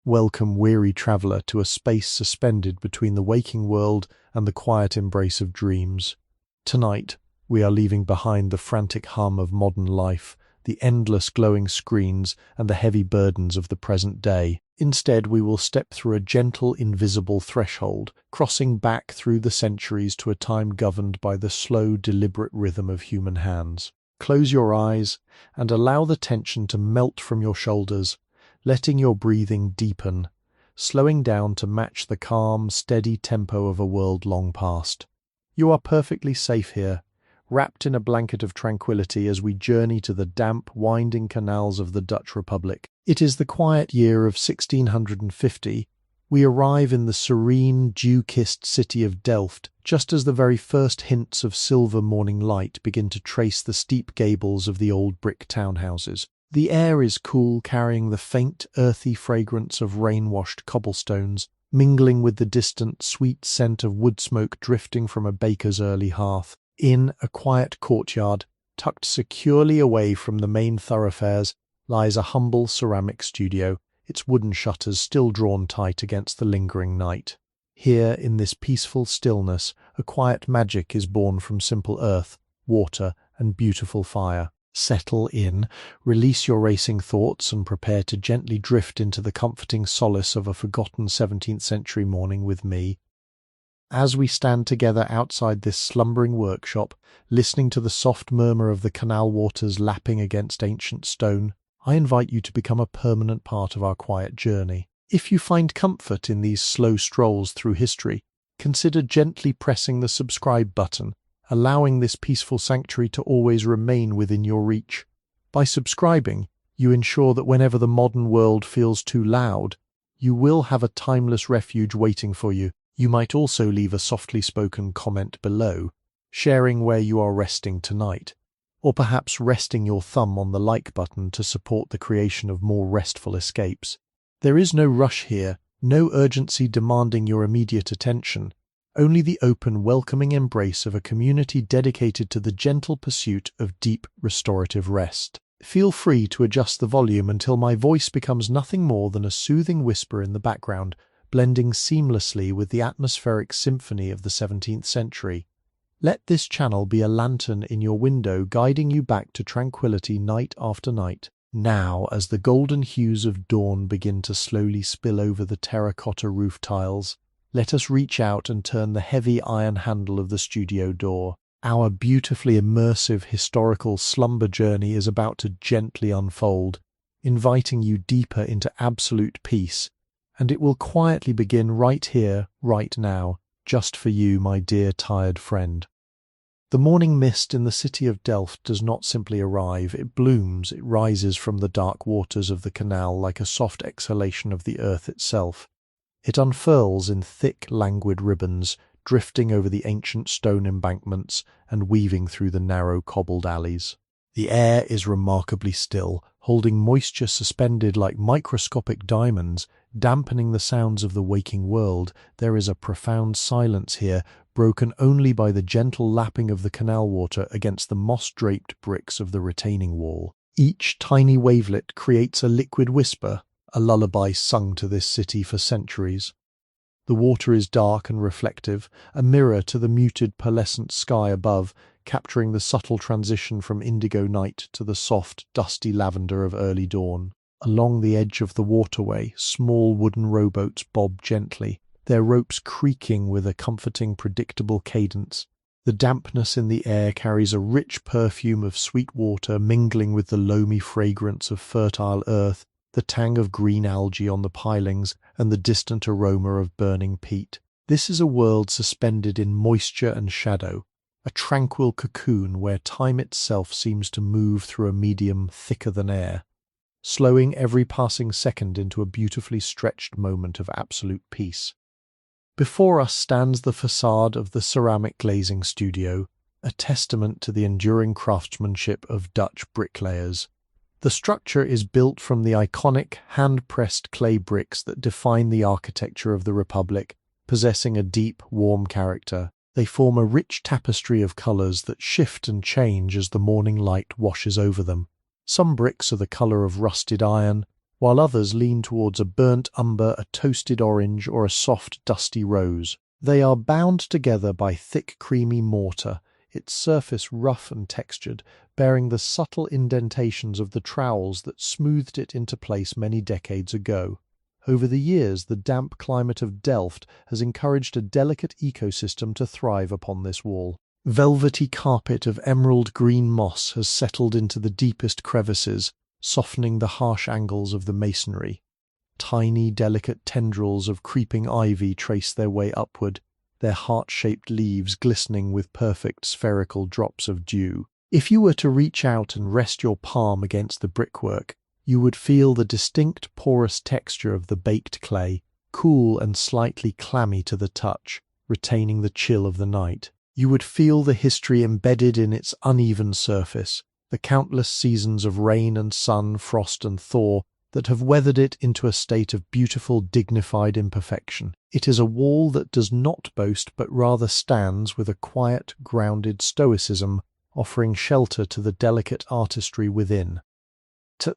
Welcome, weary traveller, to a space suspended between the waking world and the quiet embrace of dreams. Tonight, we are leaving behind the frantic hum of modern life, the endless glowing screens, and the heavy burdens of the present day. Instead, we will step through a gentle, invisible threshold, crossing back through the centuries to a time governed by the slow, deliberate rhythm of human hands. Close your eyes and allow the tension to melt from your shoulders, letting your breathing deepen, slowing down to match the calm, steady tempo of a world long past. You are perfectly safe here, wrapped in a blanket of tranquility as we journey to the damp, winding canals of the Dutch Republic. It is the quiet year of 1650. We arrive in the serene, dew-kissed city of Delft, just as the very first hints of silver morning light begin to trace the steep gables of the old brick townhouses. The air is cool, carrying the faint, earthy fragrance of rain-washed cobblestones, mingling with the distant, sweet scent of wood smoke drifting from a baker's early hearth. In a quiet courtyard, tucked securely away from the main thoroughfares, lies a humble ceramic studio, its wooden shutters still drawn tight against the lingering night. Here, in this peaceful stillness, a quiet magic is born from simple earth, water, and beautiful fire. Settle in, release your racing thoughts, and prepare to gently drift into the comforting solace of a forgotten 17th century morning with me. As we stand together outside this slumbering workshop, listening to the soft murmur of the canal waters lapping against ancient stone, I invite you to become a permanent part of our quiet journey. If you find comfort in these slow strolls through history, consider gently pressing the subscribe button, allowing this peaceful sanctuary to always remain within your reach. By subscribing, you ensure that whenever the modern world feels too loud, you will have a timeless refuge waiting for you. You might also leave a softly spoken comment below, sharing where you are resting tonight, or perhaps resting your thumb on the like button to support the creation of more restful escapes. There is no rush here, no urgency demanding your immediate attention, only the open, welcoming embrace of a community dedicated to the gentle pursuit of deep, restorative rest. Feel free to adjust the volume until my voice becomes nothing more than a soothing whisper in the background, blending seamlessly with the atmospheric symphony of the 17th century. Let this channel be a lantern in your window, guiding you back to tranquility night after night. Now, as the golden hues of dawn begin to slowly spill over the terracotta roof tiles, let us reach out and turn the heavy iron handle of the studio door. Our beautifully immersive historical slumber journey is about to gently unfold, inviting you deeper into absolute peace, and it will quietly begin right here, right now, just for you, my dear tired friend. The morning mist in the city of Delft does not simply arrive, it blooms, it rises from the dark waters of the canal like a soft exhalation of the earth itself. It unfurls in thick, languid ribbons, drifting over the ancient stone embankments and weaving through the narrow cobbled alleys. The air is remarkably still, holding moisture suspended like microscopic diamonds, dampening the sounds of the waking world. There is a profound silence here, broken only by the gentle lapping of the canal water against the moss-draped bricks of the retaining wall. Each tiny wavelet creates a liquid whisper, a lullaby sung to this city for centuries. The water is dark and reflective, a mirror to the muted pearlescent sky above, capturing the subtle transition from indigo night to the soft, dusty lavender of early dawn. Along the edge of the waterway, small wooden rowboats bob gently, their ropes creaking with a comforting, predictable cadence. The dampness in the air carries a rich perfume of sweet water mingling with the loamy fragrance of fertile earth, the tang of green algae on the pilings, and the distant aroma of burning peat. This is a world suspended in moisture and shadow, a tranquil cocoon where time itself seems to move through a medium thicker than air, slowing every passing second into a beautifully stretched moment of absolute peace. Before us stands the facade of the ceramic glazing studio, a testament to the enduring craftsmanship of Dutch bricklayers. The structure is built from the iconic, hand-pressed clay bricks that define the architecture of the Republic, possessing a deep, warm character. They form a rich tapestry of colours that shift and change as the morning light washes over them. Some bricks are the colour of rusted iron, while others lean towards a burnt umber, a toasted orange, or a soft, dusty rose. They are bound together by thick, creamy mortar, its surface rough and textured, bearing the subtle indentations of the trowels that smoothed it into place many decades ago. Over the years, the damp climate of Delft has encouraged a delicate ecosystem to thrive upon this wall. Velvety carpet of emerald green moss has settled into the deepest crevices, softening the harsh angles of the masonry. Tiny, delicate tendrils of creeping ivy trace their way upward, their heart-shaped leaves glistening with perfect spherical drops of dew. If you were to reach out and rest your palm against the brickwork, you would feel the distinct porous texture of the baked clay, cool and slightly clammy to the touch, retaining the chill of the night. You would feel the history embedded in its uneven surface, the countless seasons of rain and sun, frost and thaw that have weathered it into a state of beautiful, dignified imperfection. It is a wall that does not boast but rather stands with a quiet, grounded stoicism, offering shelter to the delicate artistry within. At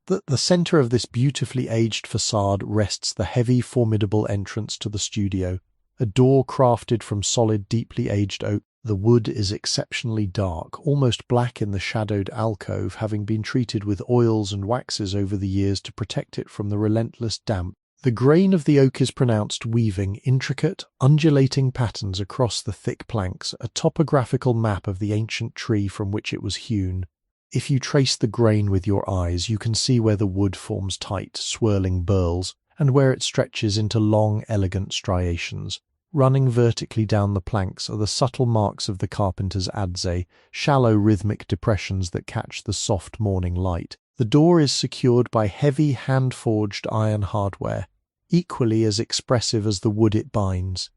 the centre of this beautifully aged facade rests the heavy, formidable entrance to the studio, a door crafted from solid, deeply aged oak. The wood is exceptionally dark, almost black in the shadowed alcove, having been treated with oils and waxes over the years to protect it from the relentless damp. The grain of the oak is pronounced, weaving intricate, undulating patterns across the thick planks, a topographical map of the ancient tree from which it was hewn. If you trace the grain with your eyes, you can see where the wood forms tight, swirling burls, and where it stretches into long, elegant striations. Running vertically down the planks are the subtle marks of the carpenter's adze, shallow rhythmic depressions that catch the soft morning light. The door is secured by heavy hand-forged iron hardware, equally as expressive as the wood it binds.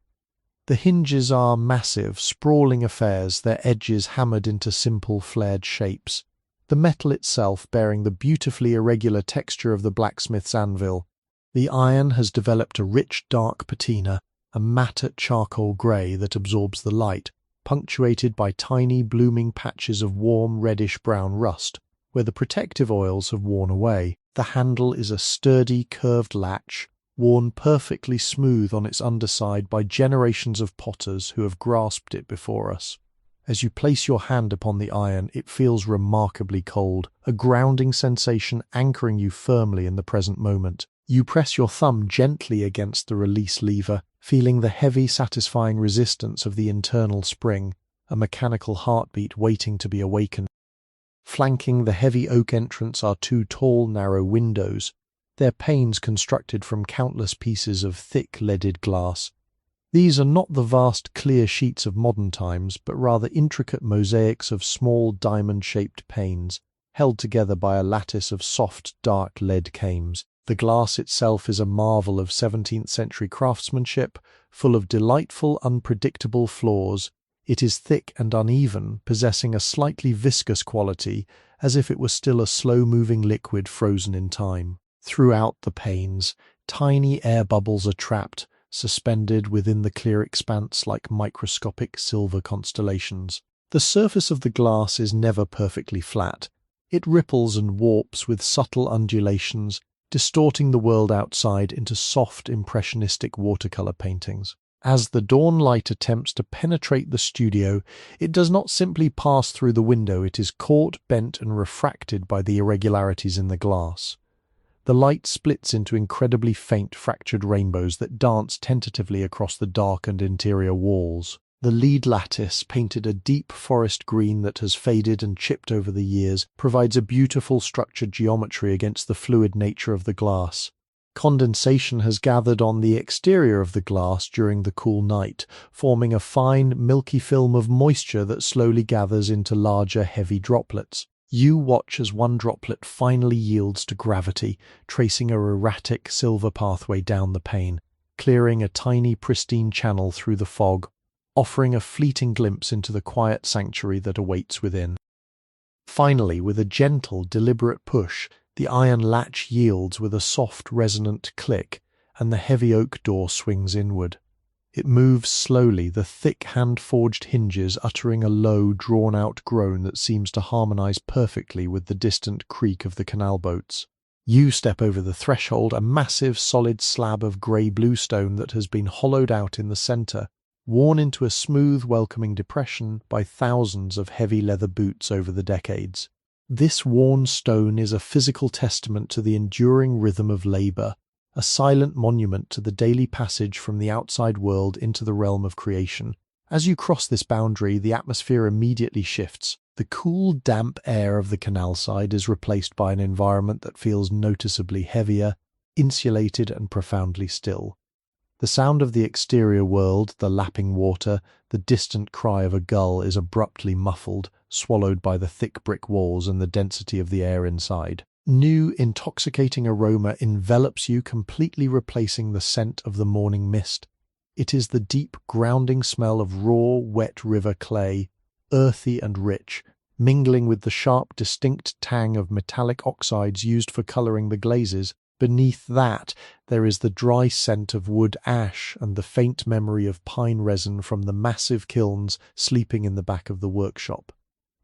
The hinges are massive, sprawling affairs, their edges hammered into simple, flared shapes. The metal itself bearing the beautifully irregular texture of the blacksmith's anvil. The iron has developed a rich, dark patina, a matte charcoal grey that absorbs the light, punctuated by tiny blooming patches of warm reddish-brown rust, where the protective oils have worn away. The handle is a sturdy, curved latch, worn perfectly smooth on its underside by generations of potters who have grasped it before us. As you place your hand upon the iron, it feels remarkably cold, a grounding sensation anchoring you firmly in the present moment. You press your thumb gently against the release lever, feeling the heavy, satisfying resistance of the internal spring, a mechanical heartbeat waiting to be awakened. Flanking the heavy oak entrance are two tall, narrow windows, their panes constructed from countless pieces of thick, leaded glass. These are not the vast, clear sheets of modern times, but rather intricate mosaics of small, diamond-shaped panes, held together by a lattice of soft, dark lead cames. The glass itself is a marvel of 17th-century craftsmanship, full of delightful, unpredictable flaws. It is thick and uneven, possessing a slightly viscous quality, as if it were still a slow-moving liquid frozen in time. Throughout the panes, tiny air bubbles are trapped, suspended within the clear expanse like microscopic silver constellations. The surface of the glass is never perfectly flat. It ripples and warps with subtle undulations, distorting the world outside into soft, impressionistic watercolor paintings. As the dawn light attempts to penetrate the studio, it does not simply pass through the window, it is caught, bent, and refracted by the irregularities in the glass. The light splits into incredibly faint, fractured rainbows that dance tentatively across the darkened interior walls. The lead lattice, painted a deep forest green that has faded and chipped over the years, provides a beautiful structured geometry against the fluid nature of the glass. Condensation has gathered on the exterior of the glass during the cool night, forming a fine, milky film of moisture that slowly gathers into larger, heavy droplets. You watch as one droplet finally yields to gravity, tracing a erratic silver pathway down the pane, clearing a tiny, pristine channel through the fog, offering a fleeting glimpse into the quiet sanctuary that awaits within. Finally, with a gentle, deliberate push, the iron latch yields with a soft, resonant click, and the heavy oak door swings inward. It moves slowly, the thick hand-forged hinges uttering a low, drawn-out groan that seems to harmonize perfectly with the distant creak of the canal boats. You step over the threshold, a massive solid slab of grey bluestone that has been hollowed out in the centre, worn into a smooth, welcoming depression by thousands of heavy leather boots over the decades. This worn stone is a physical testament to the enduring rhythm of labour, a silent monument to the daily passage from the outside world into the realm of creation. As you cross this boundary, the atmosphere immediately shifts. The cool, damp air of the canal side is replaced by an environment that feels noticeably heavier, insulated and profoundly still. The sound of the exterior world, the lapping water, the distant cry of a gull is abruptly muffled, swallowed by the thick brick walls and the density of the air inside. New, intoxicating aroma envelops you, completely replacing the scent of the morning mist. It is the deep, grounding smell of raw, wet river clay, earthy and rich, mingling with the sharp, distinct tang of metallic oxides used for colouring the glazes. Beneath that, there is the dry scent of wood ash and the faint memory of pine resin from the massive kilns sleeping in the back of the workshop.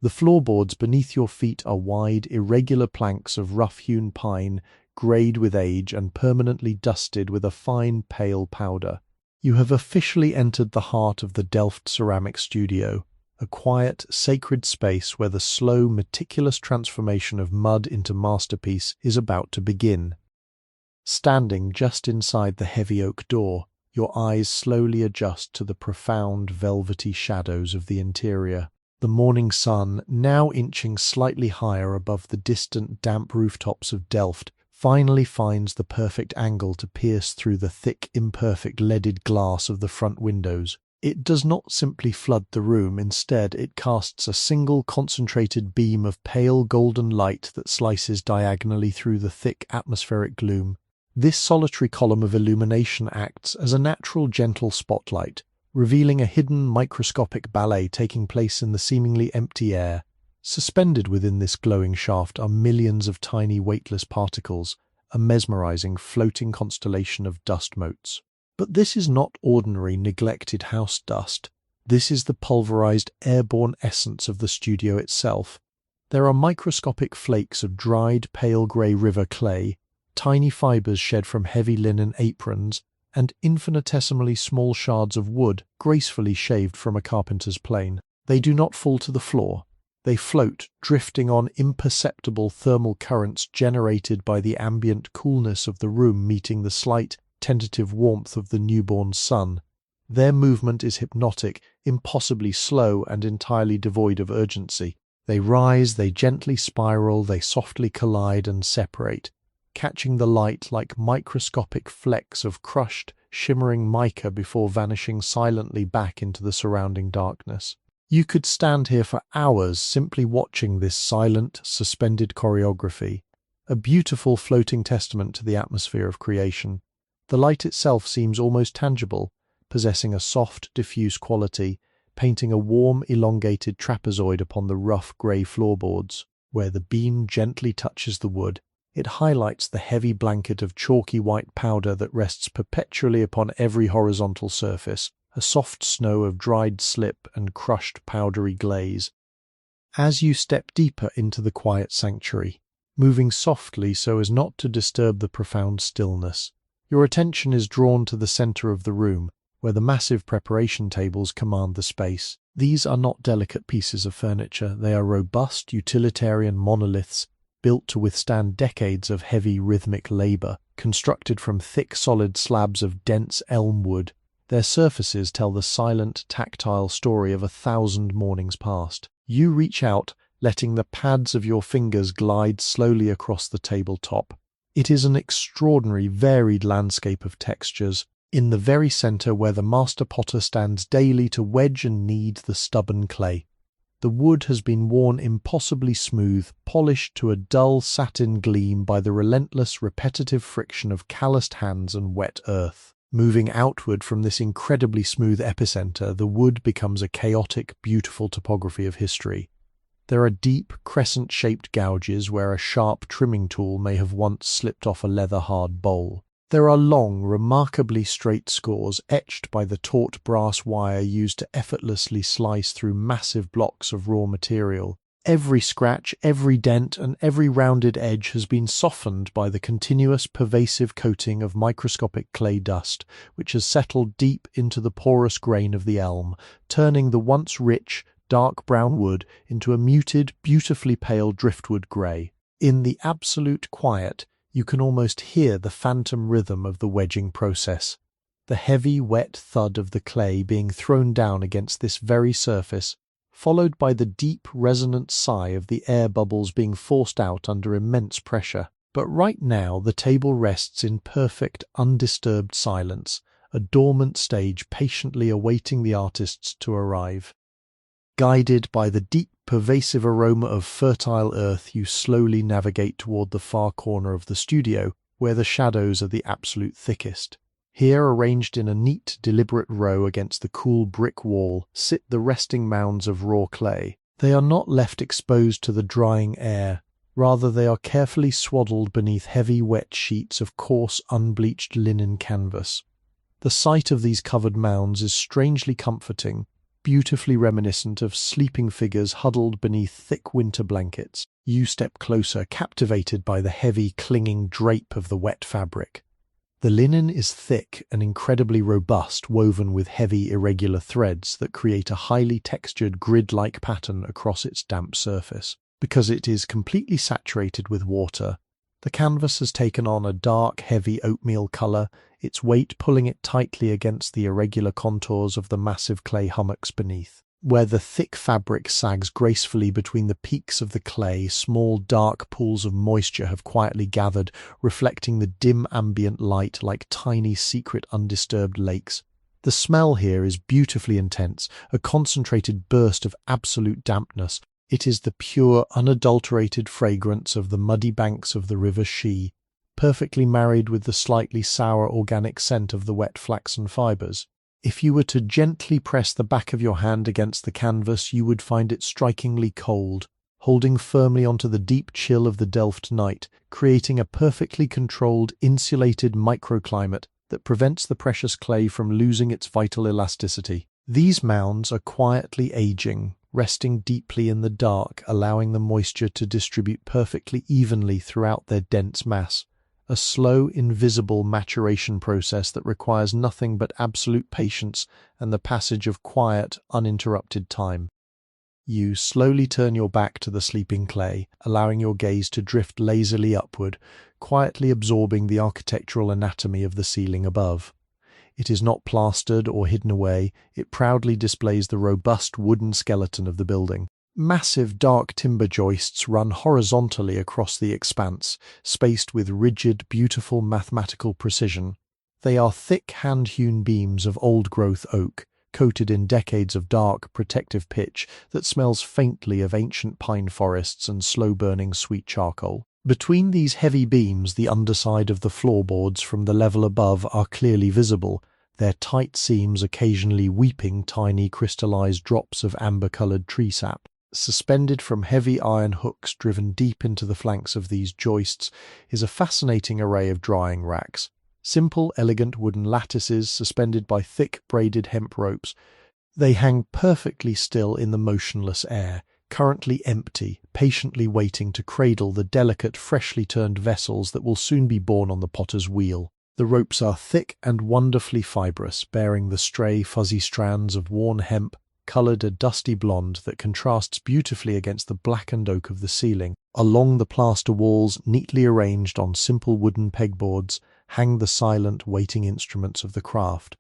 The floorboards beneath your feet are wide, irregular planks of rough-hewn pine, greyed with age and permanently dusted with a fine, pale powder. You have officially entered the heart of the Delft ceramic studio, a quiet, sacred space where the slow, meticulous transformation of mud into masterpiece is about to begin. Standing just inside the heavy oak door, your eyes slowly adjust to the profound, velvety shadows of the interior. The morning sun, now inching slightly higher above the distant, damp rooftops of Delft, finally finds the perfect angle to pierce through the thick, imperfect leaded glass of the front windows. It does not simply flood the room, instead it casts a single concentrated beam of pale golden light that slices diagonally through the thick atmospheric gloom. This solitary column of illumination acts as a natural gentle spotlight, revealing a hidden microscopic ballet taking place in the seemingly empty air. Suspended within this glowing shaft are millions of tiny weightless particles, a mesmerizing floating constellation of dust motes. But this is not ordinary neglected house dust. This is the pulverized airborne essence of the studio itself. There are microscopic flakes of dried pale grey river clay, tiny fibres shed from heavy linen aprons, and infinitesimally small shards of wood gracefully shaved from a carpenter's plane. They do not fall to the floor. They float, drifting on imperceptible thermal currents generated by the ambient coolness of the room meeting the slight, tentative warmth of the newborn sun. Their movement is hypnotic, impossibly slow and entirely devoid of urgency. They rise, they gently spiral, they softly collide and separate, catching the light like microscopic flecks of crushed, shimmering mica before vanishing silently back into the surrounding darkness. You could stand here for hours simply watching this silent, suspended choreography, a beautiful floating testament to the atmosphere of creation. The light itself seems almost tangible, possessing a soft, diffuse quality, painting a warm, elongated trapezoid upon the rough grey floorboards. Where the beam gently touches the wood, it highlights the heavy blanket of chalky white powder that rests perpetually upon every horizontal surface, a soft snow of dried slip and crushed powdery glaze. As you step deeper into the quiet sanctuary, moving softly so as not to disturb the profound stillness, your attention is drawn to the centre of the room, where the massive preparation tables command the space. These are not delicate pieces of furniture, they are robust, utilitarian monoliths built to withstand decades of heavy rhythmic labour, constructed from thick solid slabs of dense elm wood. Their surfaces tell the silent, tactile story of 1,000 mornings past. You reach out, letting the pads of your fingers glide slowly across the tabletop. It is an extraordinary, varied landscape of textures. In the very centre where the master potter stands daily to wedge and knead the stubborn clay. The wood has been worn impossibly smooth, polished to a dull satin gleam by the relentless, repetitive friction of calloused hands and wet earth. Moving outward from this incredibly smooth epicenter, the wood becomes a chaotic, beautiful topography of history. There are deep, crescent-shaped gouges where a sharp trimming tool may have once slipped off a leather-hard bowl. There are long, remarkably straight scores etched by the taut brass wire used to effortlessly slice through massive blocks of raw material. Every scratch, every dent, and every rounded edge has been softened by the continuous pervasive coating of microscopic clay dust, which has settled deep into the porous grain of the elm, turning the once rich, dark brown wood into a muted, beautifully pale driftwood grey. In the absolute quiet, you can almost hear the phantom rhythm of the wedging process. The heavy, wet thud of the clay being thrown down against this very surface, followed by the deep, resonant sigh of the air bubbles being forced out under immense pressure. But right now the table rests in perfect, undisturbed silence, a dormant stage patiently awaiting the artists to arrive. Guided by the deep, pervasive aroma of fertile earth, you slowly navigate toward the far corner of the studio, where the shadows are the absolute thickest. Here, arranged in a neat, deliberate row against the cool brick wall, sit the resting mounds of raw clay. They are not left exposed to the drying air. Rather, they are carefully swaddled beneath heavy, wet sheets of coarse, unbleached linen canvas. The sight of these covered mounds is strangely comforting, beautifully reminiscent of sleeping figures huddled beneath thick winter blankets. You step closer, captivated by the heavy, clinging drape of the wet fabric. The linen is thick and incredibly robust, woven with heavy, irregular threads that create a highly textured grid-like pattern across its damp surface. Because it is completely saturated with water, the canvas has taken on a dark, heavy oatmeal colour, its weight pulling it tightly against the irregular contours of the massive clay hummocks beneath. Where the thick fabric sags gracefully between the peaks of the clay, small dark pools of moisture have quietly gathered, reflecting the dim ambient light like tiny secret undisturbed lakes. The smell here is beautifully intense, a concentrated burst of absolute dampness. It is the pure, unadulterated fragrance of the muddy banks of the River Shee, perfectly married with the slightly sour organic scent of the wet flaxen fibres. If you were to gently press the back of your hand against the canvas, you would find it strikingly cold, holding firmly onto the deep chill of the Delft night, creating a perfectly controlled, insulated microclimate that prevents the precious clay from losing its vital elasticity. These mounds are quietly aging, resting deeply in the dark, allowing the moisture to distribute perfectly evenly throughout their dense mass. A slow, invisible maturation process that requires nothing but absolute patience and the passage of quiet, uninterrupted time. You slowly turn your back to the sleeping clay, allowing your gaze to drift lazily upward, quietly absorbing the architectural anatomy of the ceiling above. It is not plastered or hidden away, it proudly displays the robust wooden skeleton of the building. Massive dark timber joists run horizontally across the expanse, spaced with rigid, beautiful mathematical precision. They are thick hand-hewn beams of old-growth oak, coated in decades of dark, protective pitch that smells faintly of ancient pine forests and slow-burning sweet charcoal. Between these heavy beams, the underside of the floorboards from the level above are clearly visible, their tight seams occasionally weeping tiny crystallized drops of amber-colored tree sap. Suspended from heavy iron hooks driven deep into the flanks of these joists is a fascinating array of drying racks. Simple, elegant wooden lattices suspended by thick, braided hemp ropes. They hang perfectly still in the motionless air, currently empty, patiently waiting to cradle the delicate, freshly turned vessels that will soon be borne on the potter's wheel. The ropes are thick and wonderfully fibrous, bearing the stray, fuzzy strands of worn hemp, coloured a dusty blonde that contrasts beautifully against the blackened oak of the ceiling. Along the plaster walls, neatly arranged on simple wooden pegboards, hang the silent, waiting instruments of the craft.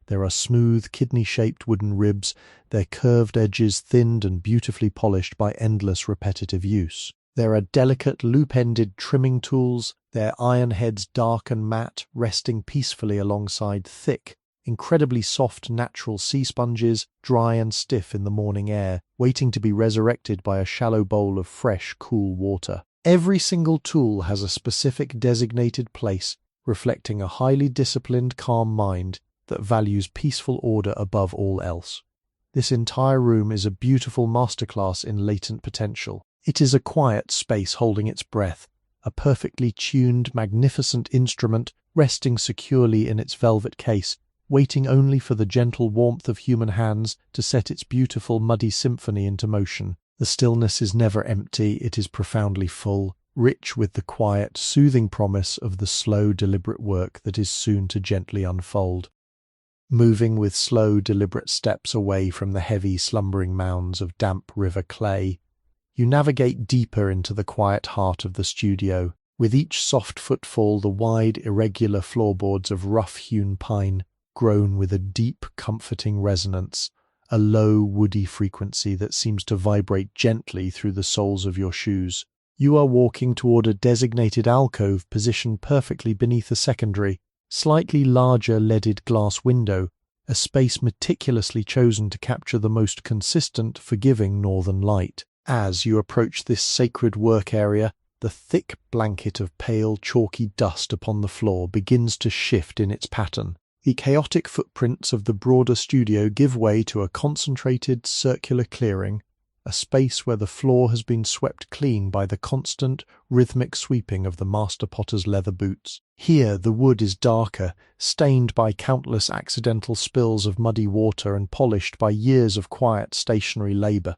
There are smooth, kidney-shaped wooden ribs, their curved edges thinned and beautifully polished by endless repetitive use. There are delicate, loop-ended trimming tools, their iron heads dark and matte, resting peacefully alongside thick, incredibly soft natural sea sponges, dry and stiff in the morning air, waiting to be resurrected by a shallow bowl of fresh, cool water. Every single tool has a specific designated place, reflecting a highly disciplined, calm mind that values peaceful order above all else. This entire room is a beautiful masterclass in latent potential. It is a quiet space holding its breath, a perfectly tuned, magnificent instrument resting securely in its velvet case, waiting only for the gentle warmth of human hands to set its beautiful muddy symphony into motion. The stillness is never empty, it is profoundly full, rich with the quiet, soothing promise of the slow, deliberate work that is soon to gently unfold. Moving with slow, deliberate steps away from the heavy, slumbering mounds of damp river clay, you navigate deeper into the quiet heart of the studio. With each soft footfall, the wide, irregular floorboards of rough-hewn pine groan with a deep, comforting resonance, a low, woody frequency that seems to vibrate gently through the soles of your shoes. You are walking toward a designated alcove positioned perfectly beneath a secondary, slightly larger leaded glass window, a space meticulously chosen to capture the most consistent, forgiving northern light. As you approach this sacred work area, the thick blanket of pale, chalky dust upon the floor begins to shift in its pattern. The chaotic footprints of the broader studio give way to a concentrated, circular clearing, a space where the floor has been swept clean by the constant, rhythmic sweeping of the master potter's leather boots. Here the wood is darker, stained by countless accidental spills of muddy water and polished by years of quiet, stationary labour.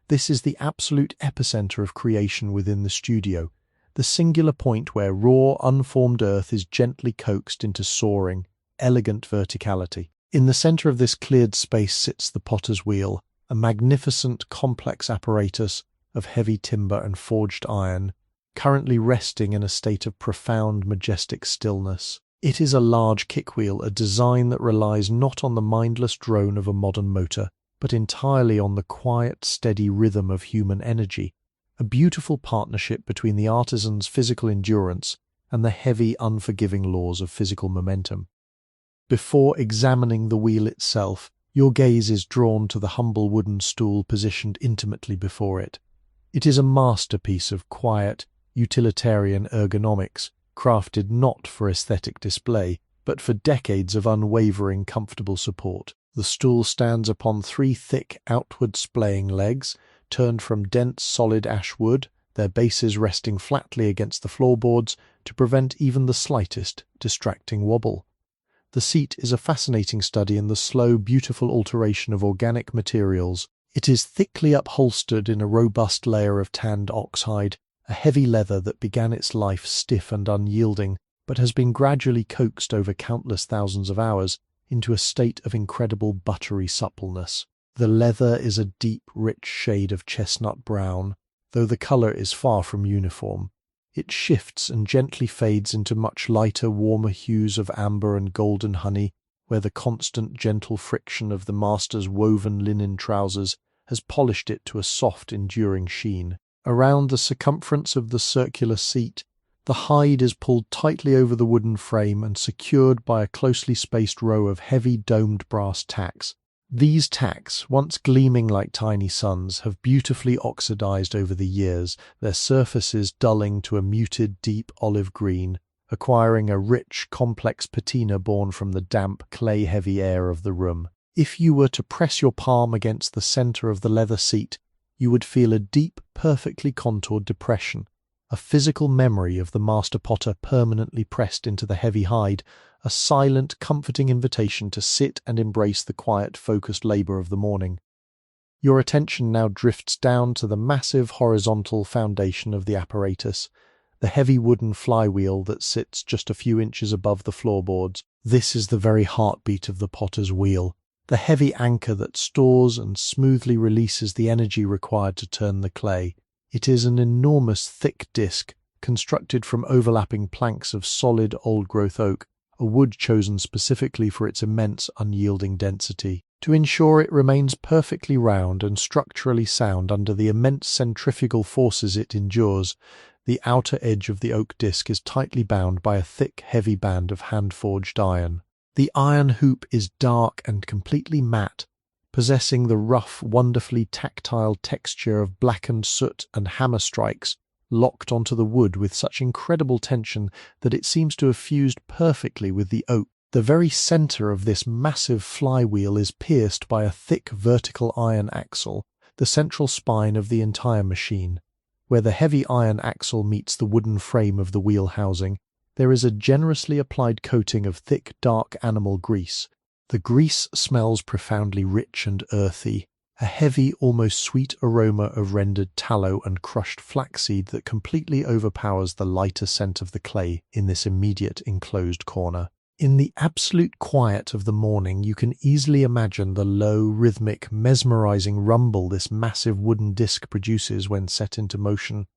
This is the absolute epicenter of creation within the studio, the singular point where raw, unformed earth is gently coaxed into soaring, elegant verticality. In the center of this cleared space sits the potter's wheel, a magnificent, complex apparatus of heavy timber and forged iron, currently resting in a state of profound, majestic stillness. It is a large kickwheel, a design that relies not on the mindless drone of a modern motor, but entirely on the quiet, steady rhythm of human energy, a beautiful partnership between the artisan's physical endurance and the heavy, unforgiving laws of physical momentum. Before examining the wheel itself, your gaze is drawn to the humble wooden stool positioned intimately before it. It is a masterpiece of quiet, utilitarian ergonomics, crafted not for aesthetic display, but for decades of unwavering, comfortable support. The stool stands upon three thick, outward splaying legs, turned from dense, solid ash wood, their bases resting flatly against the floorboards to prevent even the slightest distracting wobble. The seat is a fascinating study in the slow, beautiful alteration of organic materials. It is thickly upholstered in a robust layer of tanned oxhide, a heavy leather that began its life stiff and unyielding, but has been gradually coaxed over countless thousands of hours into a state of incredible buttery suppleness. The leather is a deep, rich shade of chestnut brown, though the colour is far from uniform. It shifts and gently fades into much lighter, warmer hues of amber and golden honey, where the constant, gentle friction of the master's woven linen trousers has polished it to a soft, enduring sheen. Around the circumference of the circular seat, the hide is pulled tightly over the wooden frame and secured by a closely spaced row of heavy domed brass tacks. These tacks, once gleaming like tiny suns, have beautifully oxidized over the years, their surfaces dulling to a muted, deep olive green, acquiring a rich, complex patina born from the damp, clay-heavy air of the room. If you were to press your palm against the center of the leather seat, you would feel a deep, perfectly contoured depression, a physical memory of the master potter permanently pressed into the heavy hide, a silent, comforting invitation to sit and embrace the quiet, focused labour of the morning. Your attention now drifts down to the massive horizontal foundation of the apparatus, the heavy wooden flywheel that sits just a few inches above the floorboards. This is the very heartbeat of the potter's wheel, the heavy anchor that stores and smoothly releases the energy required to turn the clay. It is an enormous thick disc, constructed from overlapping planks of solid old-growth oak, a wood chosen specifically for its immense unyielding density. To ensure it remains perfectly round and structurally sound under the immense centrifugal forces it endures, the outer edge of the oak disc is tightly bound by a thick, heavy band of hand-forged iron. The iron hoop is dark and completely matte, possessing the rough, wonderfully tactile texture of blackened soot and hammer strikes, locked onto the wood with such incredible tension that it seems to have fused perfectly with the oak. The very centre of this massive flywheel is pierced by a thick vertical iron axle, the central spine of the entire machine. Where the heavy iron axle meets the wooden frame of the wheel housing, there is a generously applied coating of thick, dark animal grease. The grease smells profoundly rich and earthy, a heavy, almost sweet aroma of rendered tallow and crushed flaxseed that completely overpowers the lighter scent of the clay in this immediate enclosed corner. In the absolute quiet of the morning, you can easily imagine the low, rhythmic, mesmerizing rumble this massive wooden disc produces when set into motion.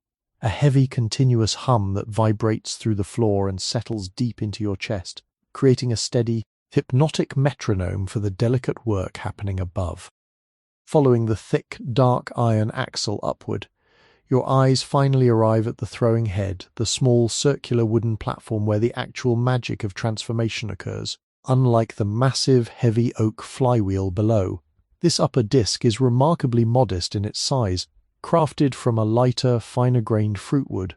A heavy, continuous hum that vibrates through the floor and settles deep into your chest, creating a steady, hypnotic metronome for the delicate work happening above. Following the thick, dark iron axle upward, your eyes finally arrive at the throwing head, the small circular wooden platform where the actual magic of transformation occurs. Unlike the massive, heavy oak flywheel below, this upper disc is remarkably modest in its size, crafted from a lighter, finer-grained fruitwood,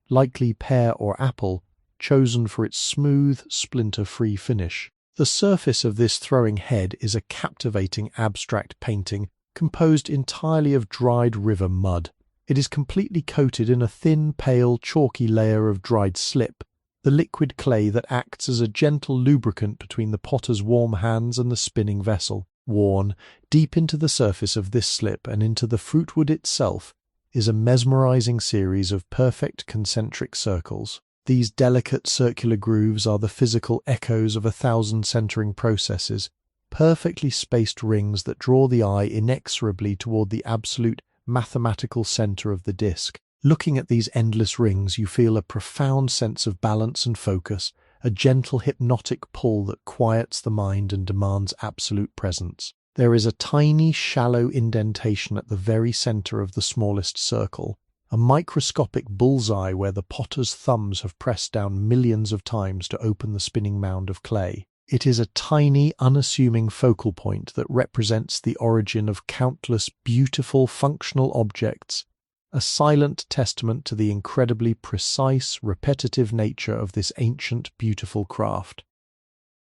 likely pear or apple, chosen for its smooth, splinter-free finish. The surface of this throwing head is a captivating abstract painting composed entirely of dried river mud. It is completely coated in a thin, pale, chalky layer of dried slip, the liquid clay that acts as a gentle lubricant between the potter's warm hands and the spinning vessel. Worn deep into the surface of this slip and into the fruitwood itself is a mesmerizing series of perfect concentric circles. These delicate circular grooves are the physical echoes of 1,000 centering processes, perfectly spaced rings that draw the eye inexorably toward the absolute mathematical center of the disc. Looking at these endless rings, you feel a profound sense of balance and focus, a gentle hypnotic pull that quiets the mind and demands absolute presence. There is a tiny, shallow indentation at the very center of the smallest circle, a microscopic bullseye where the potter's thumbs have pressed down millions of times to open the spinning mound of clay. It is a tiny, unassuming focal point that represents the origin of countless beautiful, functional objects, a silent testament to the incredibly precise, repetitive nature of this ancient, beautiful craft.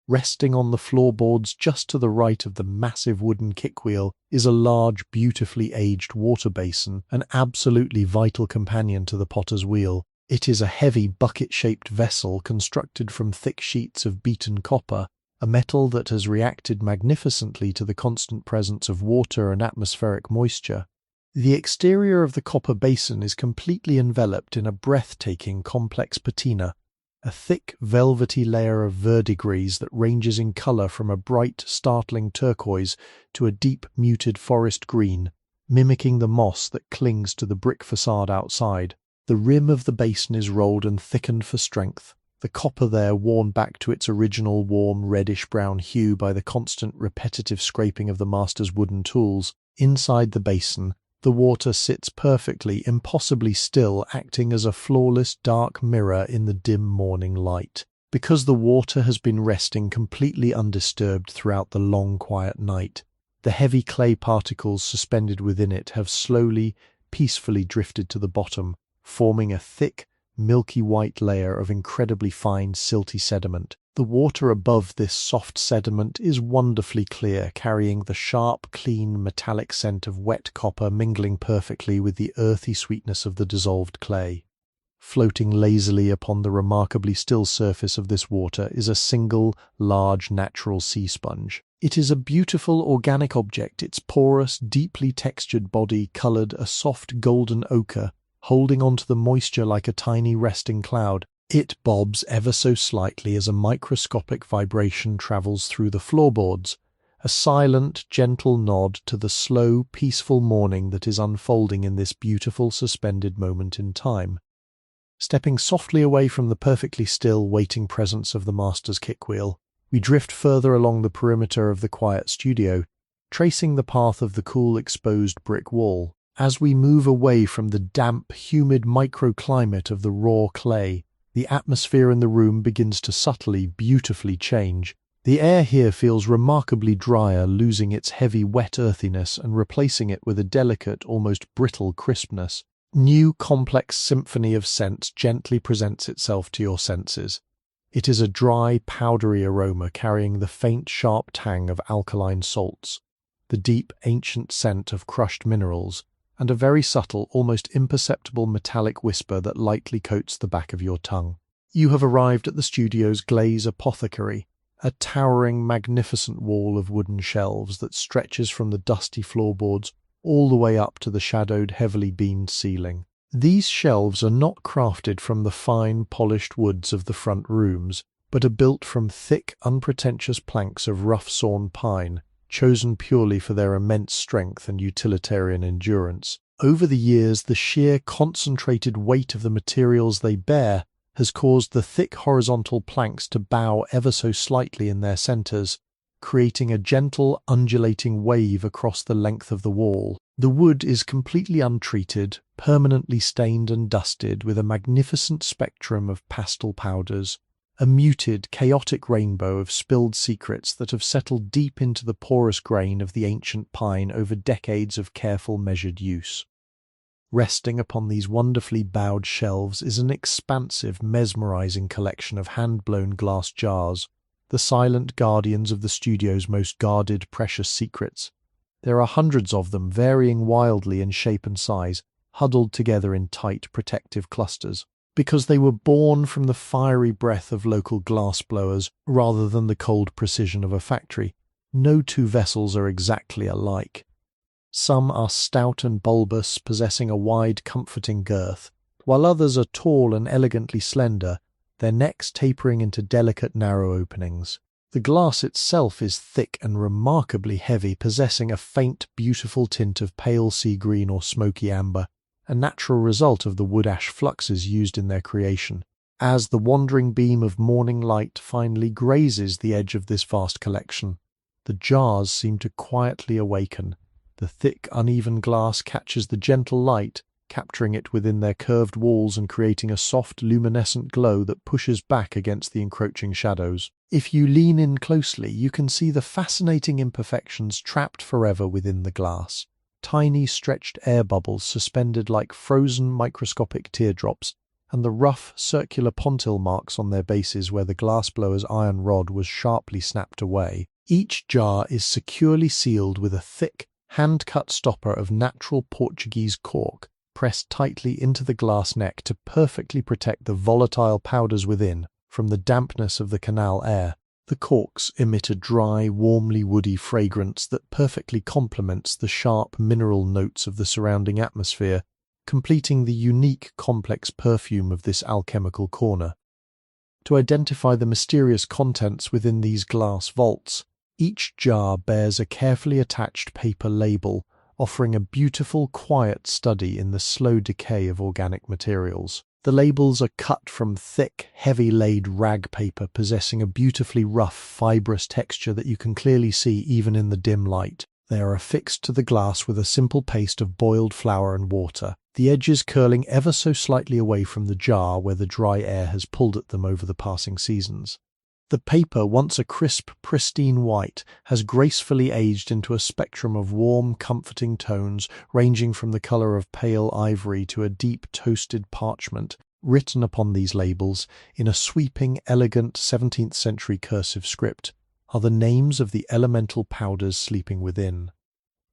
Resting on the floorboards just to the right of the massive wooden kickwheel is a large, beautifully aged water basin, an absolutely vital companion to the potter's wheel. It is a heavy, bucket-shaped vessel constructed from thick sheets of beaten copper, a metal that has reacted magnificently to the constant presence of water and atmospheric moisture. The exterior of the copper basin is completely enveloped in a breathtaking complex patina, a thick, velvety layer of verdigris that ranges in color from a bright, startling turquoise to a deep, muted forest green, mimicking the moss that clings to the brick facade outside. The rim of the basin is rolled and thickened for strength, the copper there worn back to its original warm reddish-brown hue by the constant repetitive scraping of the master's wooden tools. Inside the basin, the water sits perfectly, impossibly still, acting as a flawless dark mirror in the dim morning light. Because the water has been resting completely undisturbed throughout the long, quiet night, the heavy clay particles suspended within it have slowly, peacefully drifted to the bottom, forming a thick, milky white layer of incredibly fine, silty sediment. The water above this soft sediment is wonderfully clear, carrying the sharp, clean, metallic scent of wet copper mingling perfectly with the earthy sweetness of the dissolved clay. Floating lazily upon the remarkably still surface of this water is a single, large, natural sea sponge. It is a beautiful organic object, its porous, deeply textured body colored a soft golden ochre, holding onto the moisture like a tiny resting cloud. It bobs ever so slightly as a microscopic vibration travels through the floorboards, a silent, gentle nod to the slow, peaceful morning that is unfolding in this beautiful, suspended moment in time. Stepping softly away from the perfectly still, waiting presence of the master's kickwheel, we drift further along the perimeter of the quiet studio, tracing the path of the cool, exposed brick wall. As we move away from the damp, humid microclimate of the raw clay, the atmosphere in the room begins to subtly, beautifully change. The air here feels remarkably drier, losing its heavy, wet earthiness and replacing it with a delicate, almost brittle crispness. New, complex symphony of scents gently presents itself to your senses. It is a dry, powdery aroma carrying the faint, sharp tang of alkaline salts, the deep, ancient scent of crushed minerals, and a very subtle, almost imperceptible metallic whisper that lightly coats the back of your tongue. You have arrived at the studio's glaze apothecary, a towering, magnificent wall of wooden shelves that stretches from the dusty floorboards all the way up to the shadowed, heavily beamed ceiling. These shelves are not crafted from the fine, polished woods of the front rooms, but are built from thick, unpretentious planks of rough-sawn pine, chosen purely for their immense strength and utilitarian endurance. Over the years, the sheer, concentrated weight of the materials they bear has caused the thick horizontal planks to bow ever so slightly in their centres, creating a gentle, undulating wave across the length of the wall. The wood is completely untreated, permanently stained and dusted with a magnificent spectrum of pastel powders, a muted, chaotic rainbow of spilled secrets that have settled deep into the porous grain of the ancient pine over decades of careful, measured use. Resting upon these wonderfully bowed shelves is an expansive, mesmerizing collection of hand-blown glass jars, the silent guardians of the studio's most guarded, precious secrets. There are hundreds of them, varying wildly in shape and size, huddled together in tight, protective clusters. Because they were born from the fiery breath of local glass blowers rather than the cold precision of a factory, no two vessels are exactly alike. Some are stout and bulbous, possessing a wide, comforting girth, while others are tall and elegantly slender, their necks tapering into delicate, narrow openings. The glass itself is thick and remarkably heavy, possessing a faint, beautiful tint of pale sea green or smoky amber, a natural result of the wood ash fluxes used in their creation. As the wandering beam of morning light finally grazes the edge of this vast collection, the jars seem to quietly awaken. The thick, uneven glass catches the gentle light, capturing it within their curved walls and creating a soft, luminescent glow that pushes back against the encroaching shadows. If you lean in closely, you can see the fascinating imperfections trapped forever within the glass. Tiny, stretched air bubbles suspended like frozen, microscopic teardrops, and the rough, circular pontil marks on their bases where the glassblower's iron rod was sharply snapped away. Each jar is securely sealed with a thick, hand-cut stopper of natural Portuguese cork, pressed tightly into the glass neck to perfectly protect the volatile powders within from the dampness of the canal air. The corks emit a dry, warmly woody fragrance that perfectly complements the sharp mineral notes of the surrounding atmosphere, completing the unique, complex perfume of this alchemical corner. To identify the mysterious contents within these glass vaults, each jar bears a carefully attached paper label, offering a beautiful, quiet study in the slow decay of organic materials. The labels are cut from thick, heavy-laid rag paper possessing a beautifully rough, fibrous texture that you can clearly see even in the dim light. They are affixed to the glass with a simple paste of boiled flour and water, the edges curling ever so slightly away from the jar where the dry air has pulled at them over the passing seasons. The paper, once a crisp, pristine white, has gracefully aged into a spectrum of warm, comforting tones ranging from the colour of pale ivory to a deep, toasted parchment. Written upon these labels, in a sweeping, elegant 17th-century cursive script, are the names of the elemental powders sleeping within.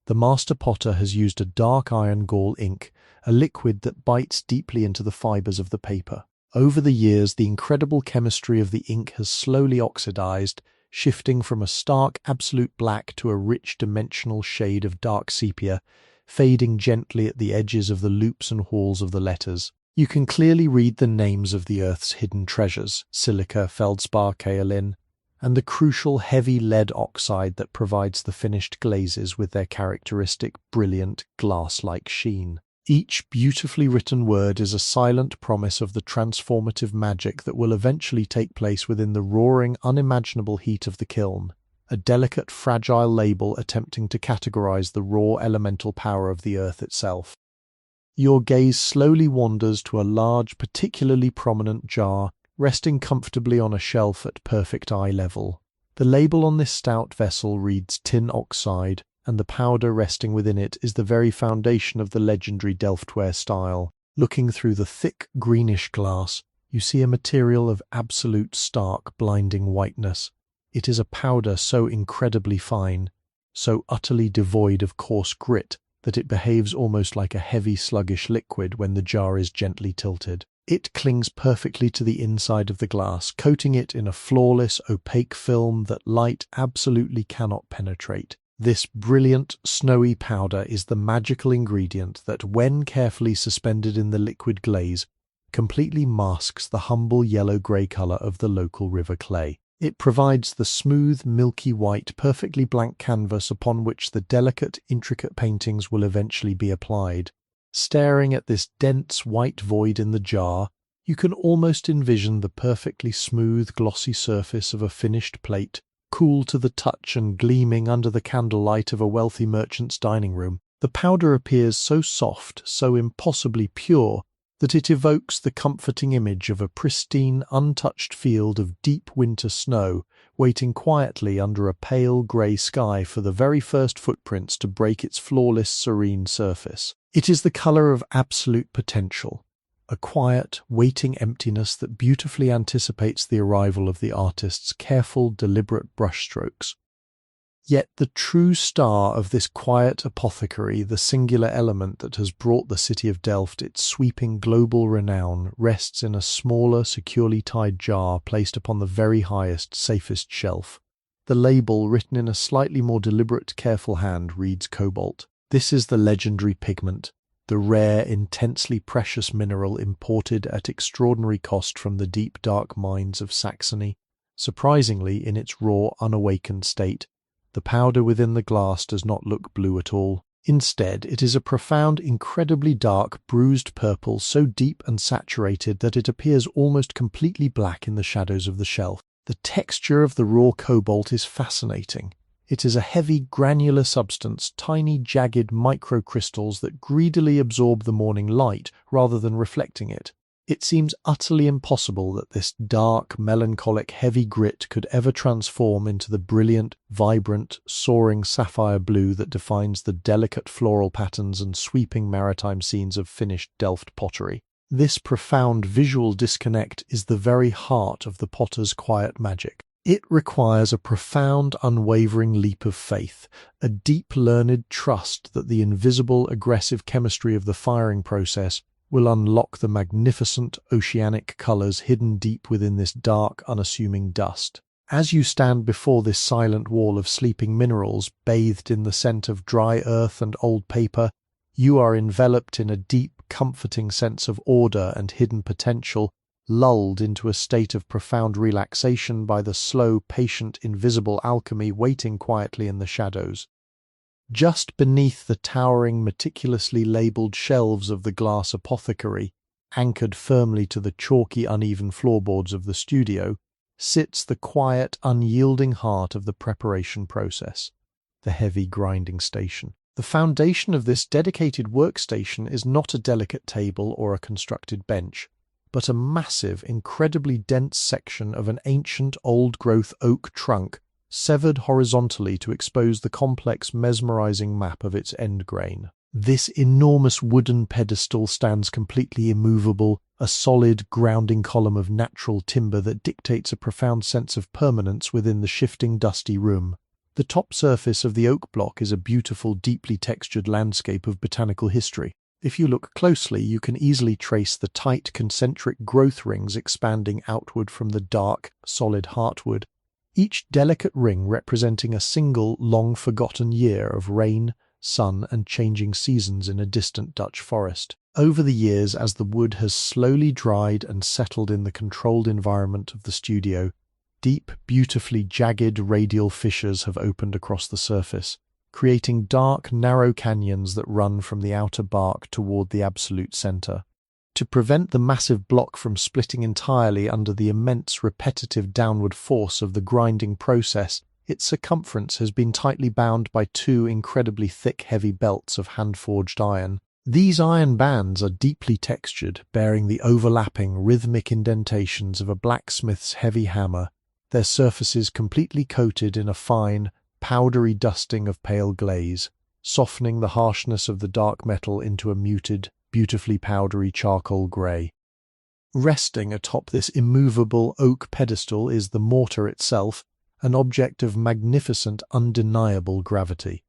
The master potter has used a dark iron gall ink, a liquid that bites deeply into the fibres of the paper. Over the years, the incredible chemistry of the ink has slowly oxidized, shifting from a stark, absolute black to a rich, dimensional shade of dark sepia, fading gently at the edges of the loops and whorls of the letters. You can clearly read the names of the Earth's hidden treasures, silica, feldspar, kaolin, and the crucial heavy lead oxide that provides the finished glazes with their characteristic, brilliant, glass-like sheen. Each beautifully written word is a silent promise of the transformative magic that will eventually take place within the roaring, unimaginable heat of the kiln, a delicate, fragile label attempting to categorize the raw elemental power of the earth itself. Your gaze slowly wanders to a large, particularly prominent jar, resting comfortably on a shelf at perfect eye level. The label on this stout vessel reads tin oxide, and the powder resting within it is the very foundation of the legendary Delftware style. Looking through the thick, greenish glass, you see a material of absolute, stark, blinding whiteness. It is a powder so incredibly fine, so utterly devoid of coarse grit, that it behaves almost like a heavy, sluggish liquid when the jar is gently tilted. It clings perfectly to the inside of the glass, coating it in a flawless, opaque film that light absolutely cannot penetrate. This brilliant, snowy powder is the magical ingredient that, when carefully suspended in the liquid glaze, completely masks the humble yellow-grey colour of the local river clay. It provides the smooth, milky white, perfectly blank canvas upon which the delicate, intricate paintings will eventually be applied. Staring at this dense white void in the jar, you can almost envision the perfectly smooth, glossy surface of a finished plate, cool to the touch and gleaming under the candlelight of a wealthy merchant's dining room. The powder appears so soft, so impossibly pure, that it evokes the comforting image of a pristine, untouched field of deep winter snow, waiting quietly under a pale grey sky for the very first footprints to break its flawless, serene surface. It is the colour of absolute potential, a quiet, waiting emptiness that beautifully anticipates the arrival of the artist's careful, deliberate brushstrokes. Yet the true star of this quiet apothecary, the singular element that has brought the city of Delft its sweeping global renown, rests in a smaller, securely tied jar placed upon the very highest, safest shelf. The label, written in a slightly more deliberate, careful hand, reads cobalt. This is the legendary pigment, the rare, intensely precious mineral imported at extraordinary cost from the deep, dark mines of Saxony. Surprisingly, in its raw, unawakened state, the powder within the glass does not look blue at all. Instead, it is a profound, incredibly dark, bruised purple so deep and saturated that it appears almost completely black in the shadows of the shelf. The texture of the raw cobalt is fascinating. It is a heavy, granular substance, tiny, jagged microcrystals that greedily absorb the morning light rather than reflecting it. It seems utterly impossible that this dark, melancholic, heavy grit could ever transform into the brilliant, vibrant, soaring sapphire blue that defines the delicate floral patterns and sweeping maritime scenes of finished Delft pottery. This profound visual disconnect is the very heart of the potter's quiet magic. It requires a profound, unwavering leap of faith, a deep, learned trust that the invisible, aggressive chemistry of the firing process will unlock the magnificent oceanic colours hidden deep within this dark, unassuming dust. As you stand before this silent wall of sleeping minerals, bathed in the scent of dry earth and old paper, you are enveloped in a deep, comforting sense of order and hidden potential, lulled into a state of profound relaxation by the slow, patient, invisible alchemy waiting quietly in the shadows. Just beneath the towering, meticulously labelled shelves of the glass apothecary, anchored firmly to the chalky, uneven floorboards of the studio, sits the quiet, unyielding heart of the preparation process, the heavy grinding station. The foundation of this dedicated workstation is not a delicate table or a constructed bench, but a massive, incredibly dense section of an ancient, old-growth oak trunk severed horizontally to expose the complex, mesmerizing map of its end grain. This enormous wooden pedestal stands completely immovable, a solid, grounding column of natural timber that dictates a profound sense of permanence within the shifting, dusty room. The top surface of the oak block is a beautiful, deeply textured landscape of botanical history. If you look closely, you can easily trace the tight, concentric growth rings expanding outward from the dark, solid heartwood, each delicate ring representing a single, long-forgotten year of rain, sun, and changing seasons in a distant Dutch forest. Over the years, as the wood has slowly dried and settled in the controlled environment of the studio, deep, beautifully jagged radial fissures have opened across the surface, creating dark, narrow canyons that run from the outer bark toward the absolute center. To prevent the massive block from splitting entirely under the immense repetitive downward force of the grinding process, its circumference has been tightly bound by two incredibly thick, heavy belts of hand-forged iron. These iron bands are deeply textured, bearing the overlapping, rhythmic indentations of a blacksmith's heavy hammer, their surfaces completely coated in a fine, powdery dusting of pale glaze, softening the harshness of the dark metal into a muted, beautifully powdery charcoal grey. Resting atop this immovable oak pedestal is the mortar itself, an object of magnificent, undeniable gravity.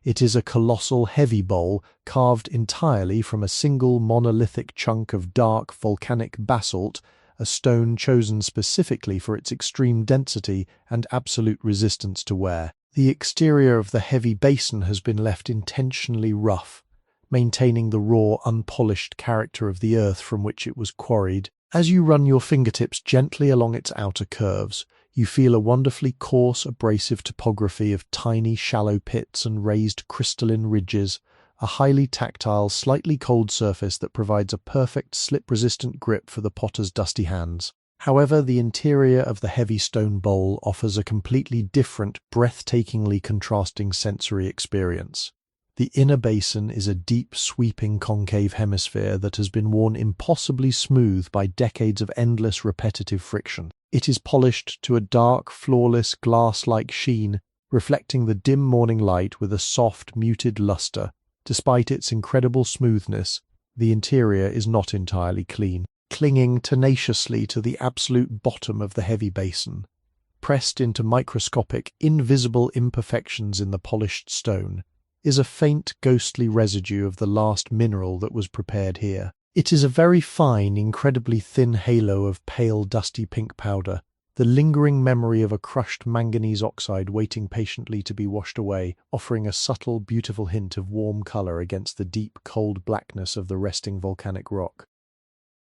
It is a colossal heavy bowl carved entirely from a single monolithic chunk of dark volcanic basalt, a stone chosen specifically for its extreme density and absolute resistance to wear. The exterior of the heavy basin has been left intentionally rough, maintaining the raw, unpolished character of the earth from which it was quarried. As you run your fingertips gently along its outer curves, you feel a wonderfully coarse, abrasive topography of tiny, shallow pits and raised crystalline ridges, a highly tactile, slightly cold surface that provides a perfect slip-resistant grip for the potter's dusty hands. However, the interior of the heavy stone bowl offers a completely different, breathtakingly contrasting sensory experience. The inner basin is a deep, sweeping concave hemisphere that has been worn impossibly smooth by decades of endless repetitive friction. It is polished to a dark, flawless, glass-like sheen, reflecting the dim morning light with a soft, muted luster. Despite its incredible smoothness, the interior is not entirely clean, clinging tenaciously to the absolute bottom of the heavy basin. Pressed into microscopic, invisible imperfections in the polished stone, is a faint, ghostly residue of the last mineral that was prepared here. It is a very fine, incredibly thin halo of pale, dusty pink powder, the lingering memory of a crushed manganese oxide waiting patiently to be washed away, offering a subtle, beautiful hint of warm color against the deep, cold blackness of the resting volcanic rock.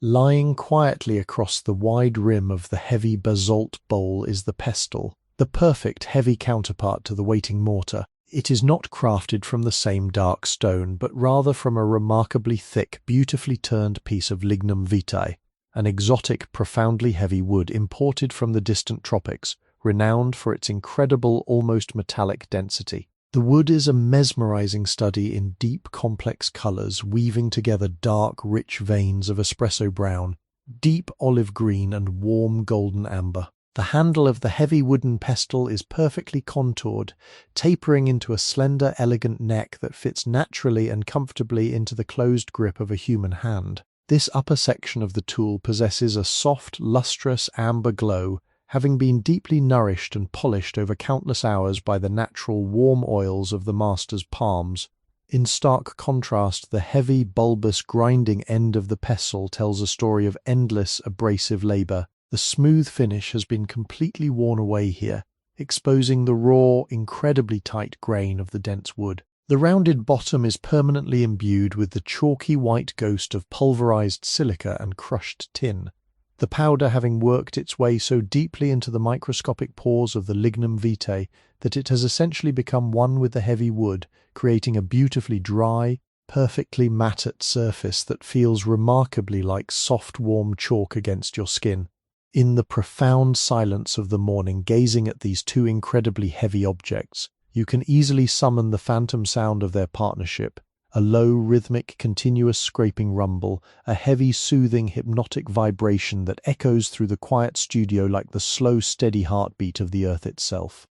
Lying quietly across the wide rim of the heavy basalt bowl is the pestle, the perfect heavy counterpart to the waiting mortar. It is not crafted from the same dark stone, but rather from a remarkably thick, beautifully turned piece of lignum vitae, an exotic, profoundly heavy wood imported from the distant tropics, renowned for its incredible, almost metallic density. The wood is a mesmerizing study in deep, complex colors, weaving together dark, rich veins of espresso brown, deep olive green, and warm golden amber. The handle of the heavy wooden pestle is perfectly contoured, tapering into a slender, elegant neck that fits naturally and comfortably into the closed grip of a human hand. This upper section of the tool possesses a soft, lustrous amber glow, having been deeply nourished and polished over countless hours by the natural warm oils of the master's palms. In stark contrast, the heavy, bulbous, grinding end of the pestle tells a story of endless, abrasive labor. The smooth finish has been completely worn away here, exposing the raw, incredibly tight grain of the dense wood. The rounded bottom is permanently imbued with the chalky white ghost of pulverized silica and crushed tin, the powder having worked its way so deeply into the microscopic pores of the lignum vitae that it has essentially become one with the heavy wood, creating a beautifully dry, perfectly matted surface that feels remarkably like soft, warm chalk against your skin. In the profound silence of the morning, gazing at these two incredibly heavy objects, you can easily summon the phantom sound of their partnership, a low, rhythmic, continuous scraping rumble, a heavy, soothing, hypnotic vibration that echoes through the quiet studio like the slow, steady heartbeat of the earth itself.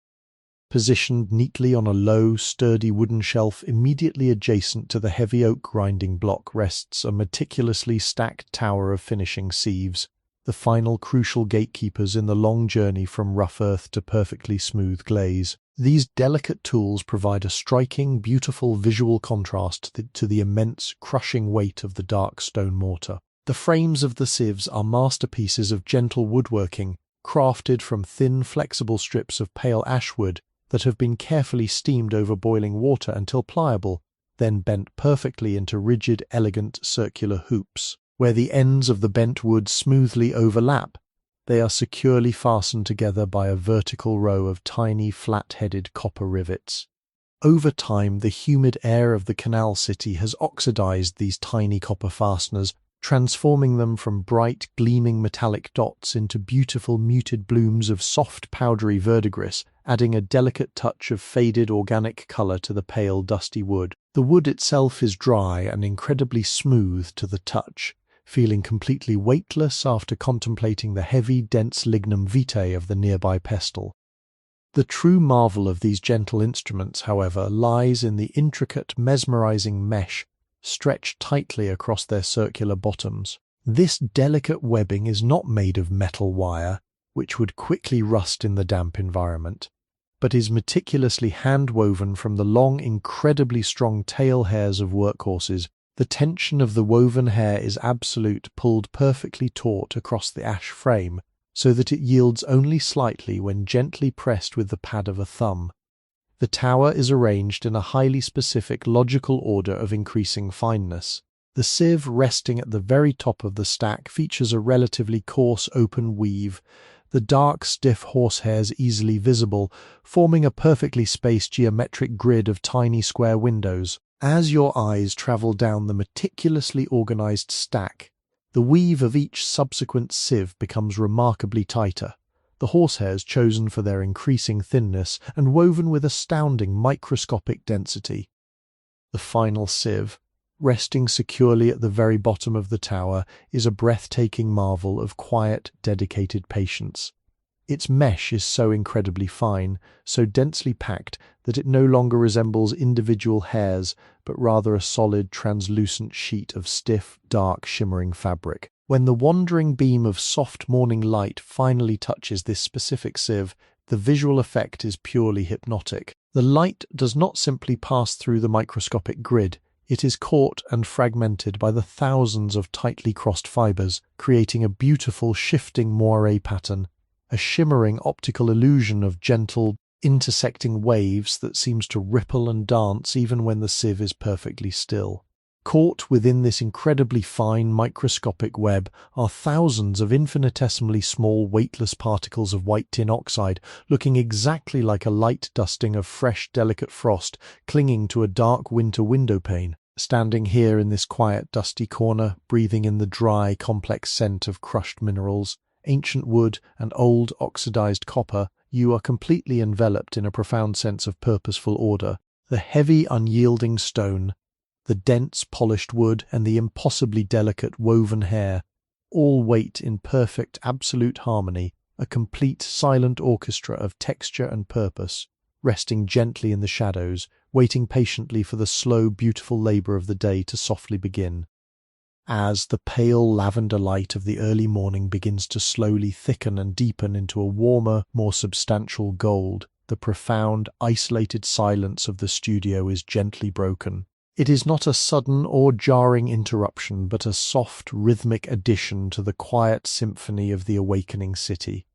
Positioned neatly on a low, sturdy wooden shelf immediately adjacent to the heavy oak grinding block rests a meticulously stacked tower of finishing sieves, the final crucial gatekeepers in the long journey from rough earth to perfectly smooth glaze. These delicate tools provide a striking, beautiful visual contrast to the immense, crushing weight of the dark stone mortar. The frames of the sieves are masterpieces of gentle woodworking, crafted from thin, flexible strips of pale ashwood that have been carefully steamed over boiling water until pliable, then bent perfectly into rigid, elegant, circular hoops. Where the ends of the bent wood smoothly overlap, they are securely fastened together by a vertical row of tiny, flat-headed copper rivets. Over time, the humid air of the canal city has oxidized these tiny copper fasteners, transforming them from bright, gleaming metallic dots into beautiful muted blooms of soft, powdery verdigris, adding a delicate touch of faded organic color to the pale, dusty wood. The wood itself is dry and incredibly smooth to the touch, feeling completely weightless after contemplating the heavy, dense lignum vitae of the nearby pestle. The true marvel of these gentle instruments, however, lies in the intricate, mesmerizing mesh stretched tightly across their circular bottoms. This delicate webbing is not made of metal wire, which would quickly rust in the damp environment. but is meticulously hand-woven from the long, incredibly strong tail hairs of workhorses. The tension of the woven hair is absolute, pulled perfectly taut across the ash frame, so that it yields only slightly when gently pressed with the pad of a thumb. The tower is arranged in a highly specific logical order of increasing fineness. The sieve resting at the very top of the stack features a relatively coarse open weave, the dark, stiff horsehairs easily visible, forming a perfectly spaced geometric grid of tiny square windows. As your eyes travel down the meticulously organized stack, the weave of each subsequent sieve becomes remarkably tighter, the horsehairs chosen for their increasing thinness and woven with astounding microscopic density. The final sieve, resting securely at the very bottom of the tower, is a breathtaking marvel of quiet, dedicated patience. Its mesh is so incredibly fine, so densely packed, that it no longer resembles individual hairs, but rather a solid, translucent sheet of stiff, dark, shimmering fabric. When the wandering beam of soft morning light finally touches this specific sieve, the visual effect is purely hypnotic. The light does not simply pass through the microscopic grid. It is caught and fragmented by the thousands of tightly crossed fibers, creating a beautiful shifting moire pattern, a shimmering optical illusion of gentle, intersecting waves that seems to ripple and dance even when the sieve is perfectly still. Caught within this incredibly fine microscopic web are thousands of infinitesimally small weightless particles of white tin oxide, looking exactly like a light dusting of fresh, delicate frost clinging to a dark winter windowpane. Standing here in this quiet, dusty corner, breathing in the dry, complex scent of crushed minerals, ancient wood, and old oxidized copper, you are completely enveloped in a profound sense of purposeful order. The heavy, unyielding stone, the dense, polished wood, and the impossibly delicate woven hair all wait in perfect, absolute harmony, a complete, silent orchestra of texture and purpose, resting gently in the shadows, waiting patiently for the slow, beautiful labor of the day to softly begin. As the pale lavender light of the early morning begins to slowly thicken and deepen into a warmer, more substantial gold, the profound, isolated silence of the studio is gently broken. It is not a sudden or jarring interruption, but a soft, rhythmic addition to the quiet symphony of the awakening city.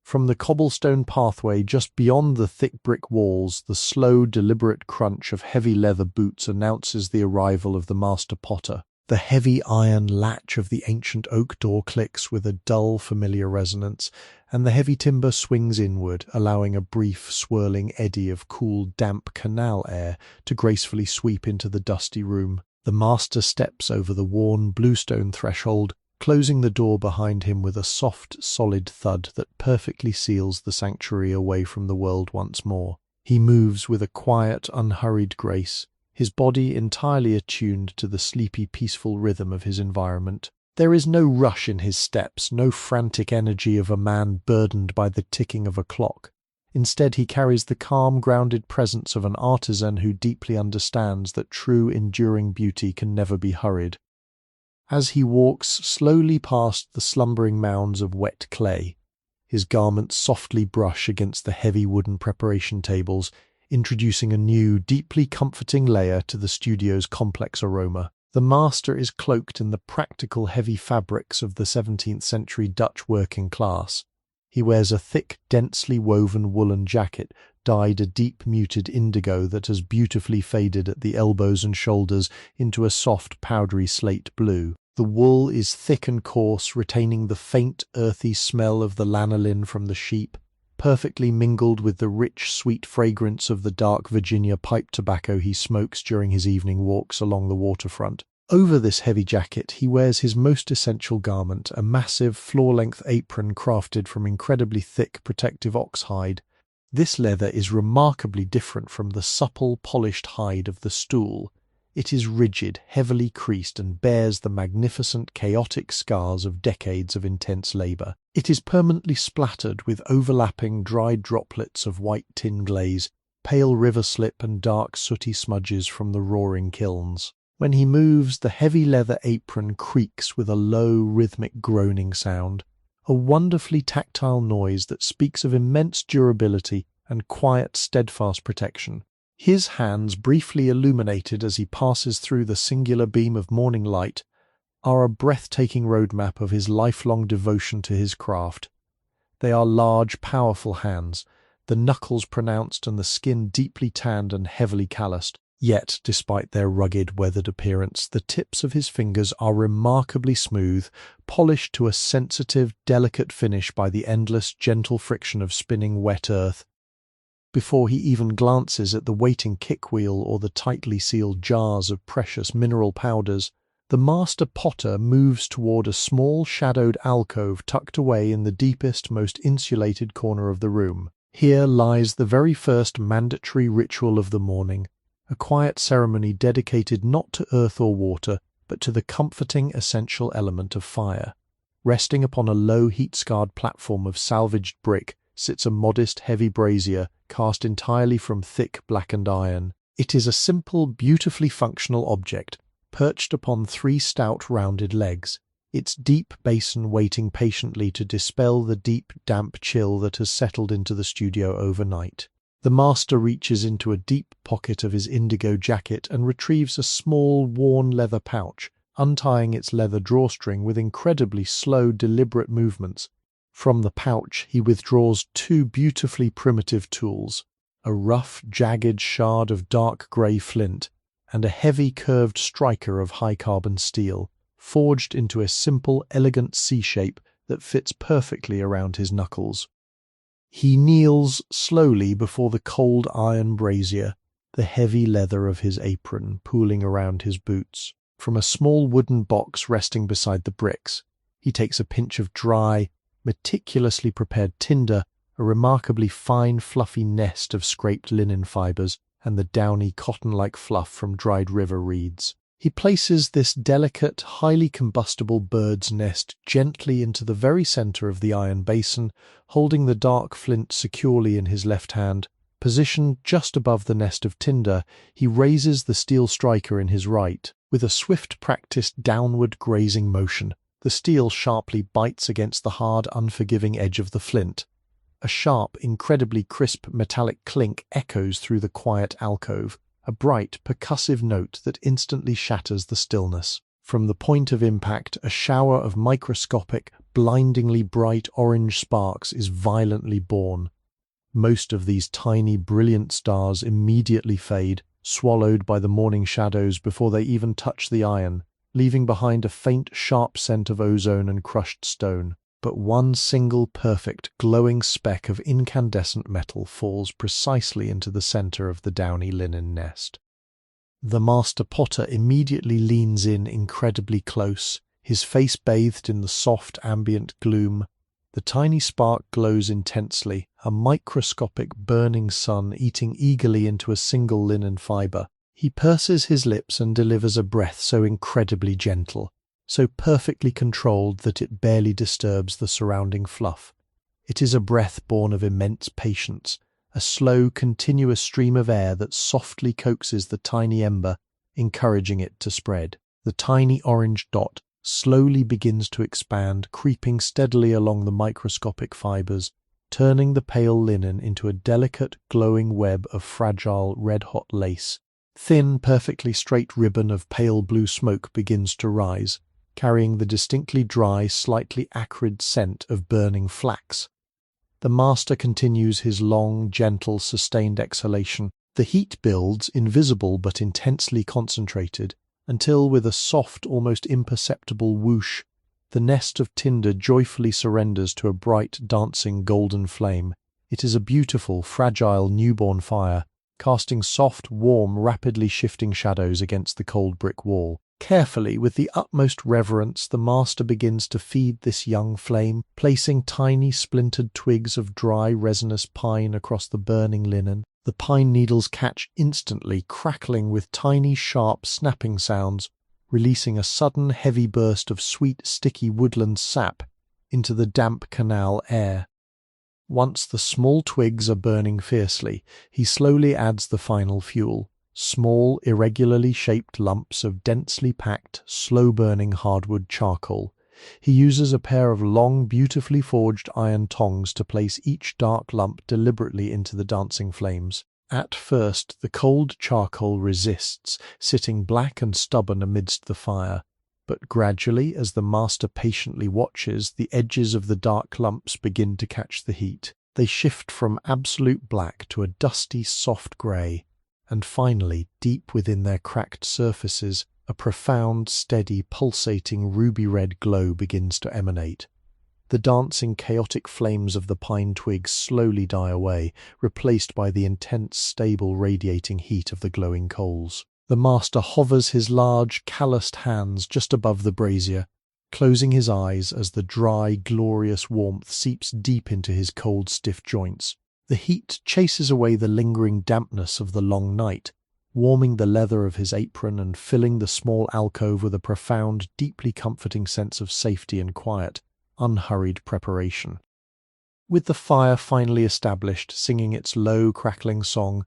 From the cobblestone pathway just beyond the thick brick walls, the slow, deliberate crunch of heavy leather boots announces the arrival of the master potter. The heavy iron latch of the ancient oak door clicks with a dull, familiar resonance, and the heavy timber swings inward, allowing a brief, swirling eddy of cool, damp canal air to gracefully sweep into the dusty room. The master steps over the worn bluestone threshold, closing the door behind him with a soft, solid thud that perfectly seals the sanctuary away from the world once more. He moves with a quiet, unhurried grace, his body entirely attuned to the sleepy, peaceful rhythm of his environment. There is no rush in his steps, no frantic energy of a man burdened by the ticking of a clock. Instead, he carries the calm, grounded presence of an artisan who deeply understands that true, enduring beauty can never be hurried. As he walks slowly past the slumbering mounds of wet clay, his garments softly brush against the heavy wooden preparation tables, introducing a new, deeply comforting layer to the studio's complex aroma. The master is cloaked in the practical, heavy fabrics of the 17th century Dutch working class. He wears a thick, densely woven woolen jacket dyed a deep, muted indigo that has beautifully faded at the elbows and shoulders into a soft, powdery slate blue. The wool is thick and coarse, retaining the faint, earthy smell of the lanolin from the sheep, perfectly mingled with the rich, sweet fragrance of the dark Virginia pipe tobacco he smokes during his evening walks along the waterfront. Over this heavy jacket, he wears his most essential garment, a massive, floor-length apron crafted from incredibly thick, protective ox hide. This leather is remarkably different from the supple, polished hide of the stool. It is rigid, heavily creased, and bears the magnificent, chaotic scars of decades of intense labor. It is permanently splattered with overlapping, dried droplets of white tin glaze, pale river slip, and dark, sooty smudges from the roaring kilns. When he moves, the heavy leather apron creaks with a low, rhythmic groaning sound, a wonderfully tactile noise that speaks of immense durability and quiet, steadfast protection. His hands, briefly illuminated as he passes through the singular beam of morning light, are a breathtaking roadmap of his lifelong devotion to his craft. They are large, powerful hands, the knuckles pronounced and the skin deeply tanned and heavily calloused. Yet, despite their rugged, weathered appearance, the tips of his fingers are remarkably smooth, polished to a sensitive, delicate finish by the endless, gentle friction of spinning wet earth. Before he even glances at the waiting kick-wheel or the tightly sealed jars of precious mineral powders, the master potter moves toward a small shadowed alcove tucked away in the deepest, most insulated corner of the room. Here lies the very first mandatory ritual of the morning, a quiet ceremony dedicated not to earth or water, but to the comforting essential element of fire. Resting upon a low heat-scarred platform of salvaged brick sits a modest, heavy brazier cast entirely from thick, blackened iron. It is a simple, beautifully functional object, perched upon 3 stout, rounded legs, its deep basin waiting patiently to dispel the deep, damp chill that has settled into the studio overnight. The master reaches into a deep pocket of his indigo jacket and retrieves a small, worn leather pouch, untying its leather drawstring with incredibly slow, deliberate movements. From the pouch he withdraws 2 beautifully primitive tools, a rough, jagged shard of dark grey flint, and a heavy curved striker of high-carbon steel, forged into a simple, elegant C-shape that fits perfectly around his knuckles. He kneels slowly before the cold iron brazier, the heavy leather of his apron pooling around his boots. From a small wooden box resting beside the bricks, he takes a pinch of dry, meticulously prepared tinder, a remarkably fine, fluffy nest of scraped linen fibers, and the downy, cotton-like fluff from dried river reeds. He places this delicate, highly combustible bird's nest gently into the very centre of the iron basin, holding the dark flint securely in his left hand. Positioned just above the nest of tinder, he raises the steel striker in his right. With a swift, practised downward grazing motion, the steel sharply bites against the hard, unforgiving edge of the flint. A sharp, incredibly crisp metallic clink echoes through the quiet alcove, a bright, percussive note that instantly shatters the stillness. From the point of impact, a shower of microscopic, blindingly bright orange sparks is violently born. Most of these tiny, brilliant stars immediately fade, swallowed by the morning shadows before they even touch the iron, leaving behind a faint, sharp scent of ozone and crushed stone. But one single perfect, glowing speck of incandescent metal falls precisely into the centre of the downy linen nest. The master potter immediately leans in incredibly close, his face bathed in the soft ambient gloom. The tiny spark glows intensely, a microscopic burning sun eating eagerly into a single linen fibre. He purses his lips and delivers a breath so incredibly gentle, so perfectly controlled that it barely disturbs the surrounding fluff. It is a breath born of immense patience, a slow, continuous stream of air that softly coaxes the tiny ember, encouraging it to spread. The tiny orange dot slowly begins to expand, creeping steadily along the microscopic fibres, turning the pale linen into a delicate, glowing web of fragile, red-hot lace. Thin, perfectly straight ribbon of pale blue smoke begins to rise, carrying the distinctly dry, slightly acrid scent of burning flax. The master continues his long, gentle, sustained exhalation. The heat builds, invisible but intensely concentrated, until with a soft, almost imperceptible whoosh, the nest of tinder joyfully surrenders to a bright, dancing golden flame. It is a beautiful, fragile, newborn fire, casting soft, warm, rapidly shifting shadows against the cold brick wall. Carefully, with the utmost reverence, the master begins to feed this young flame, placing tiny splintered twigs of dry resinous pine across the burning linen. The pine needles catch instantly, crackling with tiny, sharp, snapping sounds, releasing a sudden, heavy burst of sweet, sticky woodland sap into the damp canal air. Once the small twigs are burning fiercely, he slowly adds the final fuel. Small, irregularly shaped lumps of densely packed, slow-burning hardwood charcoal. He uses a pair of long, beautifully forged iron tongs to place each dark lump deliberately into the dancing flames. At first, the cold charcoal resists, sitting black and stubborn amidst the fire. But gradually, as the master patiently watches, the edges of the dark lumps begin to catch the heat. They shift from absolute black to a dusty, soft grey, and finally, deep within their cracked surfaces, a profound, steady, pulsating ruby-red glow begins to emanate. The dancing, chaotic flames of the pine twigs slowly die away, replaced by the intense, stable, radiating heat of the glowing coals. The master hovers his large, calloused hands just above the brazier, closing his eyes as the dry, glorious warmth seeps deep into his cold, stiff joints. The heat chases away the lingering dampness of the long night, warming the leather of his apron and filling the small alcove with a profound, deeply comforting sense of safety and quiet, unhurried preparation. With the fire finally established, singing its low, crackling song,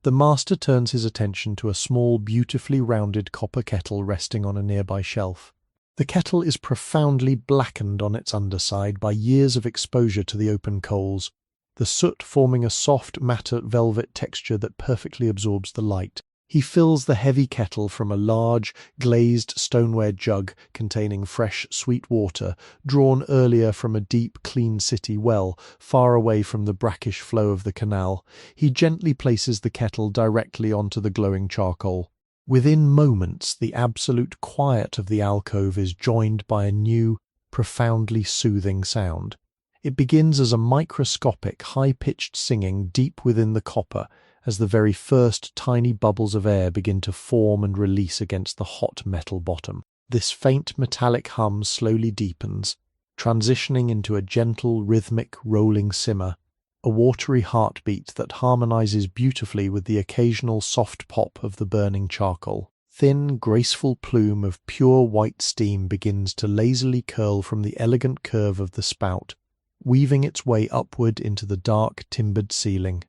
the master turns his attention to a small, beautifully rounded copper kettle resting on a nearby shelf. The kettle is profoundly blackened on its underside by years of exposure to the open coals, the soot forming a soft, matte velvet texture that perfectly absorbs the light. He fills the heavy kettle from a large, glazed stoneware jug containing fresh, sweet water, drawn earlier from a deep, clean city well, far away from the brackish flow of the canal. He gently places the kettle directly onto the glowing charcoal. Within moments, the absolute quiet of the alcove is joined by a new, profoundly soothing sound. It begins as a microscopic, high-pitched singing deep within the copper, as the very first tiny bubbles of air begin to form and release against the hot metal bottom. This faint metallic hum slowly deepens, transitioning into a gentle, rhythmic, rolling simmer, a watery heartbeat that harmonizes beautifully with the occasional soft pop of the burning charcoal. Thin, graceful plume of pure white steam begins to lazily curl from the elegant curve of the spout, weaving its way upward into the dark, timbered ceiling.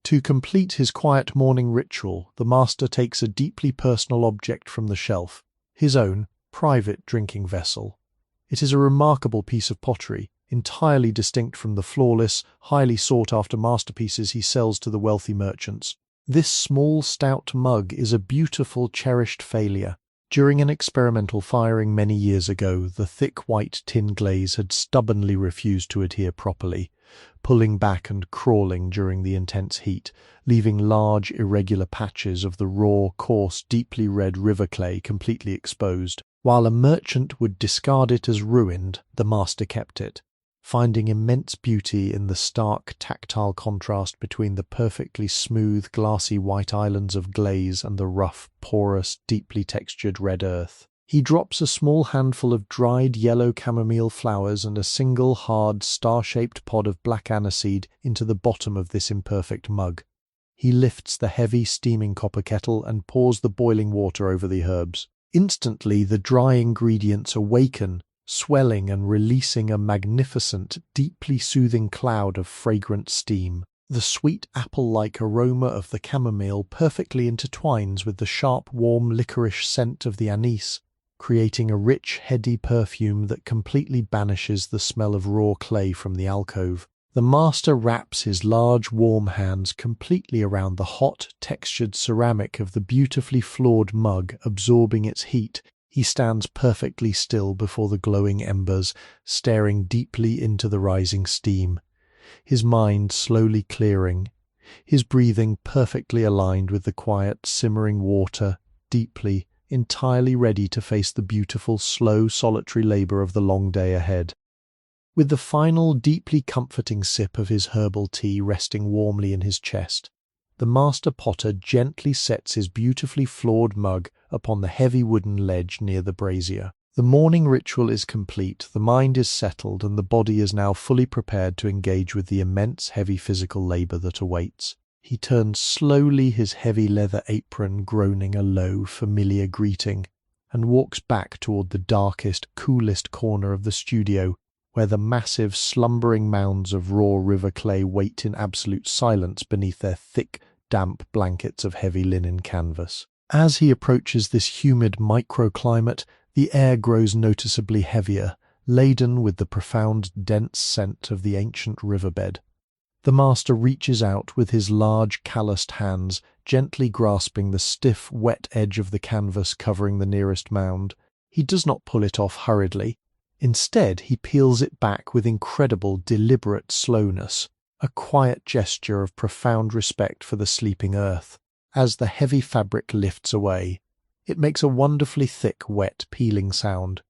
To complete his quiet morning ritual, the master takes a deeply personal object from the shelf, his own private drinking vessel. It is a remarkable piece of pottery, entirely distinct from the flawless, highly sought-after masterpieces he sells to the wealthy merchants. This small, stout mug is a beautiful, cherished failure. During an experimental firing many years ago, the thick white tin glaze had stubbornly refused to adhere properly, pulling back and crawling during the intense heat, leaving large, irregular patches of the raw, coarse, deeply red river clay completely exposed. While a merchant would discard it as ruined, the master kept it, finding immense beauty in the stark, tactile contrast between the perfectly smooth, glassy white islands of glaze and the rough, porous, deeply textured red earth. He drops a small handful of dried yellow chamomile flowers and a single hard, star-shaped pod of black aniseed into the bottom of this imperfect mug. He lifts the heavy, steaming copper kettle and pours the boiling water over the herbs. Instantly, the dry ingredients awaken, swelling and releasing a magnificent, deeply soothing cloud of fragrant steam. The sweet apple-like aroma of the chamomile perfectly intertwines with the sharp, warm licorice scent of the anise, creating a rich, heady perfume that completely banishes the smell of raw clay from the alcove. The master wraps his large, warm hands completely around the hot, textured ceramic of the beautifully flawed mug, absorbing its heat. He stands perfectly still before the glowing embers, staring deeply into the rising steam, his mind slowly clearing, his breathing perfectly aligned with the quiet, simmering water, deeply, entirely ready to face the beautiful, slow, solitary labor of the long day ahead. With the final, deeply comforting sip of his herbal tea resting warmly in his chest, the master potter gently sets his beautifully flawed mug upon the heavy wooden ledge near the brazier. The morning ritual is complete, the mind is settled, and the body is now fully prepared to engage with the immense, heavy physical labor that awaits. He turns slowly his heavy leather apron, groaning a low, familiar greeting, and walks back toward the darkest, coolest corner of the studio, where the massive, slumbering mounds of raw river clay wait in absolute silence beneath their thick, damp blankets of heavy linen canvas. As he approaches this humid microclimate, The air grows noticeably heavier, laden with the profound, dense scent of the ancient riverbed. The master reaches out with his large, calloused hands, gently grasping the stiff, wet edge of the canvas covering the nearest mound. He does not pull it off hurriedly. Instead, he peels it back with incredible, deliberate slowness, a quiet gesture of profound respect for the sleeping earth. As the heavy fabric lifts away, it makes a wonderfully thick, wet, peeling sound,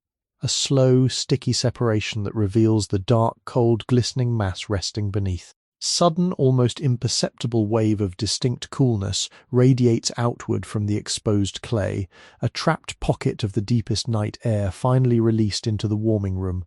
a slow, sticky separation that reveals the dark, cold, glistening mass resting beneath. Sudden, almost imperceptible wave of distinct coolness radiates outward from the exposed clay, a trapped pocket of the deepest night air finally released into the warming room.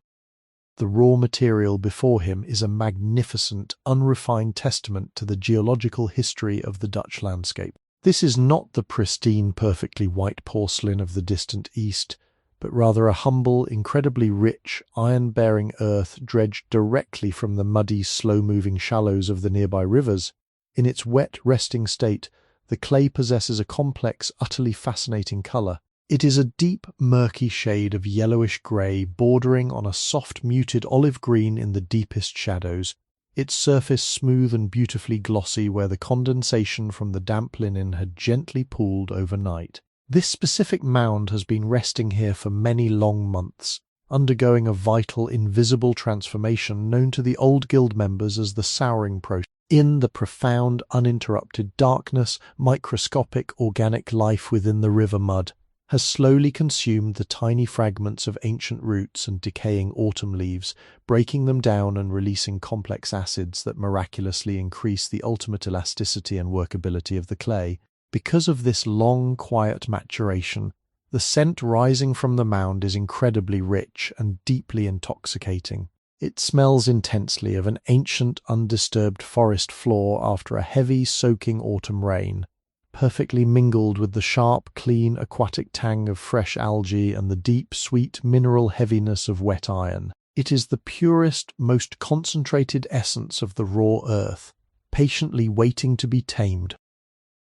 The raw material before him is a magnificent, unrefined testament to the geological history of the Dutch landscape. This is not the pristine, perfectly white porcelain of the distant East, but rather a humble, incredibly rich, iron-bearing earth dredged directly from the muddy, slow-moving shallows of the nearby rivers. In its wet, resting state, the clay possesses a complex, utterly fascinating colour. It is a deep, murky shade of yellowish-grey, bordering on a soft, muted olive green in the deepest shadows, its surface smooth and beautifully glossy where the condensation from the damp linen had gently pooled overnight. This specific mound has been resting here for many long months, undergoing a vital, invisible transformation known to the old guild members as the souring process. In the profound, uninterrupted darkness, microscopic organic life within the river mud has slowly consumed the tiny fragments of ancient roots and decaying autumn leaves, breaking them down and releasing complex acids that miraculously increase the ultimate elasticity and workability of the clay. Because of this long, quiet maturation, the scent rising from the mound is incredibly rich and deeply intoxicating. It smells intensely of an ancient, undisturbed forest floor after a heavy, soaking autumn rain, perfectly mingled with the sharp, clean, aquatic tang of fresh algae and the deep, sweet, mineral heaviness of wet iron. It is the purest, most concentrated essence of the raw earth, patiently waiting to be tamed.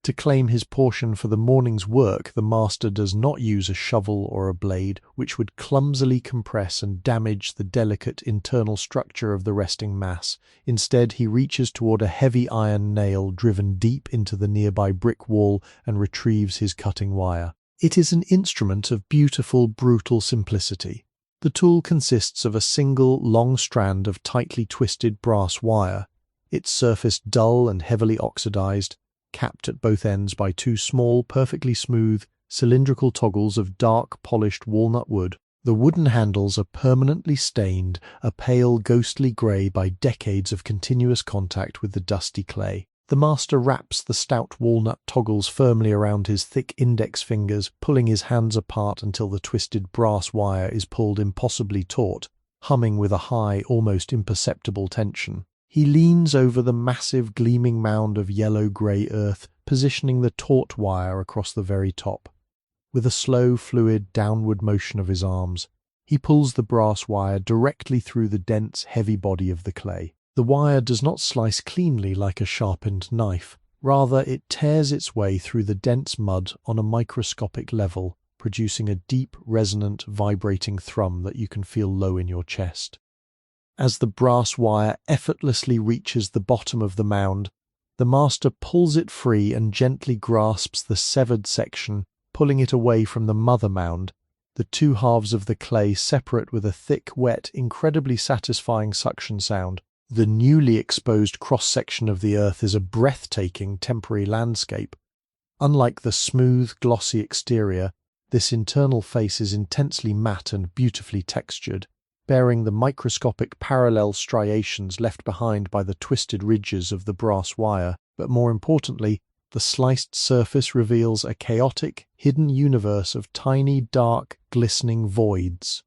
To claim his portion for the morning's work, the master does not use a shovel or a blade, which would clumsily compress and damage the delicate internal structure of the resting mass. Instead, he reaches toward a heavy iron nail driven deep into the nearby brick wall and retrieves his cutting wire. It is an instrument of beautiful, brutal simplicity. The tool consists of a single, long strand of tightly twisted brass wire, its surface dull and heavily oxidized, capped at both ends by two small, perfectly smooth, cylindrical toggles of dark, polished walnut wood. The wooden handles are permanently stained, a pale, ghostly grey by decades of continuous contact with the dusty clay. The master wraps the stout walnut toggles firmly around his thick index fingers, pulling his hands apart until the twisted brass wire is pulled impossibly taut, humming with a high, almost imperceptible tension. He leans over the massive, gleaming mound of yellow-grey earth, positioning the taut wire across the very top. With a slow, fluid, downward motion of his arms, he pulls the brass wire directly through the dense, heavy body of the clay. The wire does not slice cleanly like a sharpened knife. Rather, it tears its way through the dense mud on a microscopic level, producing a deep, resonant, vibrating thrum that you can feel low in your chest. As the brass wire effortlessly reaches the bottom of the mound, the master pulls it free and gently grasps the severed section, pulling it away from the mother mound, the two halves of the clay separate with a thick, wet, incredibly satisfying suction sound. The newly exposed cross-section of the earth is a breathtaking temporary landscape. Unlike the smooth, glossy exterior, this internal face is intensely matte and beautifully textured, bearing the microscopic parallel striations left behind by the twisted ridges of the brass wire. But more importantly, the sliced surface reveals a chaotic, hidden universe of tiny, dark, glistening voids.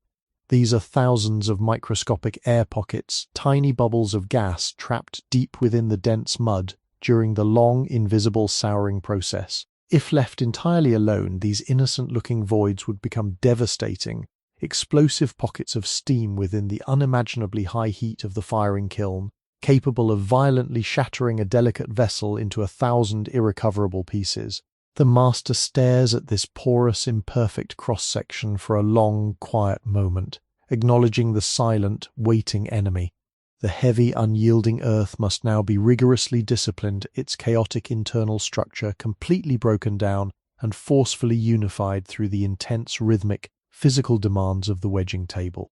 These are thousands of microscopic air pockets, tiny bubbles of gas trapped deep within the dense mud during the long, invisible souring process. If left entirely alone, these innocent-looking voids would become devastating, explosive pockets of steam within the unimaginably high heat of the firing kiln, capable of violently shattering a delicate vessel into 1,000 irrecoverable pieces. The master stares at this porous, imperfect cross-section for a long, quiet moment, acknowledging the silent, waiting enemy. The heavy, unyielding earth must now be rigorously disciplined, its chaotic internal structure completely broken down and forcefully unified through the intense, rhythmic, physical demands of the wedging table.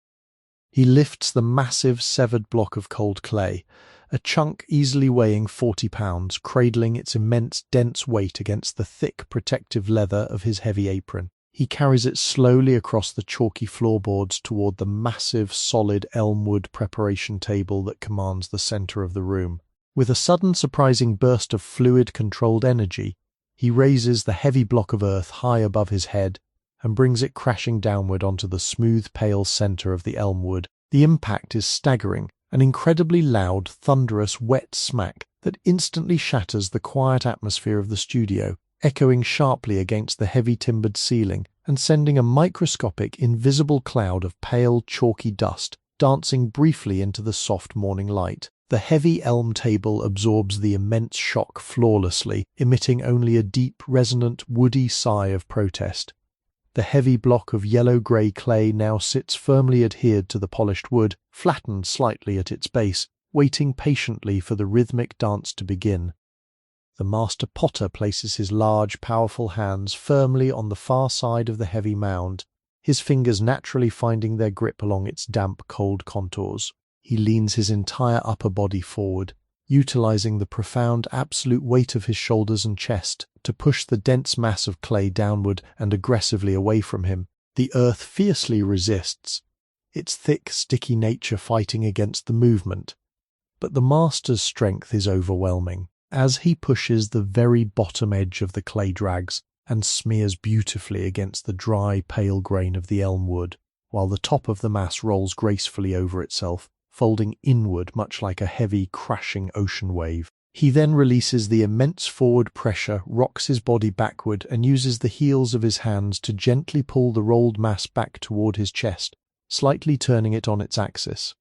He lifts the massive, severed block of cold clay, a chunk easily weighing 40 pounds, cradling its immense, dense weight against the thick, protective leather of his heavy apron. He carries it slowly across the chalky floorboards toward the massive, solid elm-wood preparation table that commands the center of the room. With a sudden, surprising burst of fluid-controlled energy, he raises the heavy block of earth high above his head and brings it crashing downward onto the smooth, pale center of the elm wood. The impact is staggering, an incredibly loud, thunderous, wet smack that instantly shatters the quiet atmosphere of the studio, echoing sharply against the heavy timbered ceiling and sending a microscopic, invisible cloud of pale, chalky dust dancing briefly into the soft morning light. The heavy elm table absorbs the immense shock flawlessly, emitting only a deep, resonant, woody sigh of protest. The heavy block of yellow-grey clay now sits firmly adhered to the polished wood, flattened slightly at its base, waiting patiently for the rhythmic dance to begin. The master potter places his large, powerful hands firmly on the far side of the heavy mound, his fingers naturally finding their grip along its damp, cold contours. He leans his entire upper body forward, utilizing the profound, absolute weight of his shoulders and chest to push the dense mass of clay downward and aggressively away from him. The earth fiercely resists, its thick, sticky nature fighting against the movement. But the master's strength is overwhelming. As he pushes, the very bottom edge of the clay drags and smears beautifully against the dry, pale grain of the elm wood, while the top of the mass rolls gracefully over itself, folding inward much like a heavy, crashing ocean wave. He then releases the immense forward pressure, rocks his body backward, and uses the heels of his hands to gently pull the rolled mass back toward his chest, slightly turning it on its axis.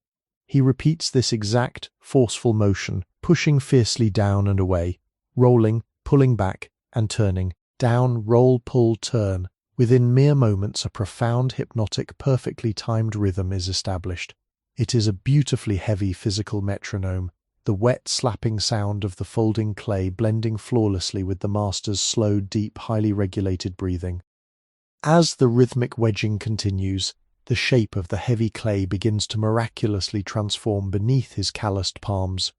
He repeats this exact, forceful motion, pushing fiercely down and away, rolling, pulling back, and turning. Down, roll, pull, turn. Within mere moments, a profound, hypnotic, perfectly timed rhythm is established. It is a beautifully heavy physical metronome, the wet, slapping sound of the folding clay blending flawlessly with the master's slow, deep, highly regulated breathing. As the rhythmic wedging continues, the shape of the heavy clay begins to miraculously transform beneath his calloused palms.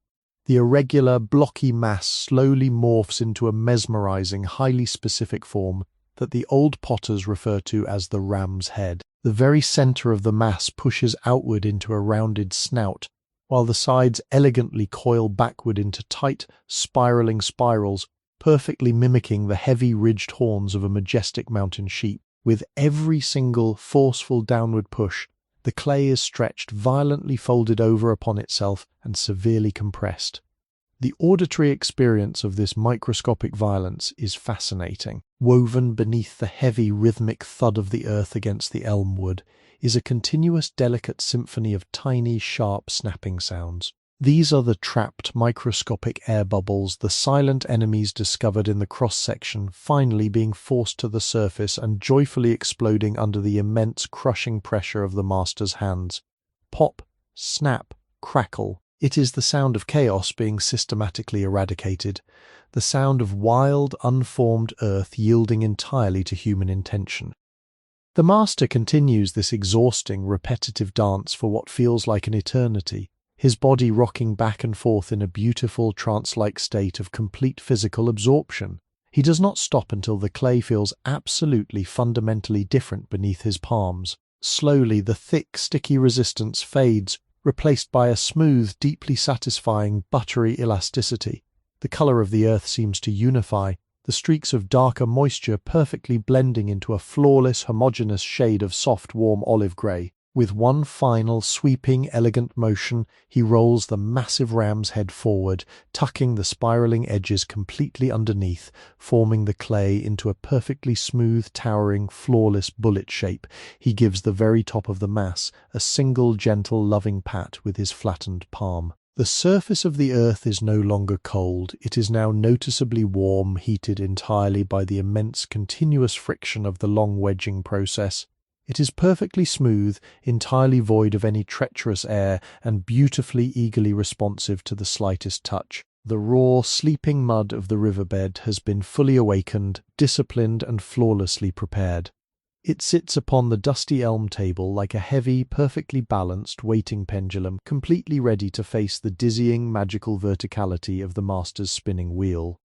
The irregular, blocky mass slowly morphs into a mesmerizing, highly specific form that the old potters refer to as the ram's head. The very center of the mass pushes outward into a rounded snout, while the sides elegantly coil backward into tight, spiraling spirals, perfectly mimicking the heavy ridged horns of a majestic mountain sheep. With every single forceful downward push, the clay is stretched, violently folded over upon itself, and severely compressed. The auditory experience of this microscopic violence is fascinating. Woven beneath the heavy, rhythmic thud of the earth against the elm wood is a continuous, delicate symphony of tiny, sharp, snapping sounds. These are the trapped, microscopic air bubbles, the silent enemies discovered in the cross-section, finally being forced to the surface and joyfully exploding under the immense, crushing pressure of the master's hands. Pop, snap, crackle. It is the sound of chaos being systematically eradicated, the sound of wild, unformed earth yielding entirely to human intention. The master continues this exhausting, repetitive dance for what feels like an eternity, his body rocking back and forth in a beautiful, trance-like state of complete physical absorption. He does not stop until the clay feels absolutely, fundamentally different beneath his palms. Slowly, the thick, sticky resistance fades, replaced by a smooth, deeply satisfying, buttery elasticity. The color of the earth seems to unify, the streaks of darker moisture perfectly blending into a flawless, homogeneous shade of soft, warm olive grey. With one final, sweeping, elegant motion, he rolls the massive ram's head forward, tucking the spiraling edges completely underneath, forming the clay into a perfectly smooth, towering, flawless bullet shape. He gives the very top of the mass a single, gentle, loving pat with his flattened palm. The surface of the earth is no longer cold, it is now noticeably warm, heated entirely by the immense continuous friction of the long wedging process. It is perfectly smooth, entirely void of any treacherous air, and beautifully eagerly responsive to the slightest touch. The raw, sleeping mud of the riverbed has been fully awakened, disciplined, and flawlessly prepared. It sits upon the dusty elm table like a heavy, perfectly balanced waiting pendulum, completely ready to face the dizzying, magical verticality of the master's spinning wheel.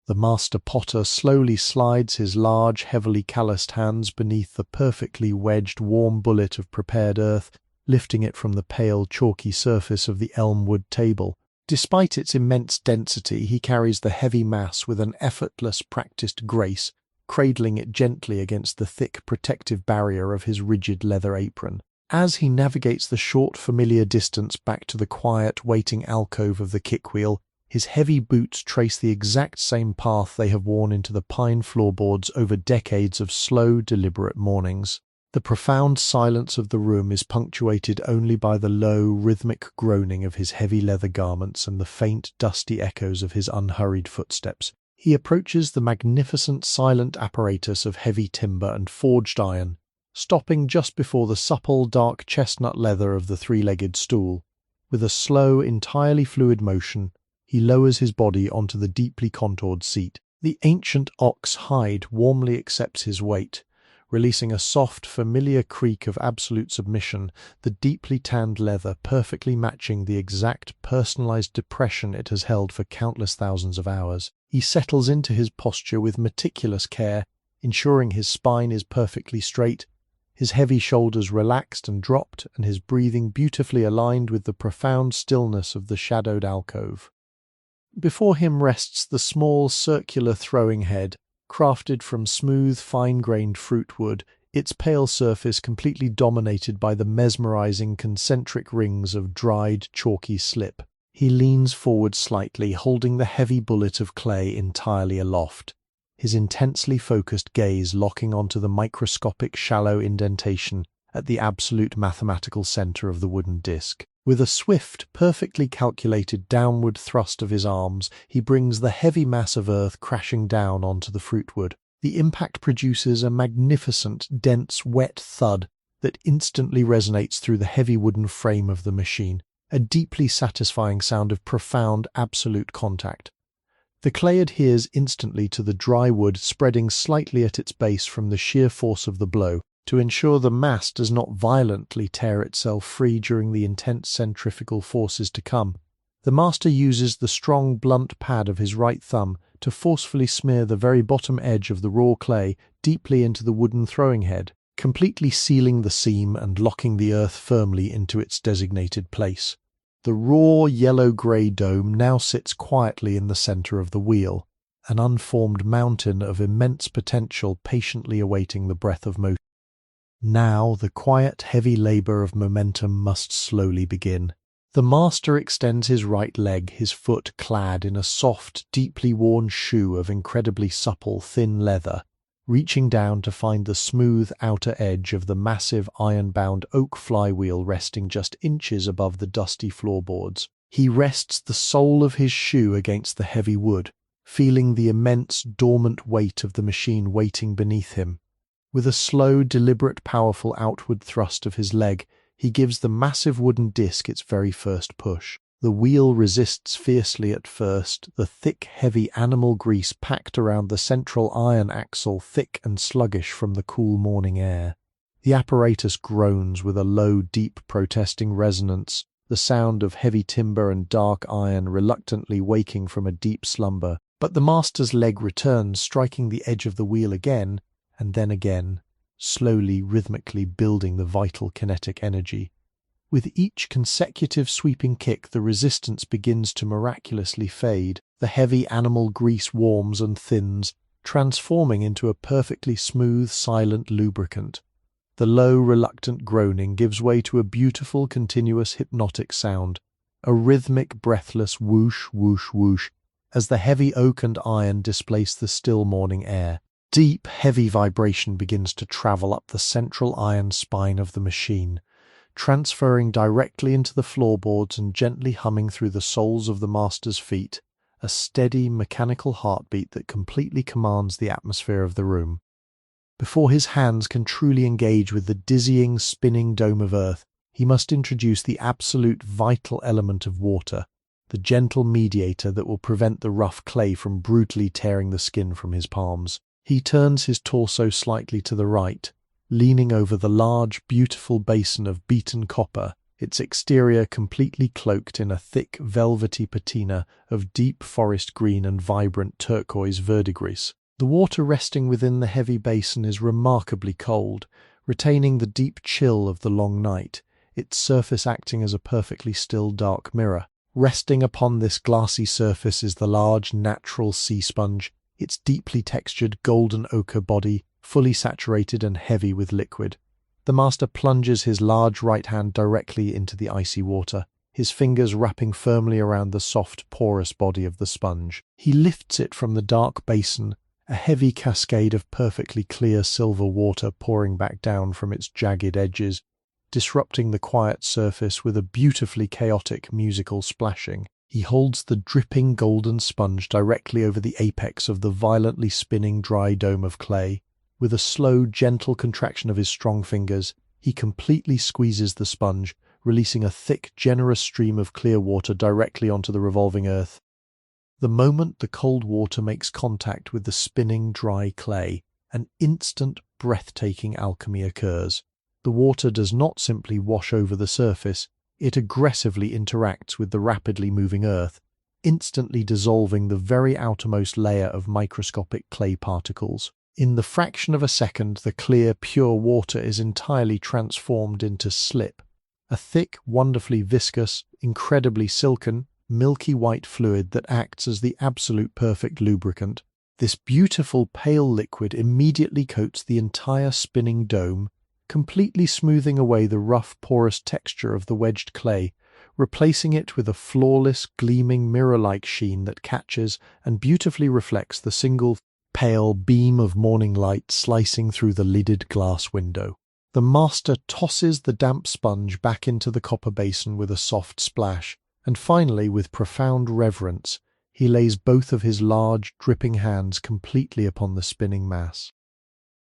The master potter slowly slides his large, heavily calloused hands beneath the perfectly wedged, warm bullet of prepared earth, lifting it from the pale, chalky surface of the elm-wood table. Despite its immense density, he carries the heavy mass with an effortless, practiced grace, cradling it gently against the thick, protective barrier of his rigid leather apron. As he navigates the short, familiar distance back to the quiet, waiting alcove of the kickwheel, his heavy boots trace the exact same path they have worn into the pine floorboards over decades of slow, deliberate mornings. The profound silence of the room is punctuated only by the low, rhythmic groaning of his heavy leather garments and the faint, dusty echoes of his unhurried footsteps. He approaches the magnificent, silent apparatus of heavy timber and forged iron, stopping just before the supple, dark chestnut leather of the three-legged stool. With a slow, entirely fluid motion, he lowers his body onto the deeply contoured seat. The ancient ox hide warmly accepts his weight, releasing a soft, familiar creak of absolute submission, the deeply tanned leather perfectly matching the exact personalized depression it has held for countless thousands of hours. He settles into his posture with meticulous care, ensuring his spine is perfectly straight, his heavy shoulders relaxed and dropped, and his breathing beautifully aligned with the profound stillness of the shadowed alcove. Before him rests the small, circular throwing head, crafted from smooth, fine-grained fruit wood, its pale surface completely dominated by the mesmerizing concentric rings of dried, chalky slip. He leans forward slightly, holding the heavy bullet of clay entirely aloft, his intensely focused gaze locking onto the microscopic shallow indentation at the absolute mathematical center of the wooden disc. With a swift, perfectly calculated downward thrust of his arms, he brings the heavy mass of earth crashing down onto the fruitwood. The impact produces a magnificent, dense, wet thud that instantly resonates through the heavy wooden frame of the machine, a deeply satisfying sound of profound, absolute contact. The clay adheres instantly to the dry wood, spreading slightly at its base from the sheer force of the blow, to ensure the mass does not violently tear itself free during the intense centrifugal forces to come. The master uses the strong, blunt pad of his right thumb to forcefully smear the very bottom edge of the raw clay deeply into the wooden throwing head, completely sealing the seam and locking the earth firmly into its designated place. The raw, yellow-grey dome now sits quietly in the center of the wheel, an unformed mountain of immense potential patiently awaiting the breath of motion. Now the quiet, heavy labor of momentum must slowly begin. The master extends his right leg, his foot clad in a soft, deeply worn shoe of incredibly supple, thin leather, reaching down to find the smooth outer edge of the massive iron-bound oak flywheel resting just inches above the dusty floorboards. He rests the sole of his shoe against the heavy wood, feeling the immense, dormant weight of the machine waiting beneath him. With a slow, deliberate, powerful outward thrust of his leg, he gives the massive wooden disc its very first push. The wheel resists fiercely at first, the thick, heavy animal grease packed around the central iron axle thick and sluggish from the cool morning air. The apparatus groans with a low, deep, protesting resonance, the sound of heavy timber and dark iron reluctantly waking from a deep slumber. But the master's leg returns, striking the edge of the wheel again, and then again, slowly, rhythmically building the vital kinetic energy. With each consecutive sweeping kick, the resistance begins to miraculously fade. The heavy animal grease warms and thins, transforming into a perfectly smooth, silent lubricant. The low, reluctant groaning gives way to a beautiful, continuous, hypnotic sound, a rhythmic, breathless whoosh, whoosh, whoosh, as the heavy oak and iron displace the still morning air. Deep, heavy vibration begins to travel up the central iron spine of the machine, transferring directly into the floorboards and gently humming through the soles of the master's feet, a steady mechanical heartbeat that completely commands the atmosphere of the room. Before his hands can truly engage with the dizzying, spinning dome of earth, he must introduce the absolute vital element of water, the gentle mediator that will prevent the rough clay from brutally tearing the skin from his palms. He turns his torso slightly to the right, leaning over the large, beautiful basin of beaten copper, its exterior completely cloaked in a thick, velvety patina of deep forest green and vibrant turquoise verdigris. The water resting within the heavy basin is remarkably cold, retaining the deep chill of the long night, its surface acting as a perfectly still dark mirror. Resting upon this glassy surface is the large natural sea sponge, its deeply textured golden ochre body fully saturated and heavy with liquid. The master plunges his large right hand directly into the icy water, his fingers wrapping firmly around the soft, porous body of the sponge. He lifts it from the dark basin, a heavy cascade of perfectly clear silver water pouring back down from its jagged edges, disrupting the quiet surface with a beautifully chaotic musical splashing. He holds the dripping golden sponge directly over the apex of the violently spinning dry dome of clay. With a slow, gentle contraction of his strong fingers, he completely squeezes the sponge, releasing a thick, generous stream of clear water directly onto the revolving earth. The moment the cold water makes contact with the spinning dry clay, an instant, breathtaking alchemy occurs. The water does not simply wash over the surface, it aggressively interacts with the rapidly moving earth, instantly dissolving the very outermost layer of microscopic clay particles. In the fraction of a second, the clear, pure water is entirely transformed into slip, a thick, wonderfully viscous, incredibly silken, milky white fluid that acts as the absolute perfect lubricant. This beautiful pale liquid immediately coats the entire spinning dome, completely smoothing away the rough, porous texture of the wedged clay, replacing it with a flawless, gleaming, mirror-like sheen that catches and beautifully reflects the single pale beam of morning light slicing through the lidded glass window. The master tosses the damp sponge back into the copper basin with a soft splash, and finally, with profound reverence, he lays both of his large, dripping hands completely upon the spinning mass.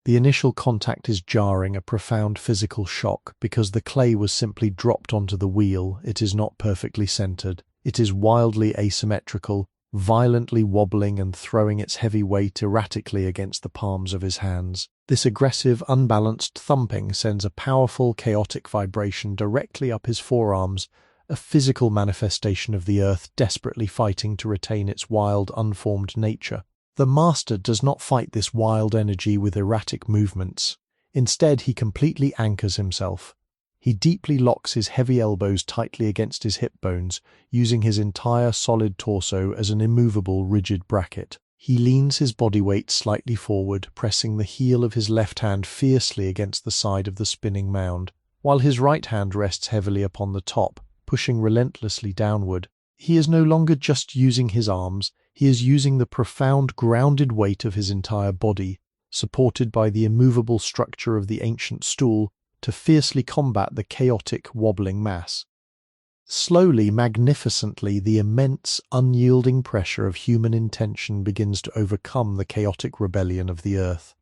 The initial contact is jarring, a profound physical shock, because the clay was simply dropped onto the wheel. It is not perfectly centered. It is wildly asymmetrical, violently wobbling and throwing its heavy weight erratically against the palms of his hands. This aggressive, unbalanced thumping sends a powerful, chaotic vibration directly up his forearms, a physical manifestation of the earth desperately fighting to retain its wild, unformed nature. The master does not fight this wild energy with erratic movements. Instead, he completely anchors himself. He deeply locks his heavy elbows tightly against his hip bones, using his entire solid torso as an immovable, rigid bracket. He leans his body weight slightly forward, pressing the heel of his left hand fiercely against the side of the spinning mound, while his right hand rests heavily upon the top, pushing relentlessly downward. He is no longer just using his arms, he is using the profound, grounded weight of his entire body, supported by the immovable structure of the ancient stool, to fiercely combat the chaotic, wobbling mass. Slowly, magnificently, the immense, unyielding pressure of human intention begins to overcome the chaotic rebellion of the earth.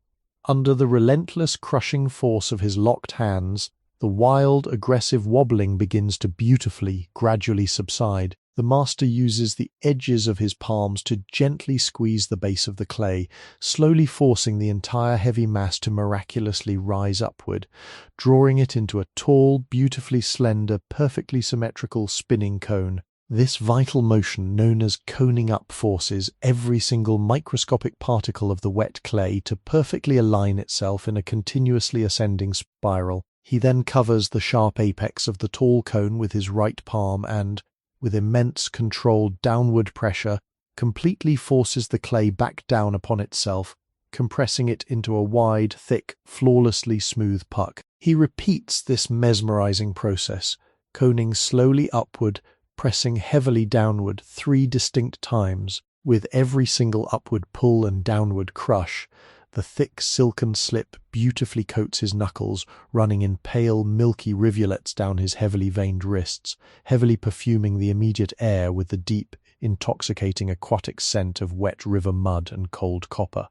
Under the relentless, crushing force of his locked hands, the wild, aggressive wobbling begins to beautifully, gradually subside. The master uses the edges of his palms to gently squeeze the base of the clay, slowly forcing the entire heavy mass to miraculously rise upward, drawing it into a tall, beautifully slender, perfectly symmetrical spinning cone. This vital motion, known as coning up, forces every single microscopic particle of the wet clay to perfectly align itself in a continuously ascending spiral. He then covers the sharp apex of the tall cone with his right palm and, with immense controlled downward pressure, completely forces the clay back down upon itself, compressing it into a wide, thick, flawlessly smooth puck. He repeats this mesmerizing process, coning slowly upward, pressing heavily downward 3 distinct times. With every single upward pull and downward crush, The thick silken slip beautifully coats his knuckles, running in pale, milky rivulets down his heavily veined wrists, heavily perfuming the immediate air with the deep, intoxicating aquatic scent of wet river mud and cold copper.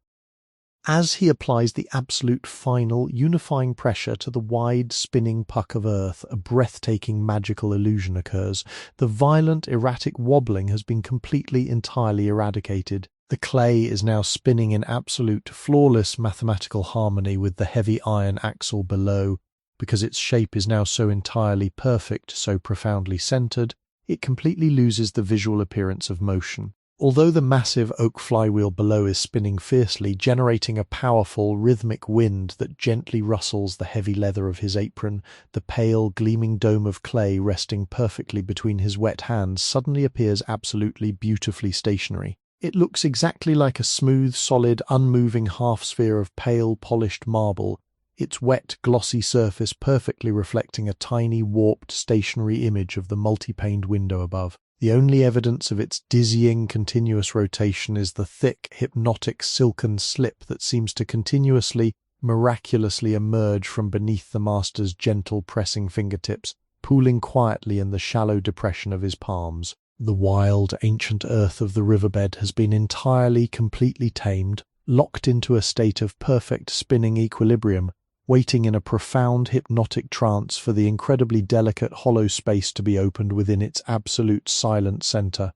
As he applies the absolute final, unifying pressure to the wide, spinning puck of earth, a breathtaking magical illusion occurs. The violent, erratic wobbling has been entirely eradicated. The clay is now spinning in absolute, flawless mathematical harmony with the heavy iron axle below. Because its shape is now so entirely perfect, so profoundly centered, it completely loses the visual appearance of motion. Although the massive oak flywheel below is spinning fiercely, generating a powerful, rhythmic wind that gently rustles the heavy leather of his apron, the pale, gleaming dome of clay resting perfectly between his wet hands suddenly appears absolutely beautifully stationary. It looks exactly like a smooth, solid, unmoving half-sphere of pale, polished marble, its wet, glossy surface perfectly reflecting a tiny, warped, stationary image of the multi-paned window above. The only evidence of its dizzying, continuous rotation is the thick, hypnotic, silken slip that seems to continuously, miraculously emerge from beneath the master's gentle pressing fingertips, pooling quietly in the shallow depression of his palms. The wild, ancient earth of the riverbed has been entirely, completely tamed, locked into a state of perfect spinning equilibrium, waiting in a profound hypnotic trance for the incredibly delicate hollow space to be opened within its absolute silent center.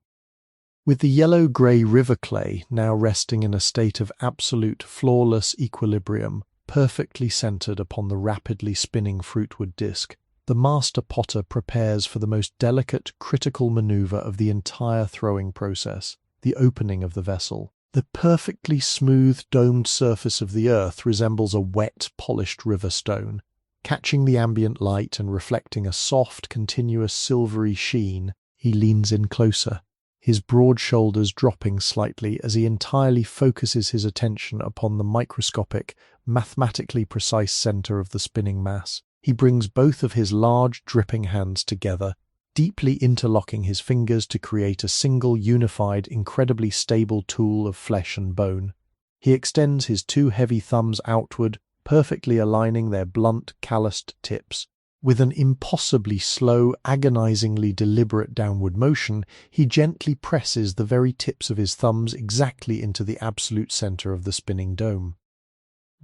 With the yellow-grey river clay now resting in a state of absolute flawless equilibrium, perfectly centered upon the rapidly spinning fruitwood disc, the master potter prepares for the most delicate, critical maneuver of the entire throwing process, the opening of the vessel. The perfectly smooth, domed surface of the earth resembles a wet, polished river stone, catching the ambient light and reflecting a soft, continuous silvery sheen. He leans in closer, his broad shoulders dropping slightly as he entirely focuses his attention upon the microscopic, mathematically precise center of the spinning mass. He brings both of his large, dripping hands together, deeply interlocking his fingers to create a single, unified, incredibly stable tool of flesh and bone. He extends his two heavy thumbs outward, perfectly aligning their blunt, calloused tips. With an impossibly slow, agonizingly deliberate downward motion, he gently presses the very tips of his thumbs exactly into the absolute center of the spinning dome.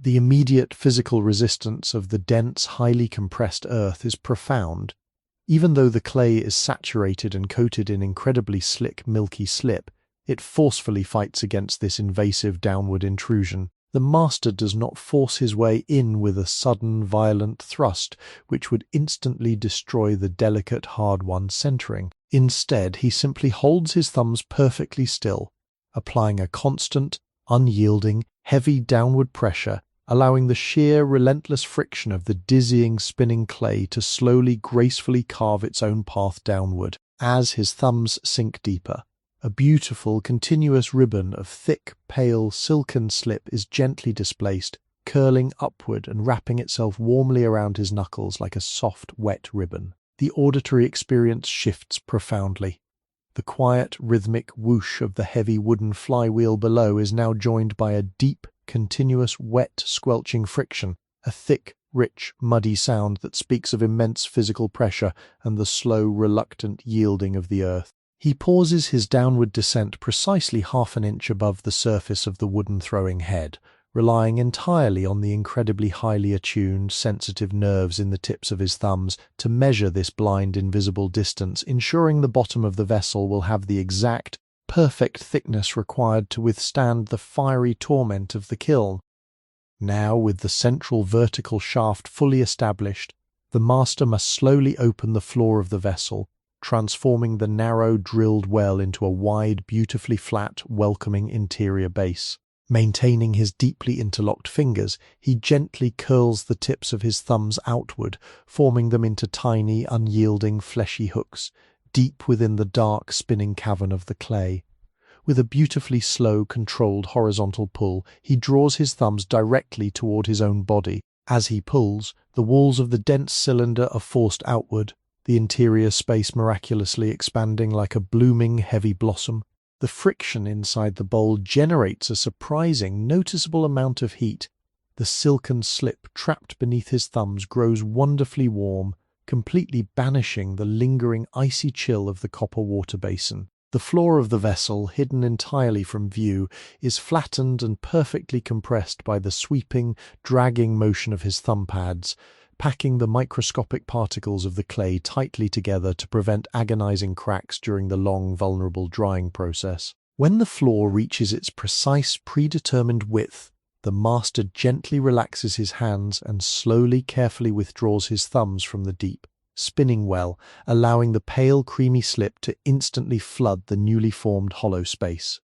The immediate physical resistance of the dense, highly compressed earth is profound. Even though the clay is saturated and coated in incredibly slick, milky slip, it forcefully fights against this invasive downward intrusion. The master does not force his way in with a sudden, violent thrust, which would instantly destroy the delicate, hard-won centering. Instead, he simply holds his thumbs perfectly still, applying a constant, unyielding, heavy downward pressure, allowing the sheer, relentless friction of the dizzying, spinning clay to slowly, gracefully carve its own path downward. As his thumbs sink deeper, a beautiful, continuous ribbon of thick, pale, silken slip is gently displaced, curling upward and wrapping itself warmly around his knuckles like a soft, wet ribbon. The auditory experience shifts profoundly. The quiet, rhythmic whoosh of the heavy wooden flywheel below is now joined by a deep, continuous, wet, squelching friction, a thick, rich, muddy sound that speaks of immense physical pressure and the slow, reluctant yielding of the earth. He pauses his downward descent precisely half an inch above the surface of the wooden throwing head, relying entirely on the incredibly highly attuned, sensitive nerves in the tips of his thumbs to measure this blind, invisible distance, ensuring the bottom of the vessel will have the exact, perfect thickness required to withstand the fiery torment of the kiln. Now, with the central vertical shaft fully established, the master must slowly open the floor of the vessel, transforming the narrow, drilled well into a wide, beautifully flat, welcoming interior base. Maintaining his deeply interlocked fingers, he gently curls the tips of his thumbs outward, forming them into tiny, unyielding, fleshy hooks, deep within the dark, spinning cavern of the clay. With a beautifully slow, controlled horizontal pull, he draws his thumbs directly toward his own body. As he pulls, the walls of the dense cylinder are forced outward, the interior space miraculously expanding like a blooming, heavy blossom. The friction inside the bowl generates a surprising, noticeable amount of heat. The silken slip trapped beneath his thumbs grows wonderfully warm, completely banishing the lingering icy chill of the copper water basin. The floor of the vessel, hidden entirely from view, is flattened and perfectly compressed by the sweeping, dragging motion of his thumb pads, packing the microscopic particles of the clay tightly together to prevent agonizing cracks during the long, vulnerable drying process. When the floor reaches its precise, predetermined width, the master gently relaxes his hands and slowly, carefully withdraws his thumbs from the deep, spinning well, allowing the pale, creamy slip to instantly flood the newly formed hollow space.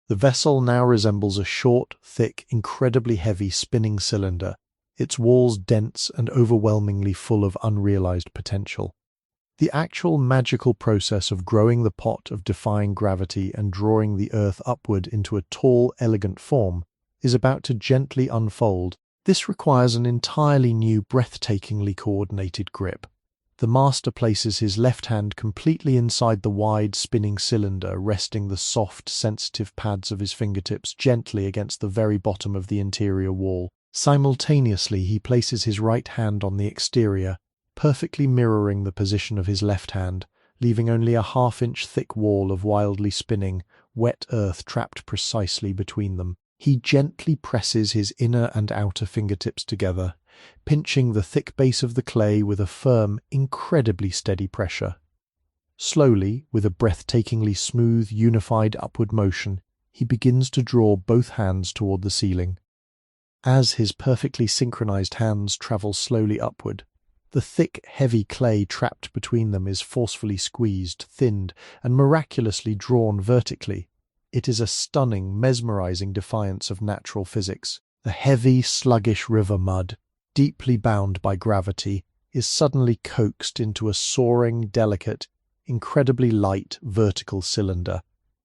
The vessel now resembles a short, thick, incredibly heavy spinning cylinder, its walls dense and overwhelmingly full of unrealized potential. The actual magical process of growing the pot, of defying gravity and drawing the earth upward into a tall, elegant form, is about to gently unfold. This requires an entirely new, breathtakingly coordinated grip. The master places his left hand completely inside the wide, spinning cylinder, resting the soft, sensitive pads of his fingertips gently against the very bottom of the interior wall. Simultaneously, he places his right hand on the exterior, perfectly mirroring the position of his left hand, leaving only a half-inch thick wall of wildly spinning, wet earth trapped precisely between them. He gently presses his inner and outer fingertips together, pinching the thick base of the clay with a firm, incredibly steady pressure. Slowly, with a breathtakingly smooth, unified upward motion, he begins to draw both hands toward the ceiling. As his perfectly synchronized hands travel slowly upward, the thick, heavy clay trapped between them is forcefully squeezed, thinned, and miraculously drawn vertically. It is a stunning, mesmerizing defiance of natural physics. The heavy, sluggish river mud, deeply bound by gravity, is suddenly coaxed into a soaring, delicate, incredibly light, vertical cylinder.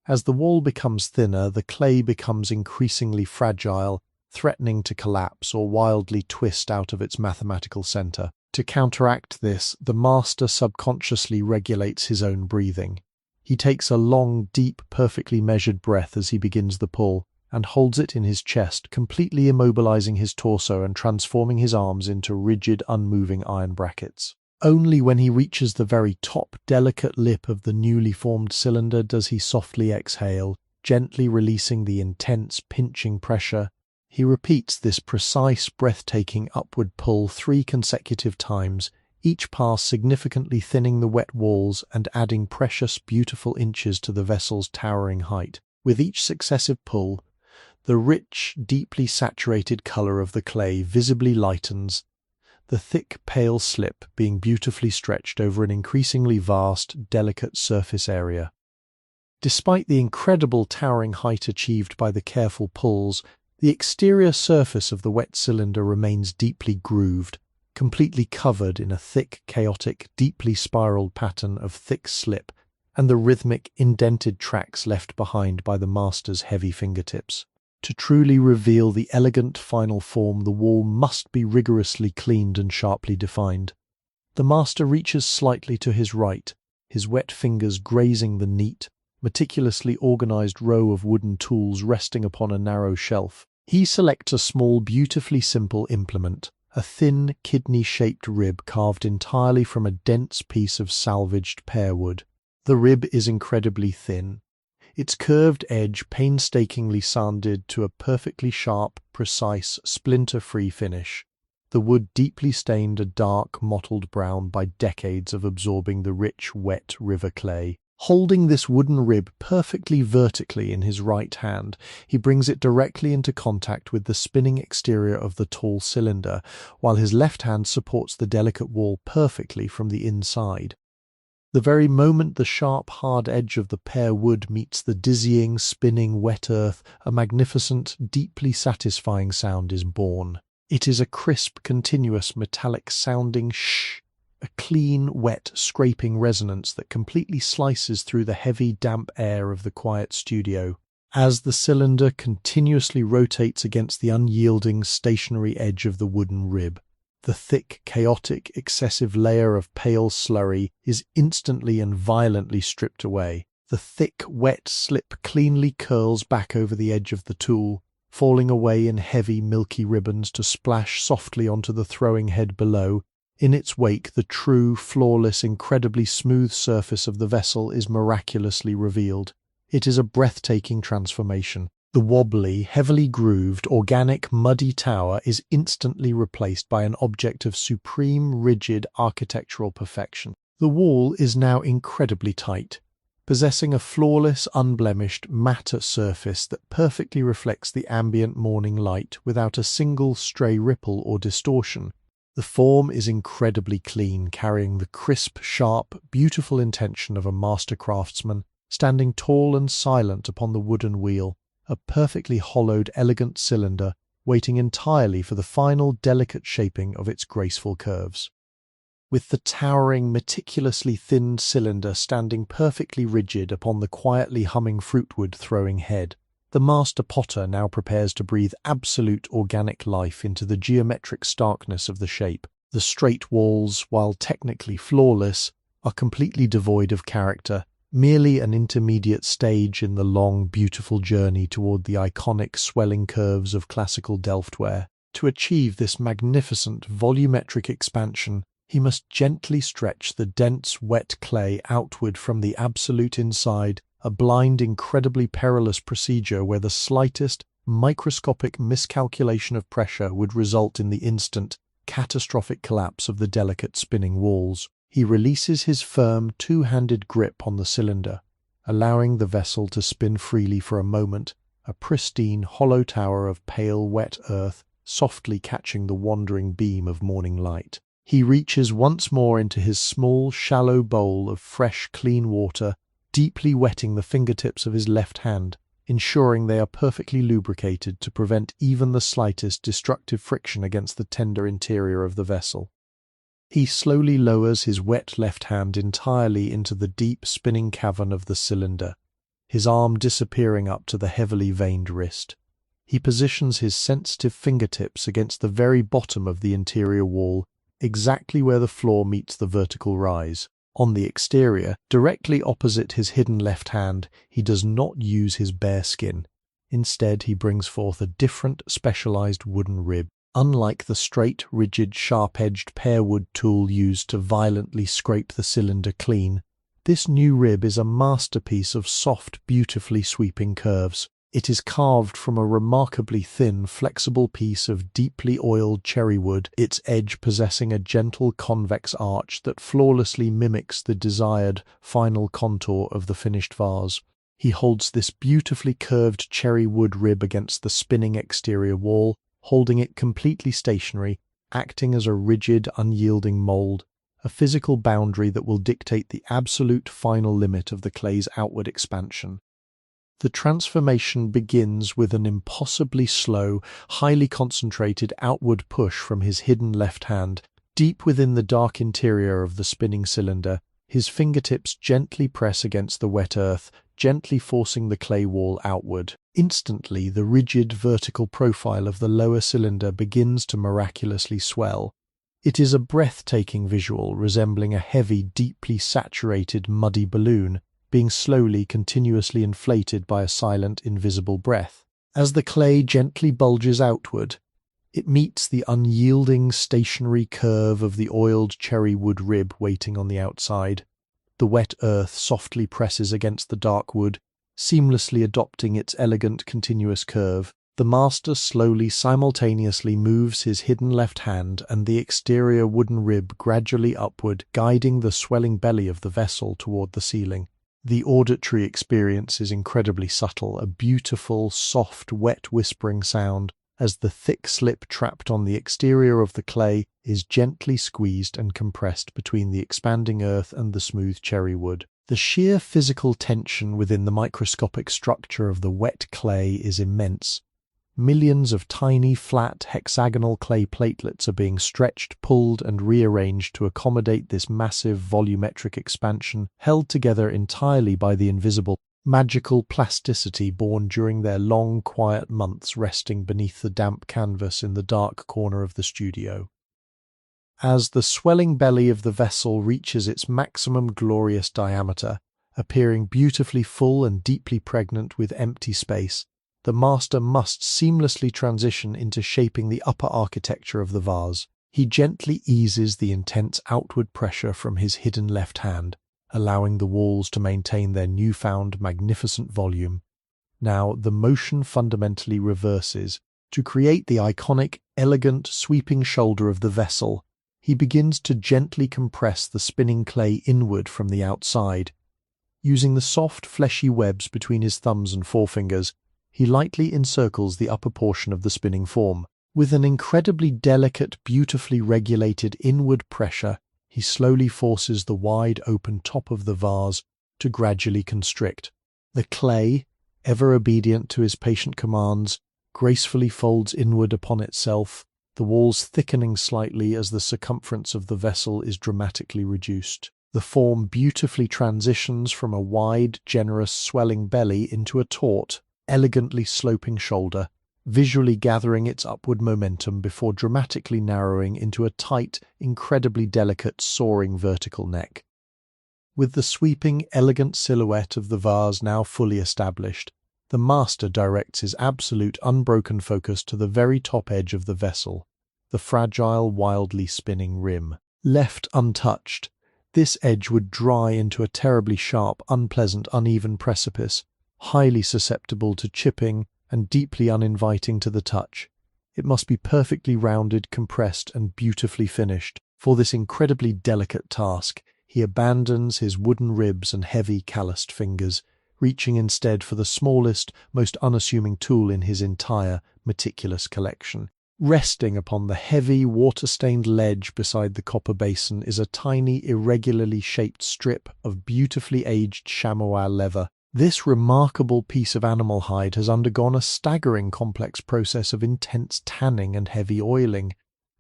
As the wall becomes thinner, the clay becomes increasingly fragile, threatening to collapse or wildly twist out of its mathematical center. To counteract this, the master subconsciously regulates his own breathing. He takes a long, deep, perfectly measured breath as he begins the pull, and holds it in his chest, completely immobilizing his torso and transforming his arms into rigid, unmoving iron brackets. Only when he reaches the very top, delicate lip of the newly formed cylinder does he softly exhale, gently releasing the intense, pinching pressure. He repeats this precise, breathtaking upward pull 3 consecutive times, each pass significantly thinning the wet walls and adding precious, beautiful inches to the vessel's towering height. With each successive pull, the rich, deeply saturated color of the clay visibly lightens, the thick, pale slip being beautifully stretched over an increasingly vast, delicate surface area. Despite the incredible towering height achieved by the careful pulls, the exterior surface of the wet cylinder remains deeply grooved, completely covered in a thick, chaotic, deeply spiraled pattern of thick slip and the rhythmic, indented tracks left behind by the master's heavy fingertips. To truly reveal the elegant final form, the wall must be rigorously cleaned and sharply defined. The master reaches slightly to his right, his wet fingers grazing the neat, meticulously organized row of wooden tools resting upon a narrow shelf. He selects a small, beautifully simple implement, a thin, kidney-shaped rib carved entirely from a dense piece of salvaged pear wood. The rib is incredibly thin, its curved edge painstakingly sanded to a perfectly sharp, precise, splinter-free finish. The wood deeply stained a dark, mottled brown by decades of absorbing the rich, wet river clay. Holding this wooden rib perfectly vertically in his right hand, he brings it directly into contact with the spinning exterior of the tall cylinder, while his left hand supports the delicate wall perfectly from the inside. The very moment the sharp, hard edge of the pear wood meets the dizzying, spinning wet earth, a magnificent, deeply satisfying sound is born. It is a crisp, continuous, metallic-sounding shh, a clean, wet, scraping resonance that completely slices through the heavy, damp air of the quiet studio. As the cylinder continuously rotates against the unyielding, stationary edge of the wooden rib, the thick, chaotic, excessive layer of pale slurry is instantly and violently stripped away. The thick, wet slip cleanly curls back over the edge of the tool, falling away in heavy, milky ribbons to splash softly onto the throwing head below. In its wake, the true, flawless, incredibly smooth surface of the vessel is miraculously revealed. It is a breathtaking transformation. The wobbly, heavily grooved, organic, muddy tower is instantly replaced by an object of supreme, rigid architectural perfection. The wall is now incredibly tight, possessing a flawless, unblemished, matte surface that perfectly reflects the ambient morning light without a single stray ripple or distortion. The form is incredibly clean, carrying the crisp, sharp, beautiful intention of a master craftsman, standing tall and silent upon the wooden wheel, a perfectly hollowed, elegant cylinder, waiting entirely for the final delicate shaping of its graceful curves. With the towering, meticulously thinned cylinder standing perfectly rigid upon the quietly humming fruitwood throwing head, the master potter now prepares to breathe absolute organic life into the geometric starkness of the shape. The straight walls, while technically flawless, are completely devoid of character, merely an intermediate stage in the long, beautiful journey toward the iconic swelling curves of classical Delftware. To achieve this magnificent volumetric expansion, he must gently stretch the dense, wet clay outward from the absolute inside, a blind, incredibly perilous procedure where the slightest, microscopic miscalculation of pressure would result in the instant, catastrophic collapse of the delicate spinning walls. He releases his firm, two-handed grip on the cylinder, allowing the vessel to spin freely for a moment, a pristine, hollow tower of pale, wet earth, softly catching the wandering beam of morning light. He reaches once more into his small, shallow bowl of fresh, clean water, deeply wetting the fingertips of his left hand, ensuring they are perfectly lubricated to prevent even the slightest destructive friction against the tender interior of the vessel. He slowly lowers his wet left hand entirely into the deep, spinning cavern of the cylinder, his arm disappearing up to the heavily veined wrist. He positions his sensitive fingertips against the very bottom of the interior wall, exactly where the floor meets the vertical rise. On the exterior, directly opposite his hidden left hand, he does not use his bare skin. Instead, he brings forth a different, specialized wooden rib. Unlike the straight, rigid, sharp-edged pearwood tool used to violently scrape the cylinder clean, this new rib is a masterpiece of soft, beautifully sweeping curves. It is carved from a remarkably thin, flexible piece of deeply oiled cherry wood, its edge possessing a gentle convex arch that flawlessly mimics the desired final contour of the finished vase. He holds this beautifully curved cherry wood rib against the spinning exterior wall, holding it completely stationary, acting as a rigid, unyielding mold, a physical boundary that will dictate the absolute final limit of the clay's outward expansion. The transformation begins with an impossibly slow, highly concentrated outward push from his hidden left hand. Deep within the dark interior of the spinning cylinder, his fingertips gently press against the wet earth, gently forcing the clay wall outward. Instantly, the rigid vertical profile of the lower cylinder begins to miraculously swell. It is a breathtaking visual resembling a heavy, deeply saturated, muddy balloon, being slowly, continuously inflated by a silent, invisible breath. As the clay gently bulges outward, it meets the unyielding, stationary curve of the oiled cherry wood rib waiting on the outside. The wet earth softly presses against the dark wood, seamlessly adopting its elegant, continuous curve. The master slowly, simultaneously moves his hidden left hand, and the exterior wooden rib gradually upward, guiding the swelling belly of the vessel toward the ceiling. The auditory experience is incredibly subtle, a beautiful, soft, wet whispering sound as the thick slip trapped on the exterior of the clay is gently squeezed and compressed between the expanding earth and the smooth cherry wood. The sheer physical tension within the microscopic structure of the wet clay is immense. Millions of tiny, flat, hexagonal clay platelets are being stretched, pulled, and rearranged to accommodate this massive volumetric expansion, held together entirely by the invisible, magical plasticity born during their long, quiet months resting beneath the damp canvas in the dark corner of the studio. As the swelling belly of the vessel reaches its maximum glorious diameter, appearing beautifully full and deeply pregnant with empty space. The master must seamlessly transition into shaping the upper architecture of the vase. He gently eases the intense outward pressure from his hidden left hand, allowing the walls to maintain their newfound magnificent volume. Now, the motion fundamentally reverses. To create the iconic, elegant, sweeping shoulder of the vessel, he begins to gently compress the spinning clay inward from the outside. Using the soft, fleshy webs between his thumbs and forefingers, he lightly encircles the upper portion of the spinning form. With an incredibly delicate, beautifully regulated inward pressure, he slowly forces the wide open top of the vase to gradually constrict. The clay, ever obedient to his patient commands, gracefully folds inward upon itself, the walls thickening slightly as the circumference of the vessel is dramatically reduced. The form beautifully transitions from a wide, generous, swelling belly into a taut, elegantly sloping shoulder, visually gathering its upward momentum before dramatically narrowing into a tight, incredibly delicate, soaring vertical neck. With the sweeping, elegant silhouette of the vase now fully established, the master directs his absolute unbroken focus to the very top edge of the vessel, the fragile, wildly spinning rim. Left untouched, this edge would dry into a terribly sharp, unpleasant, uneven precipice, highly susceptible to chipping and deeply uninviting to the touch. It must be perfectly rounded, compressed, and beautifully finished. For this incredibly delicate task, he abandons his wooden ribs and heavy, calloused fingers, reaching instead for the smallest, most unassuming tool in his entire, meticulous collection. Resting upon the heavy, water-stained ledge beside the copper basin is a tiny, irregularly shaped strip of beautifully aged chamois leather. This remarkable piece of animal hide has undergone a staggering complex process of intense tanning and heavy oiling,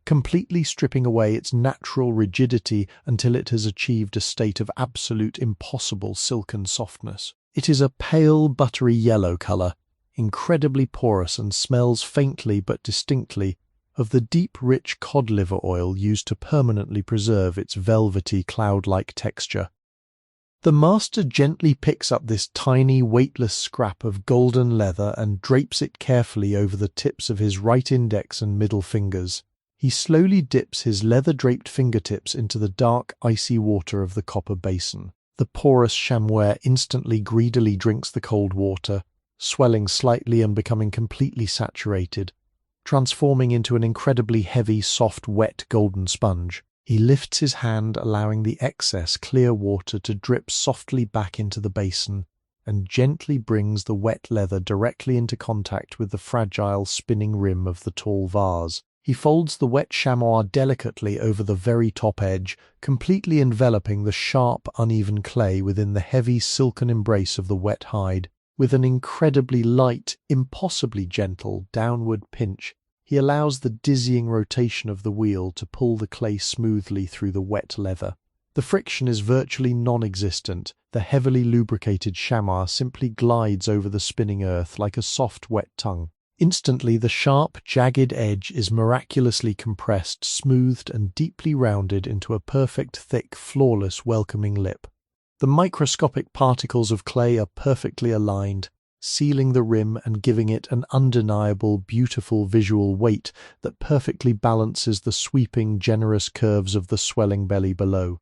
completely stripping away its natural rigidity until it has achieved a state of absolute impossible silken softness. It is a pale, buttery yellow color, incredibly porous, and smells faintly but distinctly of the deep, rich cod liver oil used to permanently preserve its velvety, cloud-like texture. The master gently picks up this tiny, weightless scrap of golden leather and drapes it carefully over the tips of his right index and middle fingers. He slowly dips his leather-draped fingertips into the dark, icy water of the copper basin. The porous chamois instantly greedily drinks the cold water, swelling slightly and becoming completely saturated, transforming into an incredibly heavy, soft, wet, golden sponge. He lifts his hand, allowing the excess clear water to drip softly back into the basin, and gently brings the wet leather directly into contact with the fragile, spinning rim of the tall vase. He folds the wet chamois delicately over the very top edge, completely enveloping the sharp, uneven clay within the heavy, silken embrace of the wet hide. With an incredibly light, impossibly gentle, downward pinch, he allows the dizzying rotation of the wheel to pull the clay smoothly through the wet leather. The friction is virtually non-existent. The heavily lubricated chamois simply glides over the spinning earth like a soft, wet tongue. Instantly, the sharp, jagged edge is miraculously compressed, smoothed, and deeply rounded into a perfect, thick, flawless, welcoming lip. The microscopic particles of clay are perfectly aligned, sealing the rim and giving it an undeniable, beautiful visual weight that perfectly balances the sweeping, generous curves of the swelling belly below.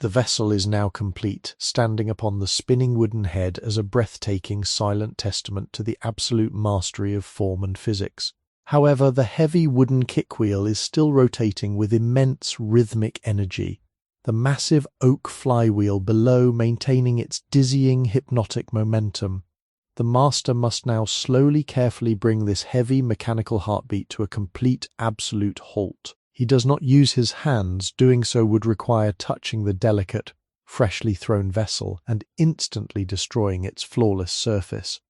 The vessel is now complete, standing upon the spinning wooden head as a breathtaking, silent testament to the absolute mastery of form and physics. However, the heavy wooden kickwheel is still rotating with immense rhythmic energy, the massive oak flywheel below maintaining its dizzying, hypnotic momentum. The master must now slowly, carefully bring this heavy mechanical heartbeat to a complete, absolute halt. He does not use his hands. Doing so would require touching the delicate, freshly thrown vessel and instantly destroying its flawless surface.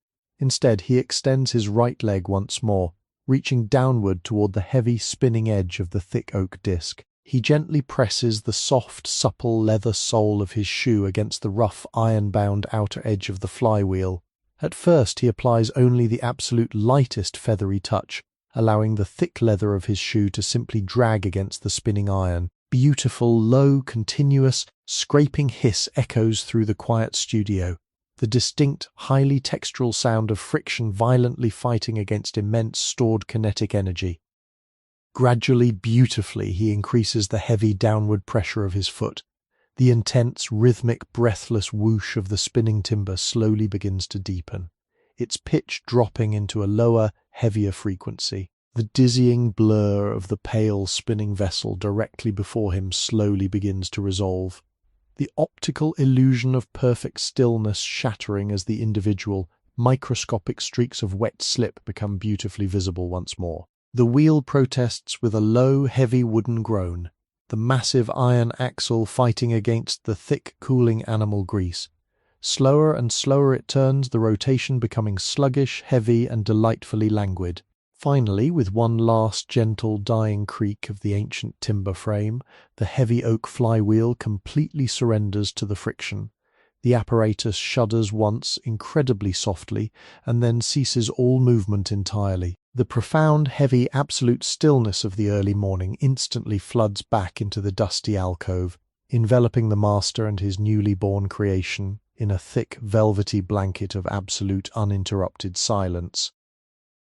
Instead, he extends his right leg once more, reaching downward toward the heavy, spinning edge of the thick oak disc. He gently presses the soft, supple leather sole of his shoe against the rough, iron-bound outer edge of the flywheel. At first, he applies only the absolute lightest feathery touch, allowing the thick leather of his shoe to simply drag against the spinning iron. beautiful, low, continuous, scraping hiss echoes through the quiet studio, the distinct, highly textural sound of friction violently fighting against immense stored kinetic energy. Gradually, beautifully, he increases the heavy downward pressure of his foot. The intense, rhythmic, breathless whoosh of the spinning timber slowly begins to deepen, its pitch dropping into a lower, heavier frequency. The dizzying blur of the pale spinning vessel directly before him slowly begins to resolve, the optical illusion of perfect stillness shattering as the individual, microscopic streaks of wet slip become beautifully visible once more. The wheel protests with a low, heavy wooden groan, the massive iron axle fighting against the thick, cooling animal grease. Slower and slower it turns, the rotation becoming sluggish, heavy, and delightfully languid. Finally, with one last gentle dying creak of the ancient timber frame, the heavy oak flywheel completely surrenders to the friction. The apparatus shudders once, incredibly softly, and then ceases all movement entirely. The profound, heavy, absolute stillness of the early morning instantly floods back into the dusty alcove, enveloping the master and his newly born creation in a thick, velvety blanket of absolute, uninterrupted silence.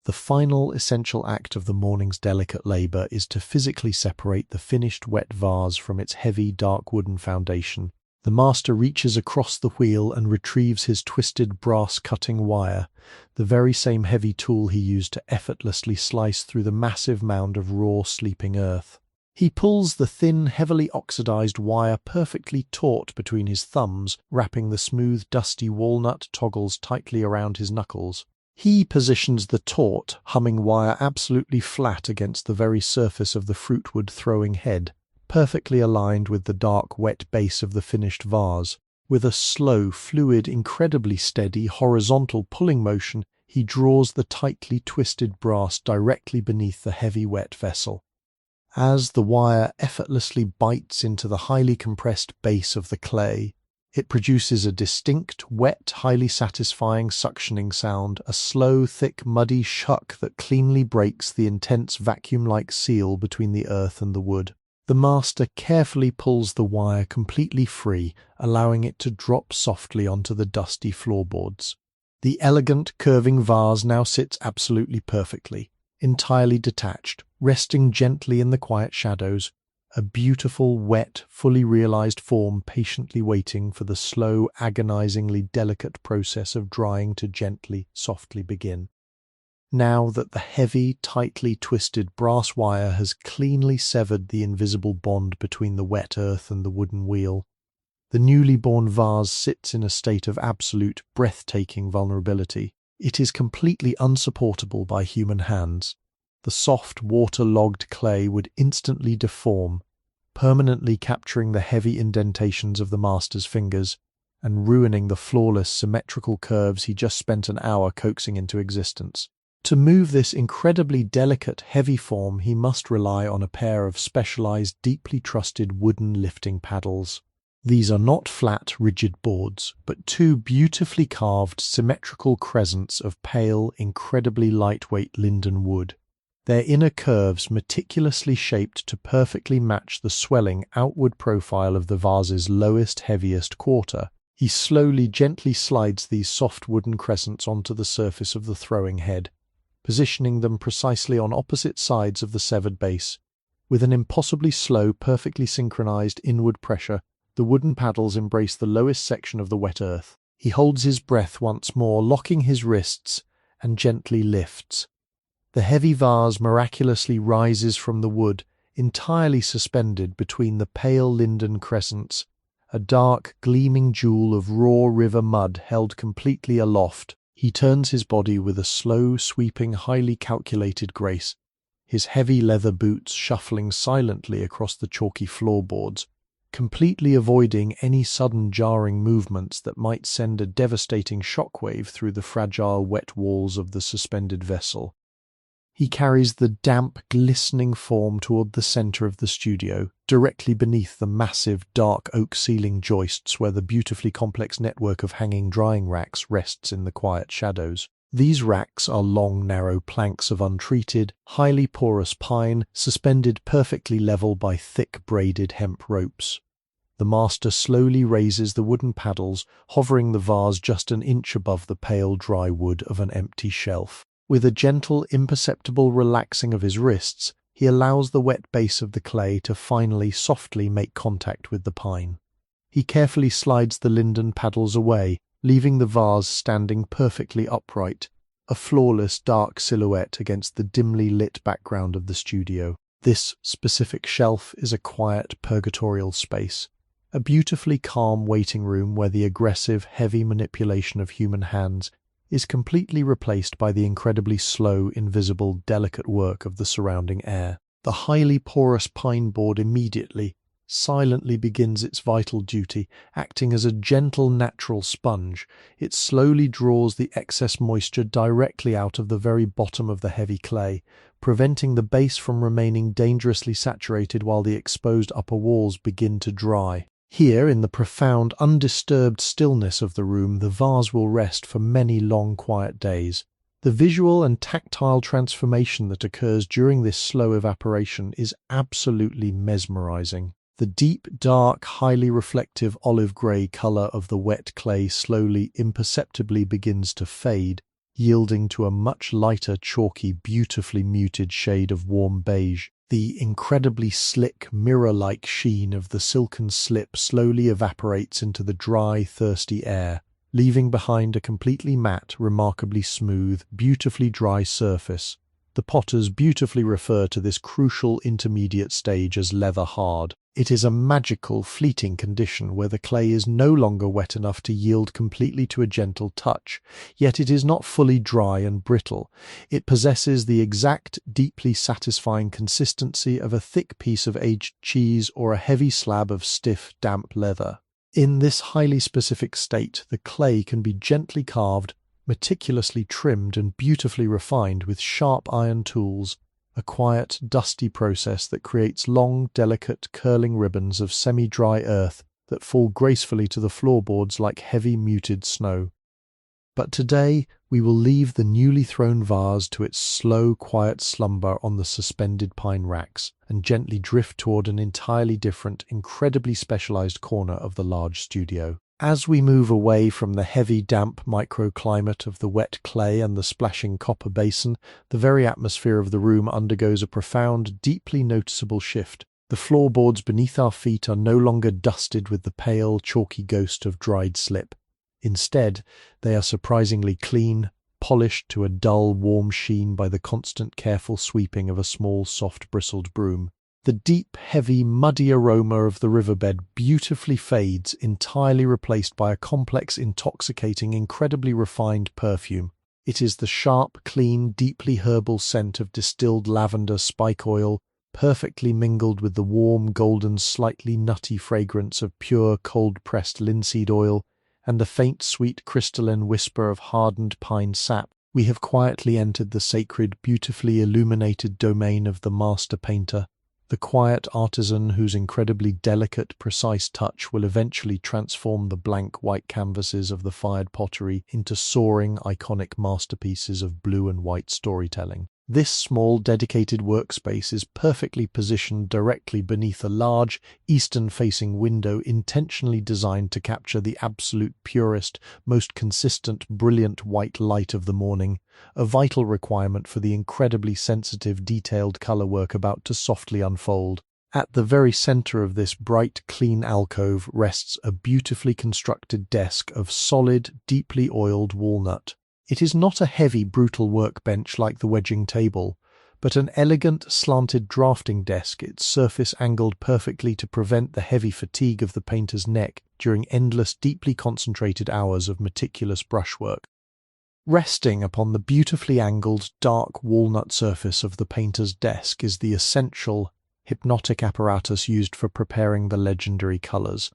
The final essential act of the morning's delicate labor is to physically separate the finished wet vase from its heavy, dark wooden foundation. The master reaches across the wheel and retrieves his twisted brass cutting wire, the very same heavy tool he used to effortlessly slice through the massive mound of raw sleeping earth. He pulls the thin, heavily oxidized wire perfectly taut between his thumbs, wrapping the smooth, dusty walnut toggles tightly around his knuckles. He positions the taut, humming wire absolutely flat against the very surface of the fruitwood throwing head, perfectly aligned with the dark, wet base of the finished vase. With a slow, fluid, incredibly steady, horizontal pulling motion, he draws the tightly twisted brass directly beneath the heavy, wet vessel. As the wire effortlessly bites into the highly compressed base of the clay, it produces a distinct, wet, highly satisfying suctioning sound, a slow, thick, muddy shuck that cleanly breaks the intense vacuum-like seal between the earth and the wood. The master carefully pulls the wire completely free, allowing it to drop softly onto the dusty floorboards. The elegant, curving vase now sits absolutely perfectly, entirely detached, resting gently in the quiet shadows, a beautiful, wet, fully realized form patiently waiting for the slow, agonizingly delicate process of drying to gently, softly begin. Now that the heavy, tightly twisted brass wire has cleanly severed the invisible bond between the wet earth and the wooden wheel, the newly born vase sits in a state of absolute, breathtaking vulnerability. It is completely unsupportable by human hands. The soft, water-logged clay would instantly deform, permanently capturing the heavy indentations of the master's fingers and ruining the flawless, symmetrical curves he just spent an hour coaxing into existence. To move this incredibly delicate, heavy form, he must rely on a pair of specialized, deeply trusted wooden lifting paddles. These are not flat, rigid boards, but two beautifully carved, symmetrical crescents of pale, incredibly lightweight linden wood. Their inner curves meticulously shaped to perfectly match the swelling outward profile of the vase's lowest, heaviest quarter. He slowly, gently slides these soft wooden crescents onto the surface of the throwing head, positioning them precisely on opposite sides of the severed base. With an impossibly slow, perfectly synchronized inward pressure, the wooden paddles embrace the lowest section of the wet earth. He holds his breath once more, locking his wrists, and gently lifts. The heavy vase miraculously rises from the wood, entirely suspended between the pale linden crescents, a dark, gleaming jewel of raw river mud held completely aloft. He turns his body with a slow, sweeping, highly calculated grace, his heavy leather boots shuffling silently across the chalky floorboards, completely avoiding any sudden jarring movements that might send a devastating shockwave through the fragile, wet walls of the suspended vessel. He carries the damp, glistening form toward the center of the studio, directly beneath the massive, dark oak ceiling joists where the beautifully complex network of hanging drying racks rests in the quiet shadows. These racks are long, narrow planks of untreated, highly porous pine, suspended perfectly level by thick braided hemp ropes. The master slowly raises the wooden paddles, hovering the vase just an inch above the pale dry wood of an empty shelf. With a gentle, imperceptible relaxing of his wrists, he allows the wet base of the clay to finally softly make contact with the pine. He carefully slides the linden paddles away, leaving the vase standing perfectly upright, a flawless dark silhouette against the dimly lit background of the studio. This specific shelf is a quiet, purgatorial space, a beautifully calm waiting room where the aggressive, heavy manipulation of human hands is completely replaced by the incredibly slow, invisible, delicate work of the surrounding air. The highly porous pine board immediately, silently begins its vital duty, acting as a gentle natural sponge. It slowly draws the excess moisture directly out of the very bottom of the heavy clay, preventing the base from remaining dangerously saturated while the exposed upper walls begin to dry. Here, in the profound, undisturbed stillness of the room, the vase will rest for many long, quiet days. The visual and tactile transformation that occurs during this slow evaporation is absolutely mesmerizing. The deep, dark, highly reflective olive-grey colour of the wet clay slowly, imperceptibly begins to fade, yielding to a much lighter, chalky, beautifully muted shade of warm beige. The incredibly slick, mirror-like sheen of the silken slip slowly evaporates into the dry, thirsty air, leaving behind a completely matte, remarkably smooth, beautifully dry surface. The potters beautifully refer to this crucial intermediate stage as leather hard. It is a magical, fleeting condition where the clay is no longer wet enough to yield completely to a gentle touch, yet it is not fully dry and brittle. It possesses the exact, deeply satisfying consistency of a thick piece of aged cheese or a heavy slab of stiff, damp leather. In this highly specific state, the clay can be gently carved, meticulously trimmed and beautifully refined with sharp iron tools, a quiet, dusty process that creates long, delicate, curling ribbons of semi-dry earth that fall gracefully to the floorboards like heavy, muted snow. But today we will leave the newly thrown vase to its slow, quiet slumber on the suspended pine racks and gently drift toward an entirely different, incredibly specialized corner of the large studio. As we move away from the heavy, damp microclimate of the wet clay and the splashing copper basin, the very atmosphere of the room undergoes a profound, deeply noticeable shift. The floorboards beneath our feet are no longer dusted with the pale, chalky ghost of dried slip. Instead, they are surprisingly clean, polished to a dull, warm sheen by the constant, careful sweeping of a small, soft, bristled broom. The deep, heavy, muddy aroma of the riverbed beautifully fades, entirely replaced by a complex, intoxicating, incredibly refined perfume. It is the sharp, clean, deeply herbal scent of distilled lavender spike oil, perfectly mingled with the warm, golden, slightly nutty fragrance of pure, cold-pressed linseed oil, and the faint, sweet, crystalline whisper of hardened pine sap. We have quietly entered the sacred, beautifully illuminated domain of the master painter, the quiet artisan whose incredibly delicate, precise touch will eventually transform the blank white canvases of the fired pottery into soaring, iconic masterpieces of blue and white storytelling. This small, dedicated workspace is perfectly positioned directly beneath a large, eastern-facing window intentionally designed to capture the absolute purest, most consistent, brilliant white light of the morning, a vital requirement for the incredibly sensitive, detailed color work about to softly unfold. At the very center of this bright, clean alcove rests a beautifully constructed desk of solid, deeply oiled walnut. It is not a heavy, brutal workbench like the wedging table, but an elegant, slanted drafting desk, its surface angled perfectly to prevent the heavy fatigue of the painter's neck during endless, deeply concentrated hours of meticulous brushwork. Resting upon the beautifully angled, dark walnut surface of the painter's desk is the essential, hypnotic apparatus used for preparing the legendary colors.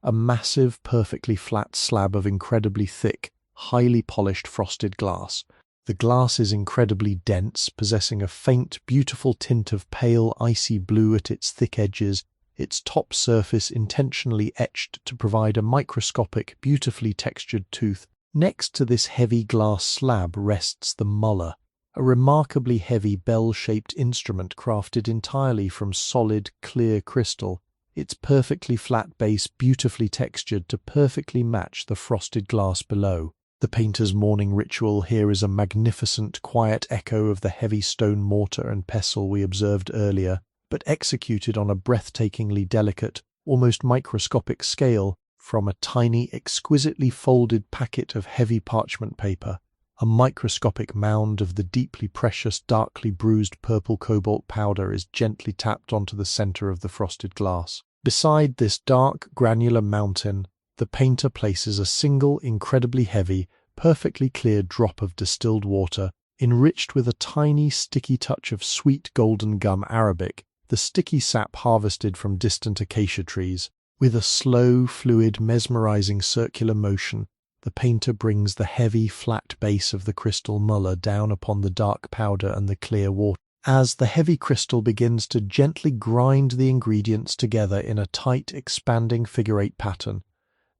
A massive, perfectly flat slab of incredibly thick, highly polished frosted glass. The glass is incredibly dense, possessing a faint, beautiful tint of pale, icy blue at its thick edges, its top surface intentionally etched to provide a microscopic, beautifully textured tooth Next to this heavy glass slab rests the muller, a remarkably heavy bell-shaped instrument crafted entirely from solid, clear crystal, its perfectly flat base beautifully textured to perfectly match the frosted glass below. The painter's morning ritual here is a magnificent, quiet echo of the heavy stone mortar and pestle we observed earlier, but executed on a breathtakingly delicate, almost microscopic scale from a tiny, exquisitely folded packet of heavy parchment paper. A microscopic mound of the deeply precious, darkly bruised purple cobalt powder is gently tapped onto the center of the frosted glass. Beside this dark, granular mountain, the painter places a single, incredibly heavy, perfectly clear drop of distilled water, enriched with a tiny, sticky touch of sweet golden gum arabic, the sticky sap harvested from distant acacia trees. With a slow, fluid, mesmerizing circular motion, the painter brings the heavy, flat base of the crystal muller down upon the dark powder and the clear water. As the heavy crystal begins to gently grind the ingredients together in a tight, expanding figure-8 pattern,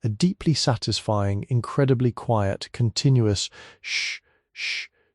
a deeply satisfying, incredibly quiet, continuous shh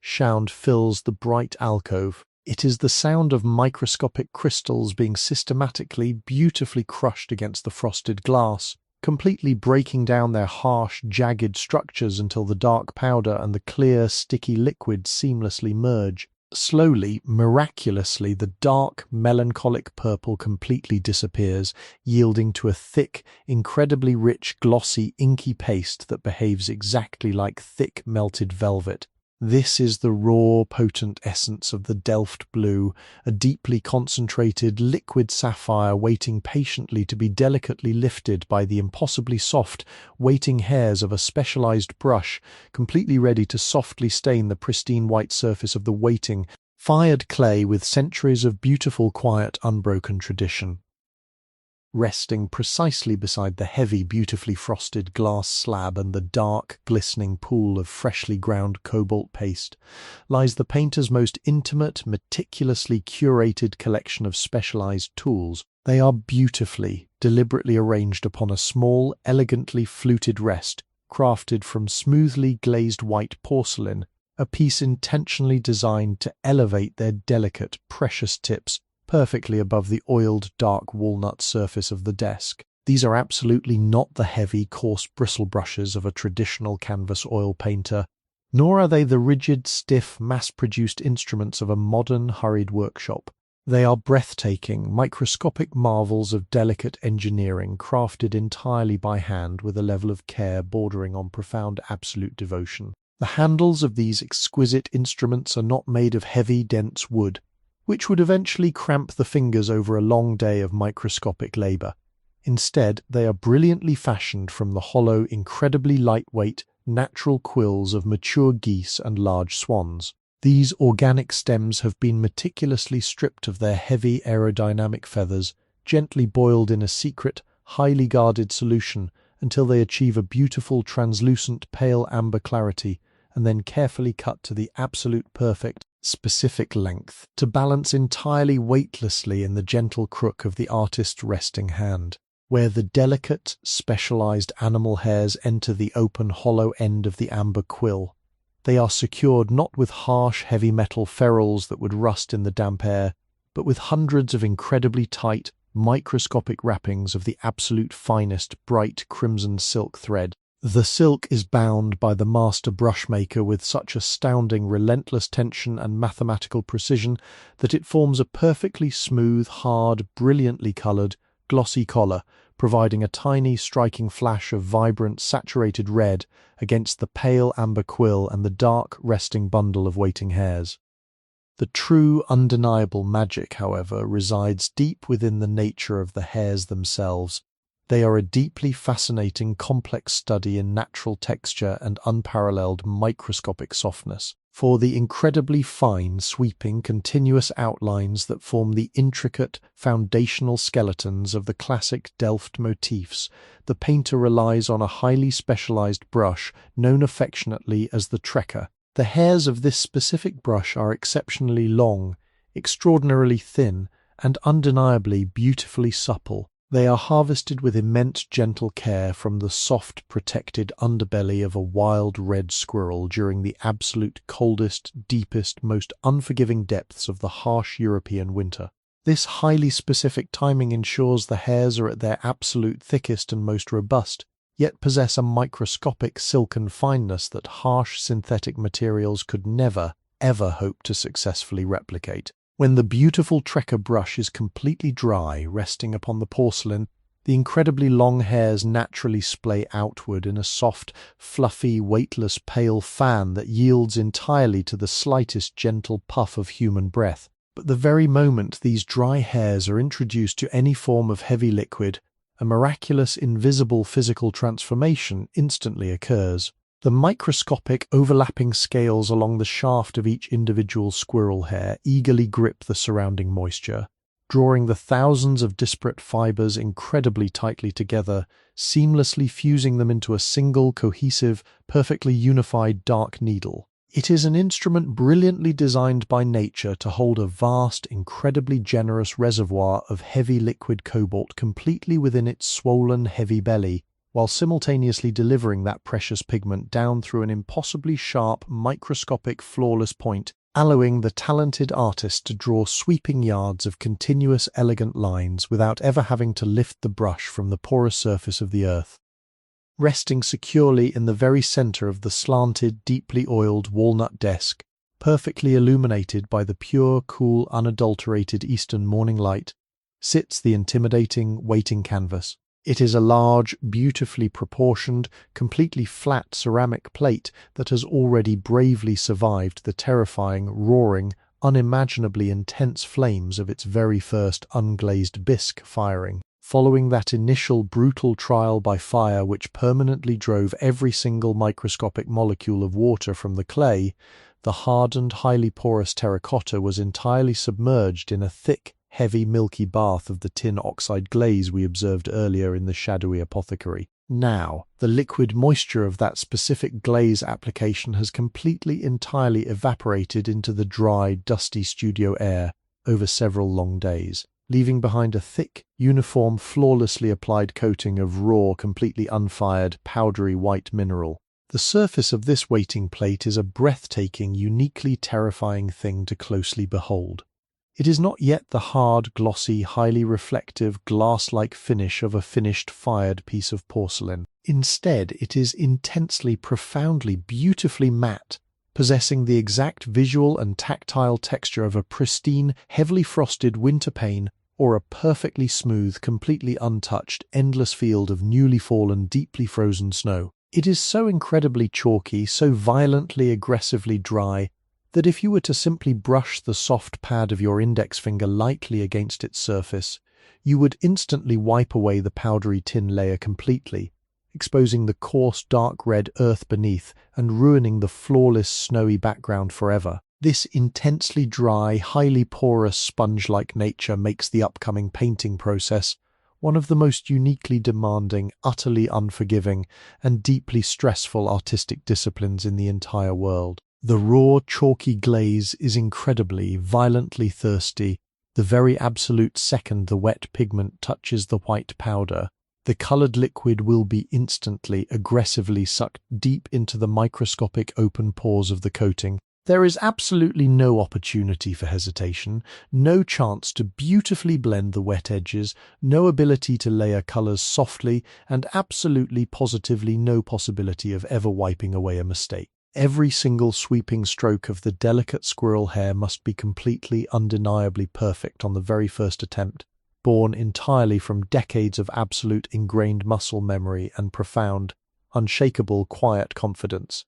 sound fills the bright alcove. It is the sound of microscopic crystals being systematically, beautifully crushed against the frosted glass, completely breaking down their harsh, jagged structures until the dark powder and the clear, sticky liquid seamlessly merge. Slowly, miraculously, the dark, melancholic purple completely disappears, yielding to a thick, incredibly rich, glossy, inky paste that behaves exactly like thick, melted velvet. This is the raw, potent essence of the Delft blue, a deeply concentrated, liquid sapphire waiting patiently to be delicately lifted by the impossibly soft, waiting hairs of a specialized brush, completely ready to softly stain the pristine white surface of the waiting, fired clay with centuries of beautiful, quiet, unbroken tradition. Resting precisely beside the heavy, beautifully frosted glass slab and the dark, glistening pool of freshly ground cobalt paste, lies the painter's most intimate, meticulously curated collection of specialized tools. They are beautifully, deliberately arranged upon a small, elegantly fluted rest, crafted from smoothly glazed white porcelain, a piece intentionally designed to elevate their delicate, precious tips perfectly above the oiled, dark walnut surface of the desk. These are absolutely not the heavy, coarse bristle brushes of a traditional canvas oil painter, nor are they the rigid, stiff, mass-produced instruments of a modern, hurried workshop. They are breathtaking, microscopic marvels of delicate engineering crafted entirely by hand with a level of care bordering on profound absolute devotion. The handles of these exquisite instruments are not made of heavy, dense wood, which would eventually cramp the fingers over a long day of microscopic labor. Instead, they are brilliantly fashioned from the hollow, incredibly lightweight, natural quills of mature geese and large swans. These organic stems have been meticulously stripped of their heavy aerodynamic feathers, gently boiled in a secret, highly guarded solution until they achieve a beautiful, translucent, pale amber clarity, and then carefully cut to the absolute perfect, specific length, to balance entirely weightlessly in the gentle crook of the artist's resting hand. Where the delicate, specialized animal hairs enter the open, hollow end of the amber quill, they are secured not with harsh, heavy metal ferrules that would rust in the damp air, but with hundreds of incredibly tight, microscopic wrappings of the absolute finest, bright crimson silk thread. The silk is bound by the master brushmaker with such astounding, relentless tension and mathematical precision that it forms a perfectly smooth, hard, brilliantly colored, glossy collar, providing a tiny, striking flash of vibrant, saturated red against the pale amber quill and the dark, resting bundle of waiting hairs. The true, undeniable magic, however, resides deep within the nature of the hairs themselves. They are a deeply fascinating, complex study in natural texture and unparalleled microscopic softness. For the incredibly fine, sweeping, continuous outlines that form the intricate, foundational skeletons of the classic Delft motifs, the painter relies on a highly specialized brush known affectionately as the trekker. The hairs of this specific brush are exceptionally long, extraordinarily thin, and undeniably beautifully supple. They are harvested with immense gentle care from the soft, protected underbelly of a wild red squirrel during the absolute coldest, deepest, most unforgiving depths of the harsh European winter. This highly specific timing ensures the hairs are at their absolute thickest and most robust, yet possess a microscopic silken fineness that harsh synthetic materials could never, ever hope to successfully replicate. When the beautiful trekker brush is completely dry, resting upon the porcelain, the incredibly long hairs naturally splay outward in a soft, fluffy, weightless, pale fan that yields entirely to the slightest gentle puff of human breath. But the very moment these dry hairs are introduced to any form of heavy liquid, a miraculous, invisible physical transformation instantly occurs. The microscopic overlapping scales along the shaft of each individual squirrel hair eagerly grip the surrounding moisture, drawing the thousands of disparate fibers incredibly tightly together, seamlessly fusing them into a single, cohesive, perfectly unified dark needle. It is an instrument brilliantly designed by nature to hold a vast, incredibly generous reservoir of heavy liquid cobalt completely within its swollen, heavy belly, while simultaneously delivering that precious pigment down through an impossibly sharp, microscopic, flawless point, allowing the talented artist to draw sweeping yards of continuous, elegant lines without ever having to lift the brush from the porous surface of the earth. Resting securely in the very center of the slanted, deeply oiled walnut desk, perfectly illuminated by the pure, cool, unadulterated eastern morning light, sits the intimidating, waiting canvas. It is a large, beautifully proportioned, completely flat ceramic plate that has already bravely survived the terrifying, roaring, unimaginably intense flames of its very first unglazed bisque firing. Following that initial brutal trial by fire which permanently drove every single microscopic molecule of water from the clay, the hardened, highly porous terracotta was entirely submerged in a thick, heavy, milky bath of the tin oxide glaze we observed earlier in the shadowy apothecary. Now, the liquid moisture of that specific glaze application has completely, entirely evaporated into the dry, dusty studio air over several long days, leaving behind a thick, uniform, flawlessly applied coating of raw, completely unfired, powdery white mineral. The surface of this waiting plate is a breathtaking, uniquely terrifying thing to closely behold. It is not yet the hard, glossy, highly reflective, glass-like finish of a finished, fired piece of porcelain. Instead, it is intensely, profoundly, beautifully matte, possessing the exact visual and tactile texture of a pristine, heavily frosted winter pane or a perfectly smooth, completely untouched, endless field of newly fallen, deeply frozen snow. It is so incredibly chalky, so violently, aggressively dry, that if you were to simply brush the soft pad of your index finger lightly against its surface, you would instantly wipe away the powdery tin layer completely, exposing the coarse dark red earth beneath and ruining the flawless snowy background forever. This intensely dry, highly porous sponge-like nature makes the upcoming painting process one of the most uniquely demanding, utterly unforgiving, and deeply stressful artistic disciplines in the entire world. The raw, chalky glaze is incredibly, violently thirsty. The very absolute second the wet pigment touches the white powder, the colored liquid will be instantly, aggressively sucked deep into the microscopic open pores of the coating. There is absolutely no opportunity for hesitation, no chance to beautifully blend the wet edges, no ability to layer colors softly, and absolutely positively no possibility of ever wiping away a mistake. Every single sweeping stroke of the delicate squirrel hair must be completely, undeniably perfect on the very first attempt, born entirely from decades of absolute ingrained muscle memory and profound, unshakable, quiet confidence.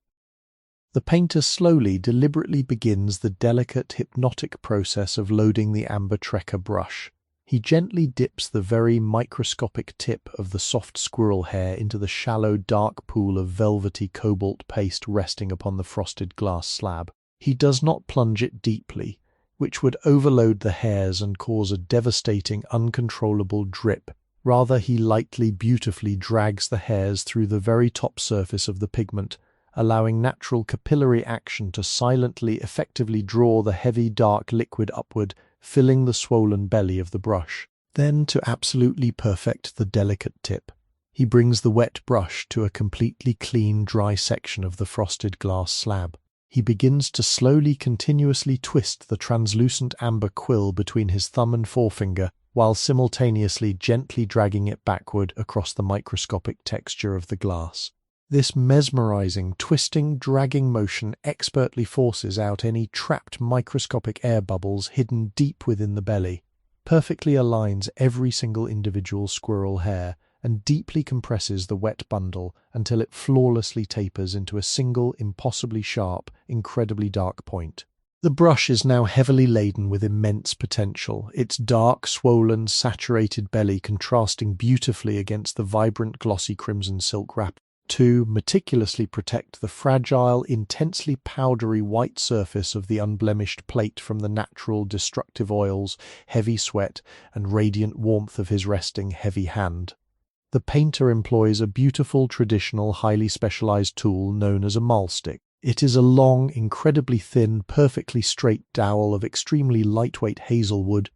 The painter slowly, deliberately begins the delicate, hypnotic process of loading the amber trekker brush. He gently dips the very microscopic tip of the soft squirrel hair into the shallow, dark pool of velvety cobalt paste resting upon the frosted glass slab. He does not plunge it deeply, which would overload the hairs and cause a devastating, uncontrollable drip. Rather, he lightly, beautifully drags the hairs through the very top surface of the pigment, allowing natural capillary action to silently, effectively draw the heavy, dark liquid upward, filling the swollen belly of the brush. Then, to absolutely perfect the delicate tip, he brings the wet brush to a completely clean, dry section of the frosted glass slab. He begins to slowly, continuously twist the translucent amber quill between his thumb and forefinger, while simultaneously gently dragging it backward across the microscopic texture of the glass. This mesmerizing, twisting, dragging motion expertly forces out any trapped microscopic air bubbles hidden deep within the belly, perfectly aligns every single individual squirrel hair, and deeply compresses the wet bundle until it flawlessly tapers into a single, impossibly sharp, incredibly dark point. The brush is now heavily laden with immense potential, its dark, swollen, saturated belly contrasting beautifully against the vibrant, glossy crimson silk wrap. To meticulously protect the fragile, intensely powdery white surface of the unblemished plate from the natural destructive oils, heavy sweat, and radiant warmth of his resting heavy hand. The painter employs a beautiful, traditional, highly specialized tool known as a mahlstick. It is a long, incredibly thin, perfectly straight dowel of extremely lightweight hazelwood,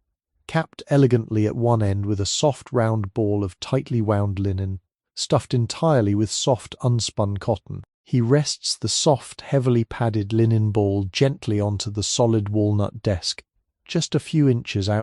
capped elegantly at one end with a soft round ball of tightly wound linen, stuffed entirely with soft unspun cotton. He rests the soft, heavily padded linen ball gently onto the solid walnut desk, just a few inches out